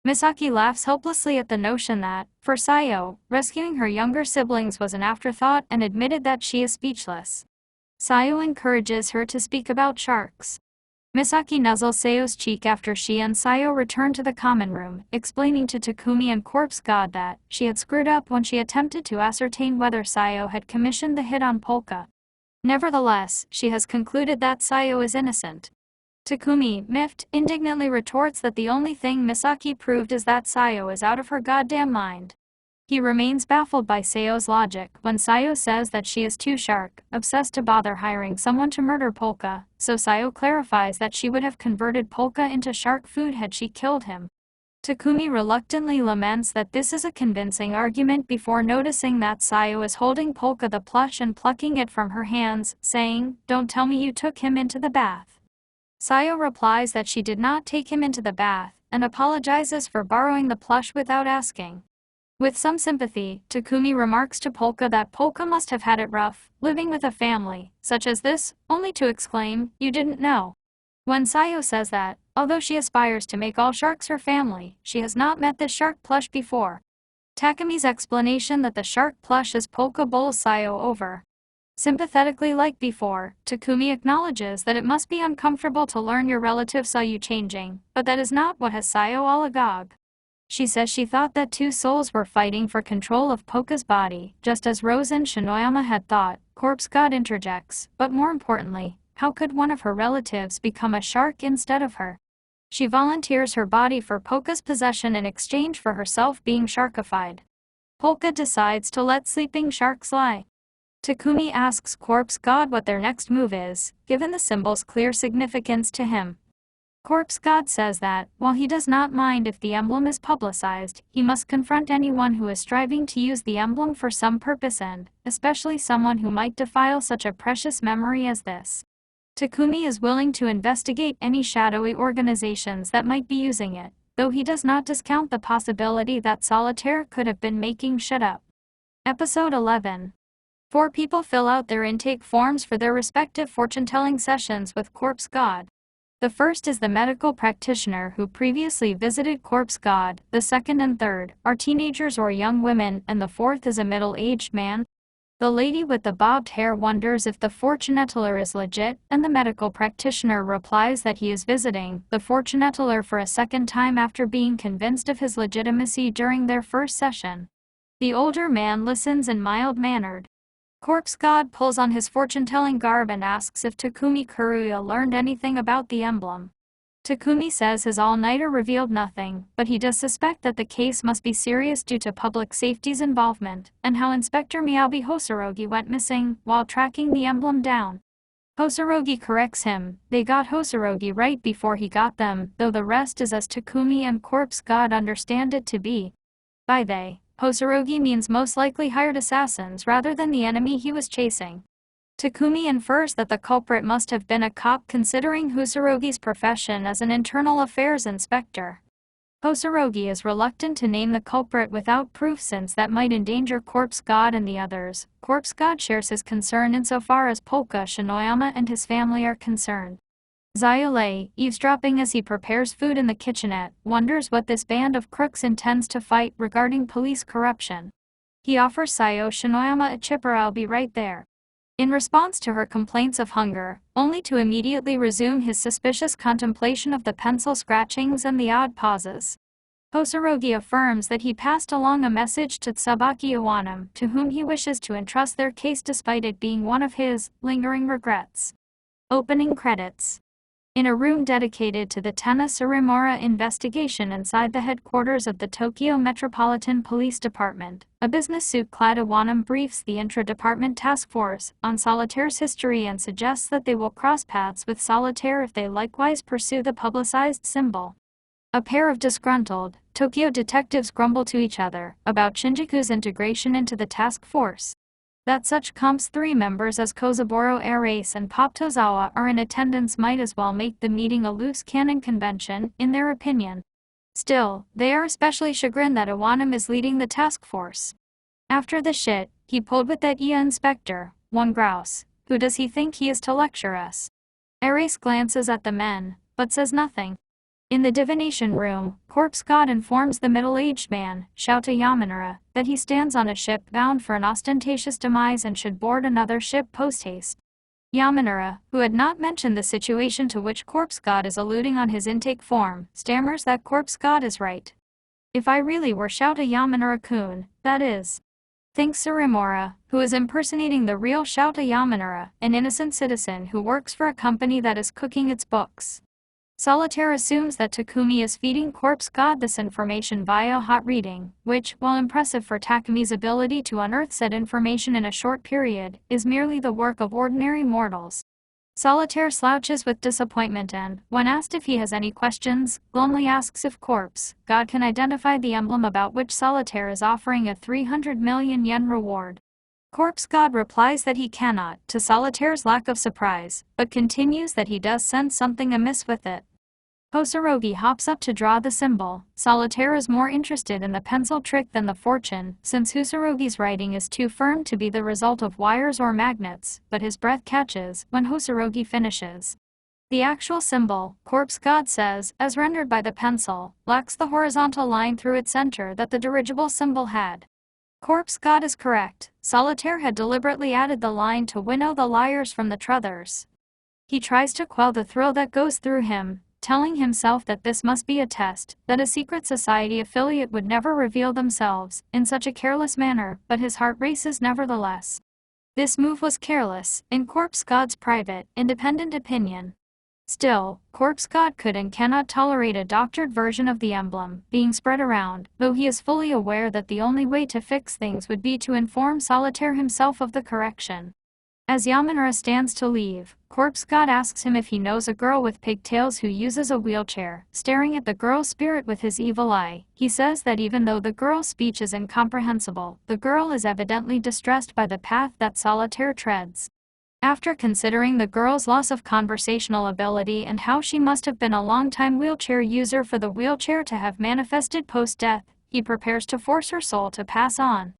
Misaki laughs helplessly at the notion that, for Sayo, rescuing her younger siblings was an afterthought and admitted that she is speechless. Sayo encourages her to speak about sharks. Misaki nuzzles Sayo's cheek after she and Sayo return to the common room, explaining to Takumi and Corpse God that she had screwed up when she attempted to ascertain whether Sayo had commissioned the hit on Polka. Nevertheless, she has concluded that Sayo is innocent. Takumi, miffed, indignantly retorts that the only thing Misaki proved is that Sayo is out of her goddamn mind. He remains baffled by Sayo's logic when Sayo says that she is too shark obsessed to bother hiring someone to murder Polka, so Sayo clarifies that she would have converted Polka into shark food had she killed him. Takumi reluctantly laments that this is a convincing argument before noticing that Sayo is holding Polka the plush and plucking it from her hands, saying, "Don't tell me you took him into the bath." Sayo replies that she did not take him into the bath, and apologizes for borrowing the plush without asking. With some sympathy, Takumi remarks to Polka that Polka must have had it rough, living with a family such as this, only to exclaim, "You didn't know." When Sayo says that, although she aspires to make all sharks her family, she has not met this shark plush before. Takumi's explanation that the shark plush is Polka bowls Sayo over. Sympathetically like before, Takumi acknowledges that it must be uncomfortable to learn your relative saw you changing, but that is not what has Sayo all agog. She says she thought that two souls were fighting for control of Polka's body, just as Rose and Shinoyama had thought. Corpse God interjects, but more importantly, how could one of her relatives become a shark instead of her? She volunteers her body for Polka's possession in exchange for herself being sharkified. Polka decides to let sleeping sharks lie. Takumi asks Corpse God what their next move is, given the symbol's clear significance to him. Corpse God says that, while he does not mind if the emblem is publicized, he must confront anyone who is striving to use the emblem for some purpose and, especially someone who might defile such a precious memory as this. Takumi is willing to investigate any shadowy organizations that might be using it, though he does not discount the possibility that Solitaire could have been making shit up. Episode 11. 4 people fill out their intake forms for their respective fortune-telling sessions with Corpse God. The first is the medical practitioner who previously visited Corpse God, the second and third are teenagers or young women, and the fourth is a middle-aged man. The lady with the bobbed hair wonders if the fortune-teller is legit, and the medical practitioner replies that he is visiting the fortune-teller for a second time after being convinced of his legitimacy during their first session. The older man listens in mild-mannered. Corpse God pulls on his fortune-telling garb and asks if Takumi Kuruya learned anything about the emblem. Takumi says his all-nighter revealed nothing, but he does suspect that the case must be serious due to public safety's involvement, and how Inspector Miyabi Hosorogi went missing while tracking the emblem down. Hosorogi corrects him, they got Hosorogi right before he got them, though the rest is as Takumi and Corpse God understand it to be. By they, Hosorogi means most likely hired assassins rather than the enemy he was chasing. Takumi infers that the culprit must have been a cop considering Hosorogi's profession as an internal affairs inspector. Hosorogi is reluctant to name the culprit without proof since that might endanger Corpse God and the others. Corpse God shares his concern insofar as Polka Shinoyama and his family are concerned. Zayule, eavesdropping as he prepares food in the kitchenette, wonders what this band of crooks intends to fight regarding police corruption. He offers Sayo Shinoyama a chipper "I'll be right there," in response to her complaints of hunger, only to immediately resume his suspicious contemplation of the pencil scratchings and the odd pauses. Hosorogi affirms that he passed along a message to Tsubaki Iwanam, to whom he wishes to entrust their case despite it being one of his lingering regrets. Opening credits. In a room dedicated to the Tena Surimura investigation inside the headquarters of the Tokyo Metropolitan Police Department, a business suit-clad Iwanam briefs the intra-department task force on Solitaire's history and suggests that they will cross paths with Solitaire if they likewise pursue the publicized symbol. A pair of disgruntled Tokyo detectives grumble to each other about Shinjuku's integration into the task force. That such Comp's 3 members as Kozaburo Ares and Pop Tozawa are in attendance might as well make the meeting a loose cannon convention, in their opinion. Still, they are especially chagrined that Iwanam is leading the task force. After the shit he pulled with that IA inspector, one grouse, who does he think he is to lecture us? Ares glances at the men, but says nothing. In the divination room, Corpse God informs the middle-aged man, Shouta Yamanura, that he stands on a ship bound for an ostentatious demise and should board another ship post-haste. Yamanura, who had not mentioned the situation to which Corpse God is alluding on his intake form, stammers that Corpse God is right. If I really were Shouta Yamanura-kun, that is. Thinks Surimura, who is impersonating the real Shouta Yamanura, an innocent citizen who works for a company that is cooking its books. Solitaire assumes that Takumi is feeding Corpse God this information via hot reading, which, while impressive for Takumi's ability to unearth said information in a short period, is merely the work of ordinary mortals. Solitaire slouches with disappointment and, when asked if he has any questions, glumly asks if Corpse God can identify the emblem about which Solitaire is offering a 300 million yen reward. Corpse God replies that he cannot, to Solitaire's lack of surprise, but continues that he does sense something amiss with it. Hosorogi hops up to draw the symbol. Solitaire is more interested in the pencil trick than the fortune, since Hosorogi's writing is too firm to be the result of wires or magnets, but his breath catches when Hosorogi finishes. The actual symbol, Corpse God says, as rendered by the pencil, lacks the horizontal line through its center that the dirigible symbol had. Corpse God is correct. Solitaire had deliberately added the line to winnow the liars from the truthers. He tries to quell the thrill that goes through him, telling himself that this must be a test, that a secret society affiliate would never reveal themselves in such a careless manner, but his heart races nevertheless. This move was careless, in Corpse God's private, independent opinion. Still, Corpse God could and cannot tolerate a doctored version of the emblem being spread around, though he is fully aware that the only way to fix things would be to inform Solitaire himself of the correction. As Yamanura stands to leave, Corpse God asks him if he knows a girl with pigtails who uses a wheelchair. Staring at the girl's spirit with his evil eye, he says that even though the girl's speech is incomprehensible, the girl is evidently distressed by the path that Solitaire treads. After considering the girl's loss of conversational ability and how she must have been a long-time wheelchair user for the wheelchair to have manifested post-death, he prepares to force her soul to pass on.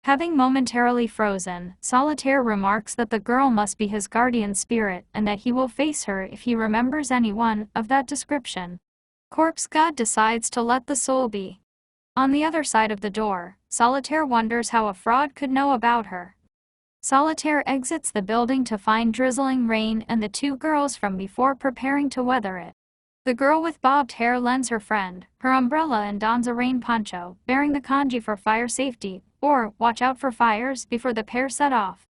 Having momentarily frozen, Solitaire remarks that the girl must be his guardian spirit and that he will face her if he remembers anyone of that description. Corpse God decides to let the soul be. On the other side of the door, Solitaire wonders how a fraud could know about her. Solitaire exits the building to find drizzling rain and the two girls from before preparing to weather it. The girl with bobbed hair lends her friend her umbrella and dons a rain poncho, bearing the kanji for fire safety, or watch out for fires, before the pair set off.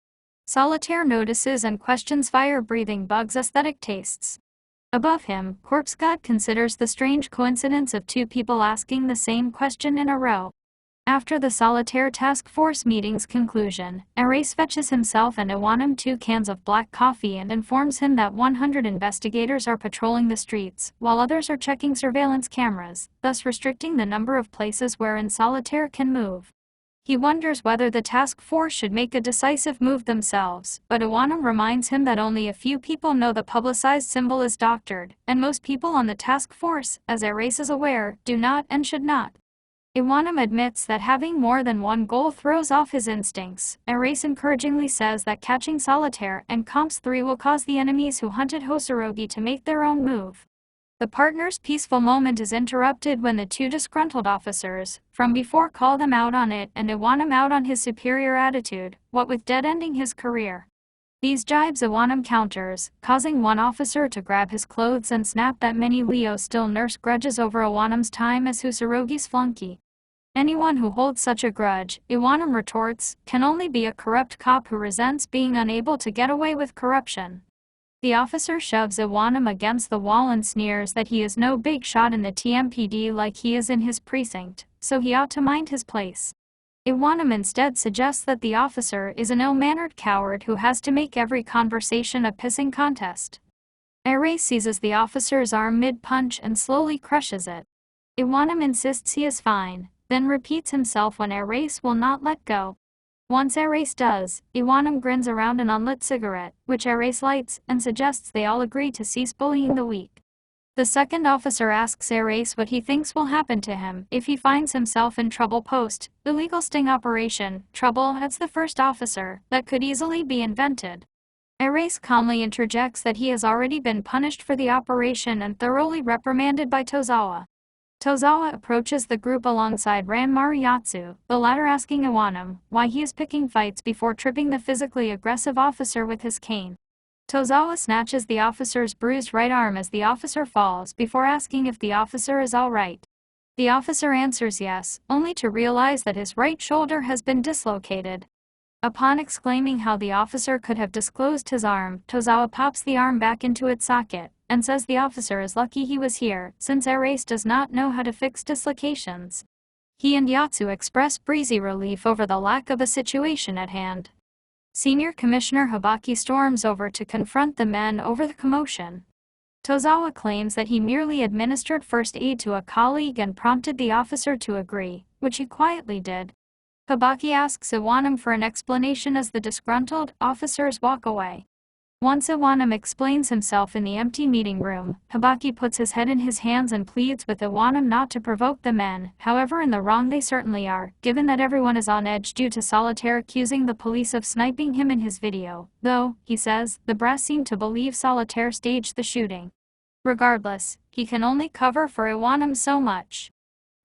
Solitaire notices and questions fire-breathing bugs' aesthetic tastes. Above him, Corpse God considers the strange coincidence of two people asking the same question in a row. After the Solitaire Task Force meeting's conclusion, Erase fetches himself and Iwanam 2 cans of black coffee and informs him that 100 investigators are patrolling the streets, while others are checking surveillance cameras, thus restricting the number of places wherein Solitaire can move. He wonders whether the task force should make a decisive move themselves, but Iwanam reminds him that only a few people know the publicized symbol is doctored, and most people on the task force, as Erase is aware, do not and should not. Iwanam admits that having more than one goal throws off his instincts. Erase encouragingly says that catching Solitaire and Comps 3 will cause the enemies who hunted Hosorogi to make their own move. The partners' peaceful moment is interrupted when the two disgruntled officers from before call them out on it and Iwanam out on his superior attitude, what with dead-ending his career. These jibes Iwanam counters, causing one officer to grab his clothes and snap that many Leo still nurse grudges over Iwanam's time as Hosorogi's flunky. Anyone who holds such a grudge, Iwanam retorts, can only be a corrupt cop who resents being unable to get away with corruption. The officer shoves Iwanam against the wall and sneers that he is no big shot in the TMPD like he is in his precinct, so he ought to mind his place. Iwanam instead suggests that the officer is an ill-mannered coward who has to make every conversation a pissing contest. Erase seizes the officer's arm mid-punch and slowly crushes it. Iwanam insists he is fine, then repeats himself when Erase will not let go. Once Erase does, Iwanam grins around an unlit cigarette, which Erase lights, and suggests they all agree to cease bullying the weak. The second officer asks Erase what he thinks will happen to him if he finds himself in trouble post illegal sting operation. Trouble, that's the first officer, that could easily be invented. Erase calmly interjects that he has already been punished for the operation and thoroughly reprimanded by Tozawa. Tozawa approaches the group alongside Ran Mariatsu, the latter asking Iwanam why he is picking fights before tripping the physically aggressive officer with his cane. Tozawa snatches the officer's bruised right arm as the officer falls before asking if the officer is all right. The officer answers yes, only to realize that his right shoulder has been dislocated. Upon exclaiming how the officer could have disclosed his arm, Tozawa pops the arm back into its socket, and says the officer is lucky he was here, since Erase does not know how to fix dislocations. He and Yatsu express breezy relief over the lack of a situation at hand. Senior Commissioner Hibaki storms over to confront the men over the commotion. Tozawa claims that he merely administered first aid to a colleague and prompted the officer to agree, which he quietly did. Hibaki asks Iwanam for an explanation as the disgruntled officers walk away. Once Iwanam explains himself in the empty meeting room, Hibaki puts his head in his hands and pleads with Iwanam not to provoke the men. However, in the wrong they certainly are, given that everyone is on edge due to Solitaire accusing the police of sniping him in his video, though, he says, the brass seem to believe Solitaire staged the shooting. Regardless, he can only cover for Iwanam so much.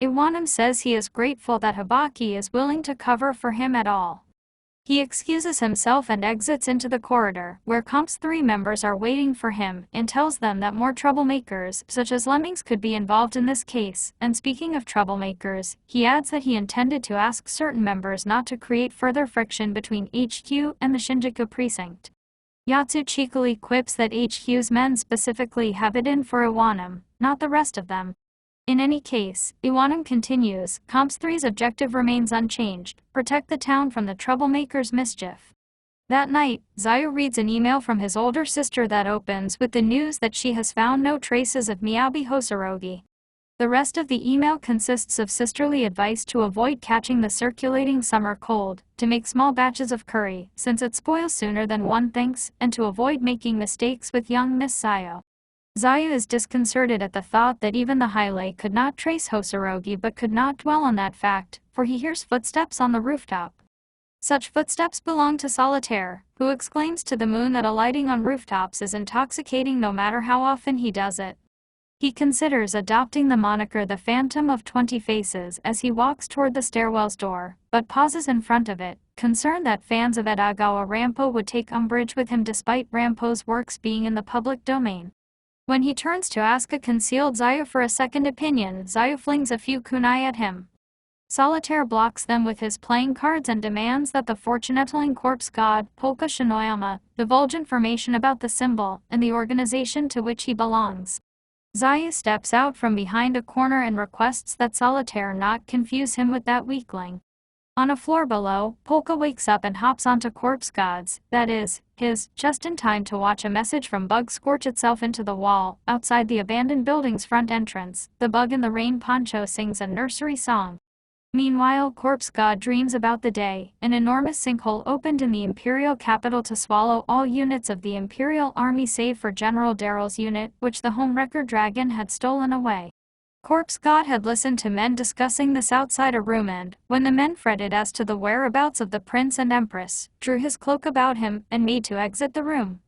Iwanam says he is grateful that Hibaki is willing to cover for him at all. He excuses himself and exits into the corridor, where Comp's 3 members are waiting for him, and tells them that more troublemakers, such as Lemmings, could be involved in this case. And speaking of troublemakers, he adds that he intended to ask certain members not to create further friction between HQ and the Shinjuku precinct. Yatsu cheekily quips that HQ's men specifically have it in for Iwanam, not the rest of them. In any case, Iwanam continues, Comps 3's objective remains unchanged, protect the town from the troublemakers' mischief. That night, Zayu reads an email from his older sister that opens with the news that she has found no traces of Miyabi Hosorogi. The rest of the email consists of sisterly advice to avoid catching the circulating summer cold, to make small batches of curry, since it spoils sooner than one thinks, and to avoid making mistakes with young Miss Zayu. Zayu is disconcerted at the thought that even the highlight could not trace Hosorogi but could not dwell on that fact, for he hears footsteps on the rooftop. Such footsteps belong to Solitaire, who exclaims to the moon that alighting on rooftops is intoxicating no matter how often he does it. He considers adopting the moniker the Phantom of 20 Faces as he walks toward the stairwell's door, but pauses in front of it, concerned that fans of Edagawa Rampo would take umbrage with him despite Rampo's works being in the public domain. When he turns to ask a concealed Zayu for a second opinion, Zayu flings a few kunai at him. Solitaire blocks them with his playing cards and demands that the fortune-telling corpse god, Polka Shinoyama, divulge information about the symbol and the organization to which he belongs. Zayu steps out from behind a corner and requests that Solitaire not confuse him with that weakling. On a floor below, Polka wakes up and hops onto Corpse God's, that is, his, just in time to watch a message from Bug scorch itself into the wall. Outside the abandoned building's front entrance, the Bug in the rain poncho sings a nursery song. Meanwhile, Corpse God dreams about the day an enormous sinkhole opened in the Imperial capital to swallow all units of the Imperial Army save for General Daryl's unit, which the Homewrecker Dragon had stolen away. Corpse God had listened to men discussing this outside a room and, when the men fretted as to the whereabouts of the Prince and Empress, drew his cloak about him and made to exit the room.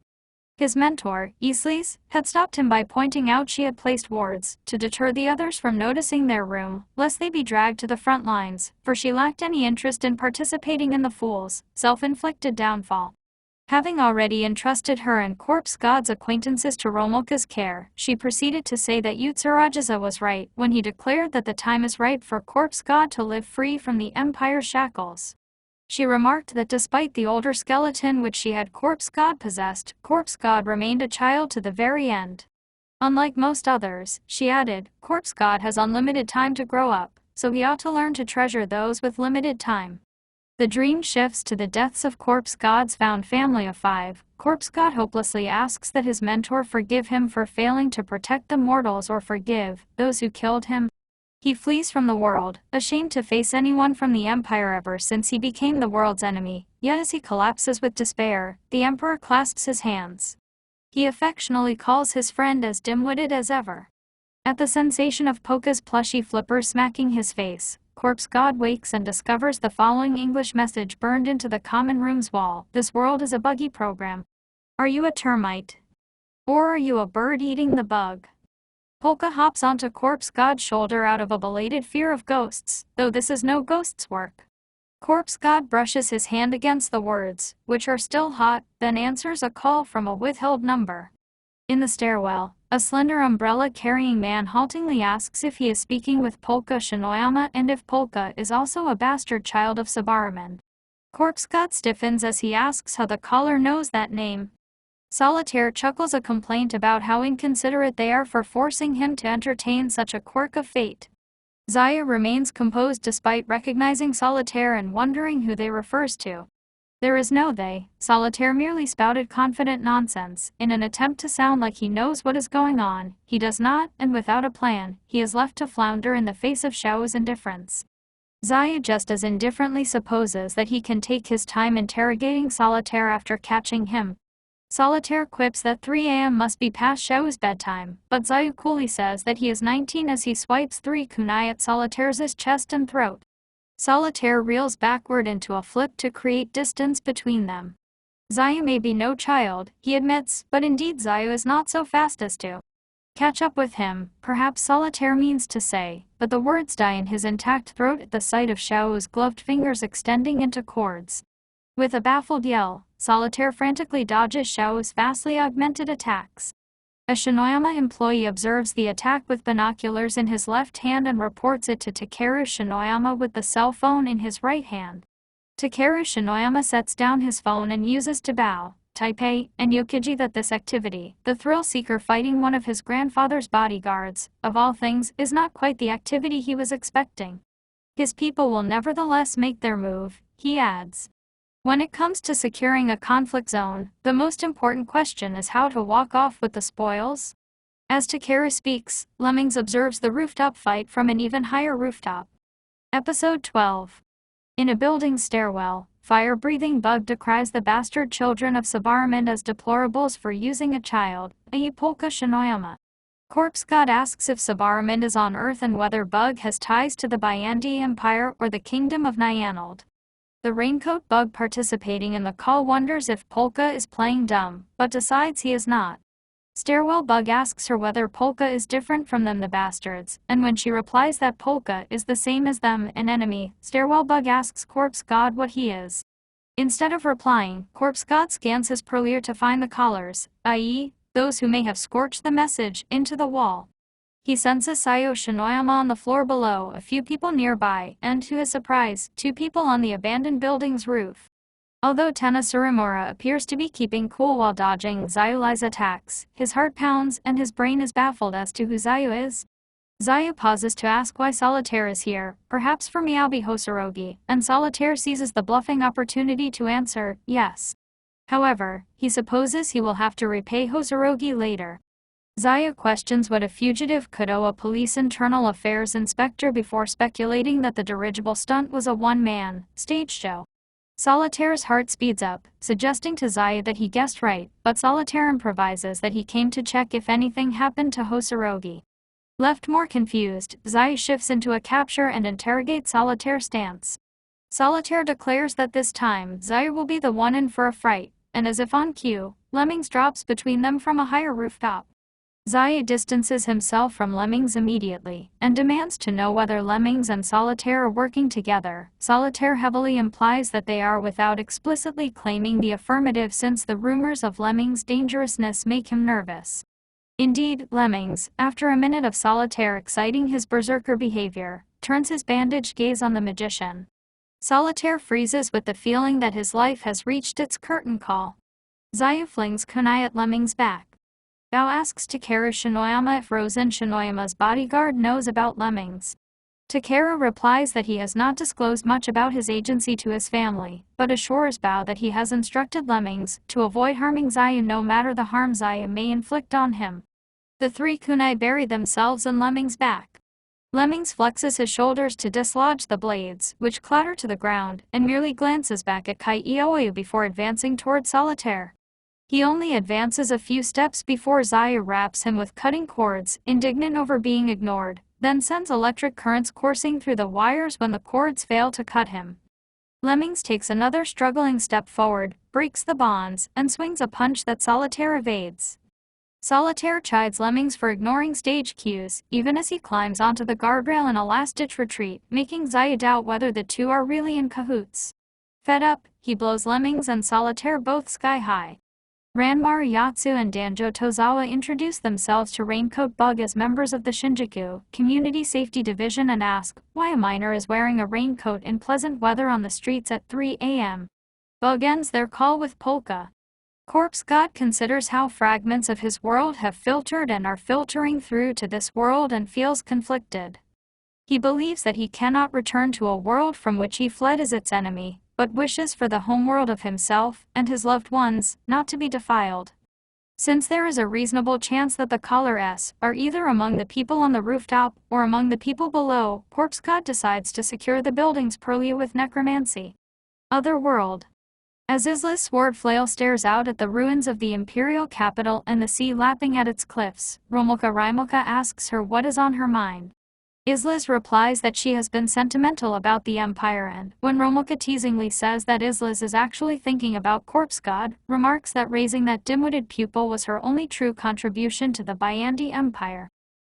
His mentor, Islis, had stopped him by pointing out she had placed wards to deter the others from noticing their room, lest they be dragged to the front lines, for she lacked any interest in participating in the fool's self-inflicted downfall. Having already entrusted her and Corpse God's acquaintances to Romulka's care, she proceeded to say that Yutsurajiza was right when he declared that the time is right for Corpse God to live free from the Empire's shackles. She remarked that despite the older skeleton which she had Corpse God possessed, Corpse God remained a child to the very end. Unlike most others, she added, Corpse God has unlimited time to grow up, so he ought to learn to treasure those with limited time. The dream shifts to the deaths of Corpse God's found family of 5. Corpse God hopelessly asks that his mentor forgive him for failing to protect the mortals or forgive those who killed him. He flees from the world, ashamed to face anyone from the Empire ever since he became the world's enemy, yet as he collapses with despair, the Emperor clasps his hands. He affectionately calls his friend as dim-witted as ever. At the sensation of Polka's plushy flipper smacking his face, Corpse God wakes and discovers the following English message burned into the common room's wall. This world is a buggy program. Are you a termite? Or are you a bird eating the bug? Polka hops onto Corpse God's shoulder out of a belated fear of ghosts, though this is no ghost's work. Corpse God brushes his hand against the words, which are still hot, then answers a call from a withheld number. In the stairwell, a slender umbrella-carrying man haltingly asks if he is speaking with Polka Shinoyama and if Polka is also a bastard child of Sabaruman. Corpse God stiffens as he asks how the caller knows that name. Solitaire chuckles a complaint about how inconsiderate they are for forcing him to entertain such a quirk of fate. Zayu remains composed despite recognizing Solitaire and wondering who they refers to. There is no they. Solitaire merely spouted confident nonsense, in an attempt to sound like he knows what is going on. He does not, and without a plan, he is left to flounder in the face of Xiao's indifference. Zayu just as indifferently supposes that he can take his time interrogating Solitaire after catching him. Solitaire quips that 3 a.m. must be past Xiao's bedtime, but Zayu coolly says that he is 19 as he swipes 3 kunai at Solitaire's chest and throat. Solitaire reels backward into a flip to create distance between them. Zayu may be no child, he admits, but indeed Zayu is not so fast as to catch up with him, perhaps Solitaire means to say, but the words die in his intact throat at the sight of Xiao's gloved fingers extending into chords. With a baffled yell, Solitaire frantically dodges Xiao's vastly augmented attacks. A Shinoyama employee observes the attack with binoculars in his left hand and reports it to Takeru Shinoyama with the cell phone in his right hand. Takeru Shinoyama sets down his phone and uses to bow Taipei, and Yokiji that this activity, the thrill-seeker fighting one of his grandfather's bodyguards, of all things, is not quite the activity he was expecting. His people will nevertheless make their move, he adds. When it comes to securing a conflict zone, the most important question is how to walk off with the spoils. As Takeru speaks, Lemmings observes the rooftop fight from an even higher rooftop. Episode 12. In a building stairwell, fire-breathing Bug decries the bastard children of Sabaramind as deplorables for using a child, i.e. Polka Shinoyama. Corpse God asks if Sabaramind is on Earth and whether Bug has ties to the Bayandi Empire or the Kingdom of Nyanald. The raincoat Bug participating in the call wonders if Polka is playing dumb, but decides he is not. Stairwell Bug asks her whether Polka is different from them the bastards, and when she replies that Polka is the same as them, an enemy, Stairwell Bug asks Corpse God what he is. Instead of replying, Corpse God scans his purlieu to find the callers, i.e., those who may have scorched the message, into the wall. He senses Sayo Shinoyama on the floor below, a few people nearby, and to his surprise, 2 people on the abandoned building's roof. Although Tena Surimura appears to be keeping cool while dodging Zayulai's attacks, his heart pounds and his brain is baffled as to who Zayu is. Zayu pauses to ask why Solitaire is here, perhaps for Miyabi Hosorogi, and Solitaire seizes the bluffing opportunity to answer, yes. However, he supposes he will have to repay Hosorogi later. Zayu questions what a fugitive could owe a police internal affairs inspector before speculating that the dirigible stunt was a one-man stage show. Solitaire's heart speeds up, suggesting to Zayu that he guessed right, but Solitaire improvises that he came to check if anything happened to Hosorogi. Left more confused, Zayu shifts into a capture and interrogates Solitaire's stance. Solitaire declares that this time, Zayu will be the one in for a fright, and as if on cue, Lemmings drops between them from a higher rooftop. Zayu distances himself from Lemmings immediately, and demands to know whether Lemmings and Solitaire are working together. Solitaire heavily implies that they are without explicitly claiming the affirmative since the rumors of Lemmings' dangerousness make him nervous. Indeed, Lemmings, after a minute of Solitaire exciting his berserker behavior, turns his bandaged gaze on the magician. Solitaire freezes with the feeling that his life has reached its curtain call. Zayu flings kunai at Lemmings' back. Bao asks Takeru Shinoyama if Rosen Shinoyama's bodyguard knows about Lemmings. Takeru replies that he has not disclosed much about his agency to his family, but assures Bao that he has instructed Lemmings to avoid harming Zayu no matter the harm Zayu may inflict on him. The 3 kunai bury themselves in Lemmings' back. Lemmings flexes his shoulders to dislodge the blades, which clatter to the ground, and merely glances back at Kai Ioyu before advancing toward Solitaire. He only advances a few steps before Zayu wraps him with cutting cords, indignant over being ignored, then sends electric currents coursing through the wires when the cords fail to cut him. Lemmings takes another struggling step forward, breaks the bonds, and swings a punch that Solitaire evades. Solitaire chides Lemmings for ignoring stage cues, even as he climbs onto the guardrail in a last-ditch retreat, making Zayu doubt whether the two are really in cahoots. Fed up, he blows Lemmings and Solitaire both sky-high. Ranmaru Yatsu and Danjo Tozawa introduce themselves to Raincoat Bug as members of the Shinjuku Community Safety Division and ask why a miner is wearing a raincoat in pleasant weather on the streets at 3 a.m. Bug ends their call with polka. Corpse God considers how fragments of his world have filtered and are filtering through to this world and feels conflicted. He believes that he cannot return to a world from which he fled as its enemy, but wishes for the homeworld of himself and his loved ones, not to be defiled. Since there is a reasonable chance that the callers are either among the people on the rooftop or among the people below, Corpse God decides to secure the building's purlieu with necromancy. Other world. As Isla's sword flail stares out at the ruins of the imperial capital and the sea lapping at its cliffs, Romilka Rimilka asks her what is on her mind. Islas replies that she has been sentimental about the Empire and, when Romilka teasingly says that Islas is actually thinking about Corpse God, remarks that raising that dim-witted pupil was her only true contribution to the Bayandi Empire.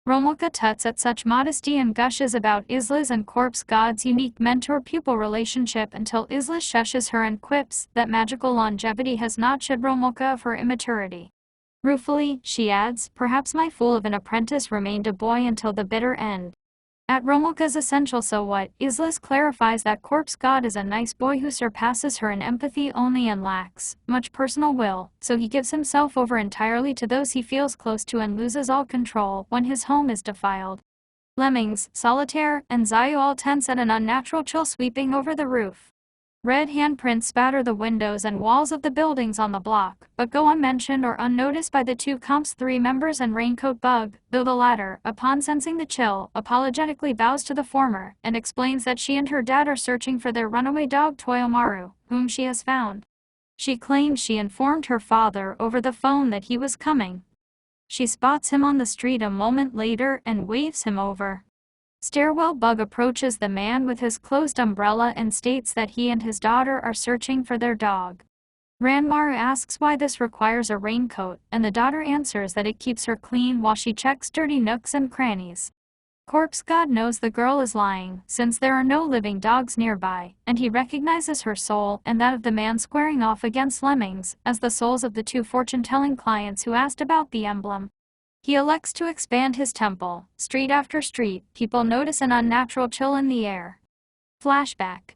Romilka tuts at such modesty and gushes about Islas and Corpse God's unique mentor-pupil relationship until Islas shushes her and quips that magical longevity has not shed Romilka of her immaturity. Ruefully, she adds, perhaps my fool of an apprentice remained a boy until the bitter end. At Romilka's Essential So What, Islis clarifies that Corpse God is a nice boy who surpasses her in empathy only and lacks much personal will, so he gives himself over entirely to those he feels close to and loses all control when his home is defiled. Lemmings, Solitaire, and Zayu all tense at an unnatural chill sweeping over the roof. Red handprints spatter the windows and walls of the buildings on the block, but go unmentioned or unnoticed by the two Comp's 3 members and Raincoat Bug, though the latter, upon sensing the chill, apologetically bows to the former, and explains that she and her dad are searching for their runaway dog Toyomaru, whom she has found. She claims she informed her father over the phone that he was coming. She spots him on the street a moment later and waves him over. Stairwell Bug approaches the man with his closed umbrella and states that he and his daughter are searching for their dog. Ranmaru asks why this requires a raincoat, and the daughter answers that it keeps her clean while she checks dirty nooks and crannies. Corpse God knows the girl is lying, since there are no living dogs nearby, and he recognizes her soul and that of the man squaring off against Lemmings as the souls of the 2 fortune-telling clients who asked about the emblem. He elects to expand his temple. Street after street, people notice an unnatural chill in the air. Flashback.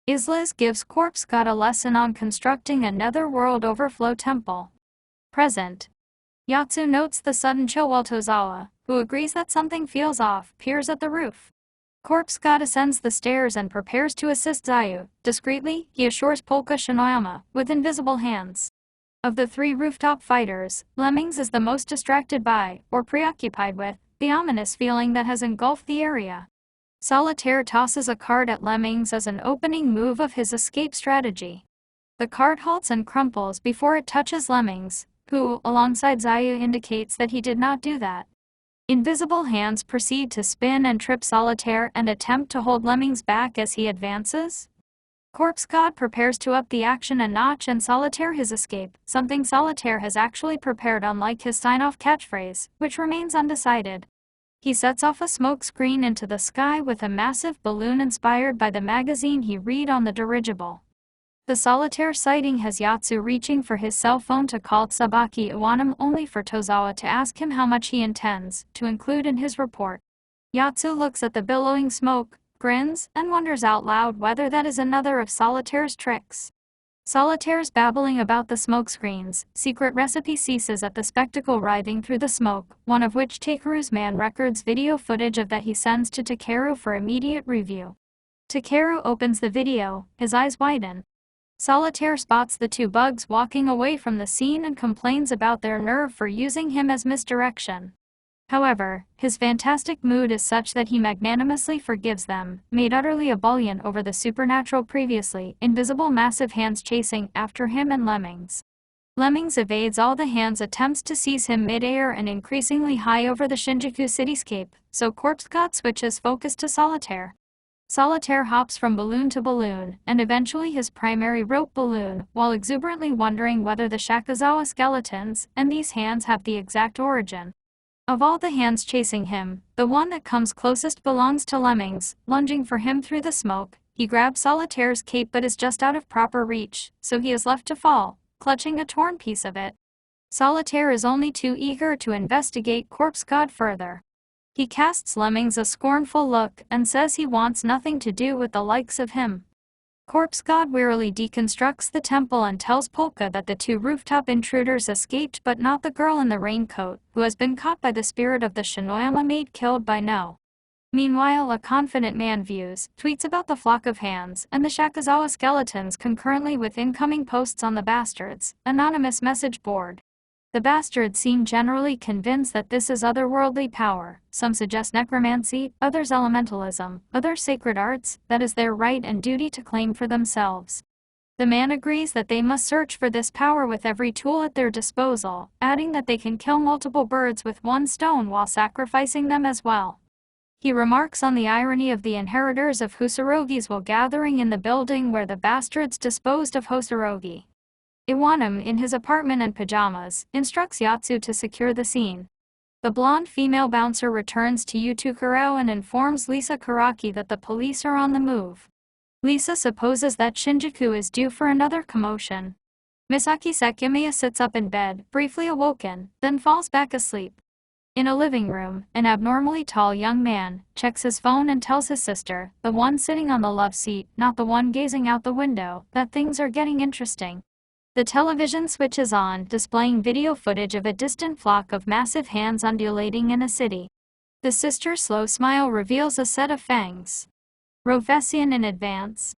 Islis gives Corpse God a lesson on constructing a netherworld overflow temple. Present. Yatsu notes the sudden chill while Tozawa, who agrees that something feels off, peers at the roof. Corpse God ascends the stairs and prepares to assist Zayu. Discreetly, he assures Polka Shinoyama, with invisible hands. Of the 3 rooftop fighters, Lemmings is the most distracted by, or preoccupied with, the ominous feeling that has engulfed the area. Solitaire tosses a card at Lemmings as an opening move of his escape strategy. The card halts and crumples before it touches Lemmings, who, alongside Zayu, indicates that he did not do that. Invisible hands proceed to spin and trip Solitaire and attempt to hold Lemmings back as he advances. Corpse God prepares to up the action a notch and Solitaire his escape, something Solitaire has actually prepared unlike his sign-off catchphrase, which remains undecided. He sets off a smoke screen into the sky with a massive balloon inspired by the magazine he read on the dirigible. The Solitaire sighting has Yatsu reaching for his cell phone to call Tsubaki Iwanam only for Tozawa to ask him how much he intends to include in his report. Yatsu looks at the billowing smoke, grins, and wonders out loud whether that is another of Solitaire's tricks. Solitaire's babbling about the smokescreen's secret recipe ceases at the spectacle writhing through the smoke, one of which Takeru's man records video footage of that he sends to Takeru for immediate review. Takeru opens the video, his eyes widen. Solitaire spots the 2 bugs walking away from the scene and complains about their nerve for using him as misdirection. However, his fantastic mood is such that he magnanimously forgives them, made utterly ebullient over the supernatural previously invisible massive hands chasing after him and Lemmings. Lemmings evades all the hands' attempts to seize him mid-air and increasingly high over the Shinjuku cityscape, so Corpse God switches focus to Solitaire. Solitaire hops from balloon to balloon, and eventually his primary rope balloon, while exuberantly wondering whether the Shakuzawa skeletons and these hands have the exact origin. Of all the hands chasing him, the one that comes closest belongs to Lemmings. Lunging for him through the smoke, he grabs Solitaire's cape but is just out of proper reach, so he is left to fall, clutching a torn piece of it. Solitaire is only too eager to investigate Corpse God further. He casts Lemmings a scornful look and says he wants nothing to do with the likes of him. Corpse God wearily deconstructs the temple and tells Polka that the 2 rooftop intruders escaped but not the girl in the raincoat, who has been caught by the spirit of the Shinoyama maid killed by No. Meanwhile, a confident man views tweets about the flock of hands and the Shakuzawa skeletons concurrently with incoming posts on the Bastards' anonymous message board. The Bastards seem generally convinced that this is otherworldly power. Some suggest necromancy, others elementalism, others sacred arts, that is their right and duty to claim for themselves. The man agrees that they must search for this power with every tool at their disposal, adding that they can kill multiple birds with 1 stone while sacrificing them as well. He remarks on the irony of the inheritors of Husorogi's while gathering in the building where the Bastards disposed of Hosorogi. Iwanam, in his apartment and pajamas, instructs Yatsu to secure the scene. The blonde female bouncer returns to Utukuro and informs Lisa Karaki that the police are on the move. Lisa supposes that Shinjuku is due for another commotion. Misaki Sekimiya sits up in bed, briefly awoken, then falls back asleep. In a living room, an abnormally tall young man checks his phone and tells his sister, the one sitting on the love seat, not the one gazing out the window, that things are getting interesting. The television switches on, displaying video footage of a distant flock of massive hands undulating in a city. The sister's slow smile reveals a set of fangs. Rovesian in advance.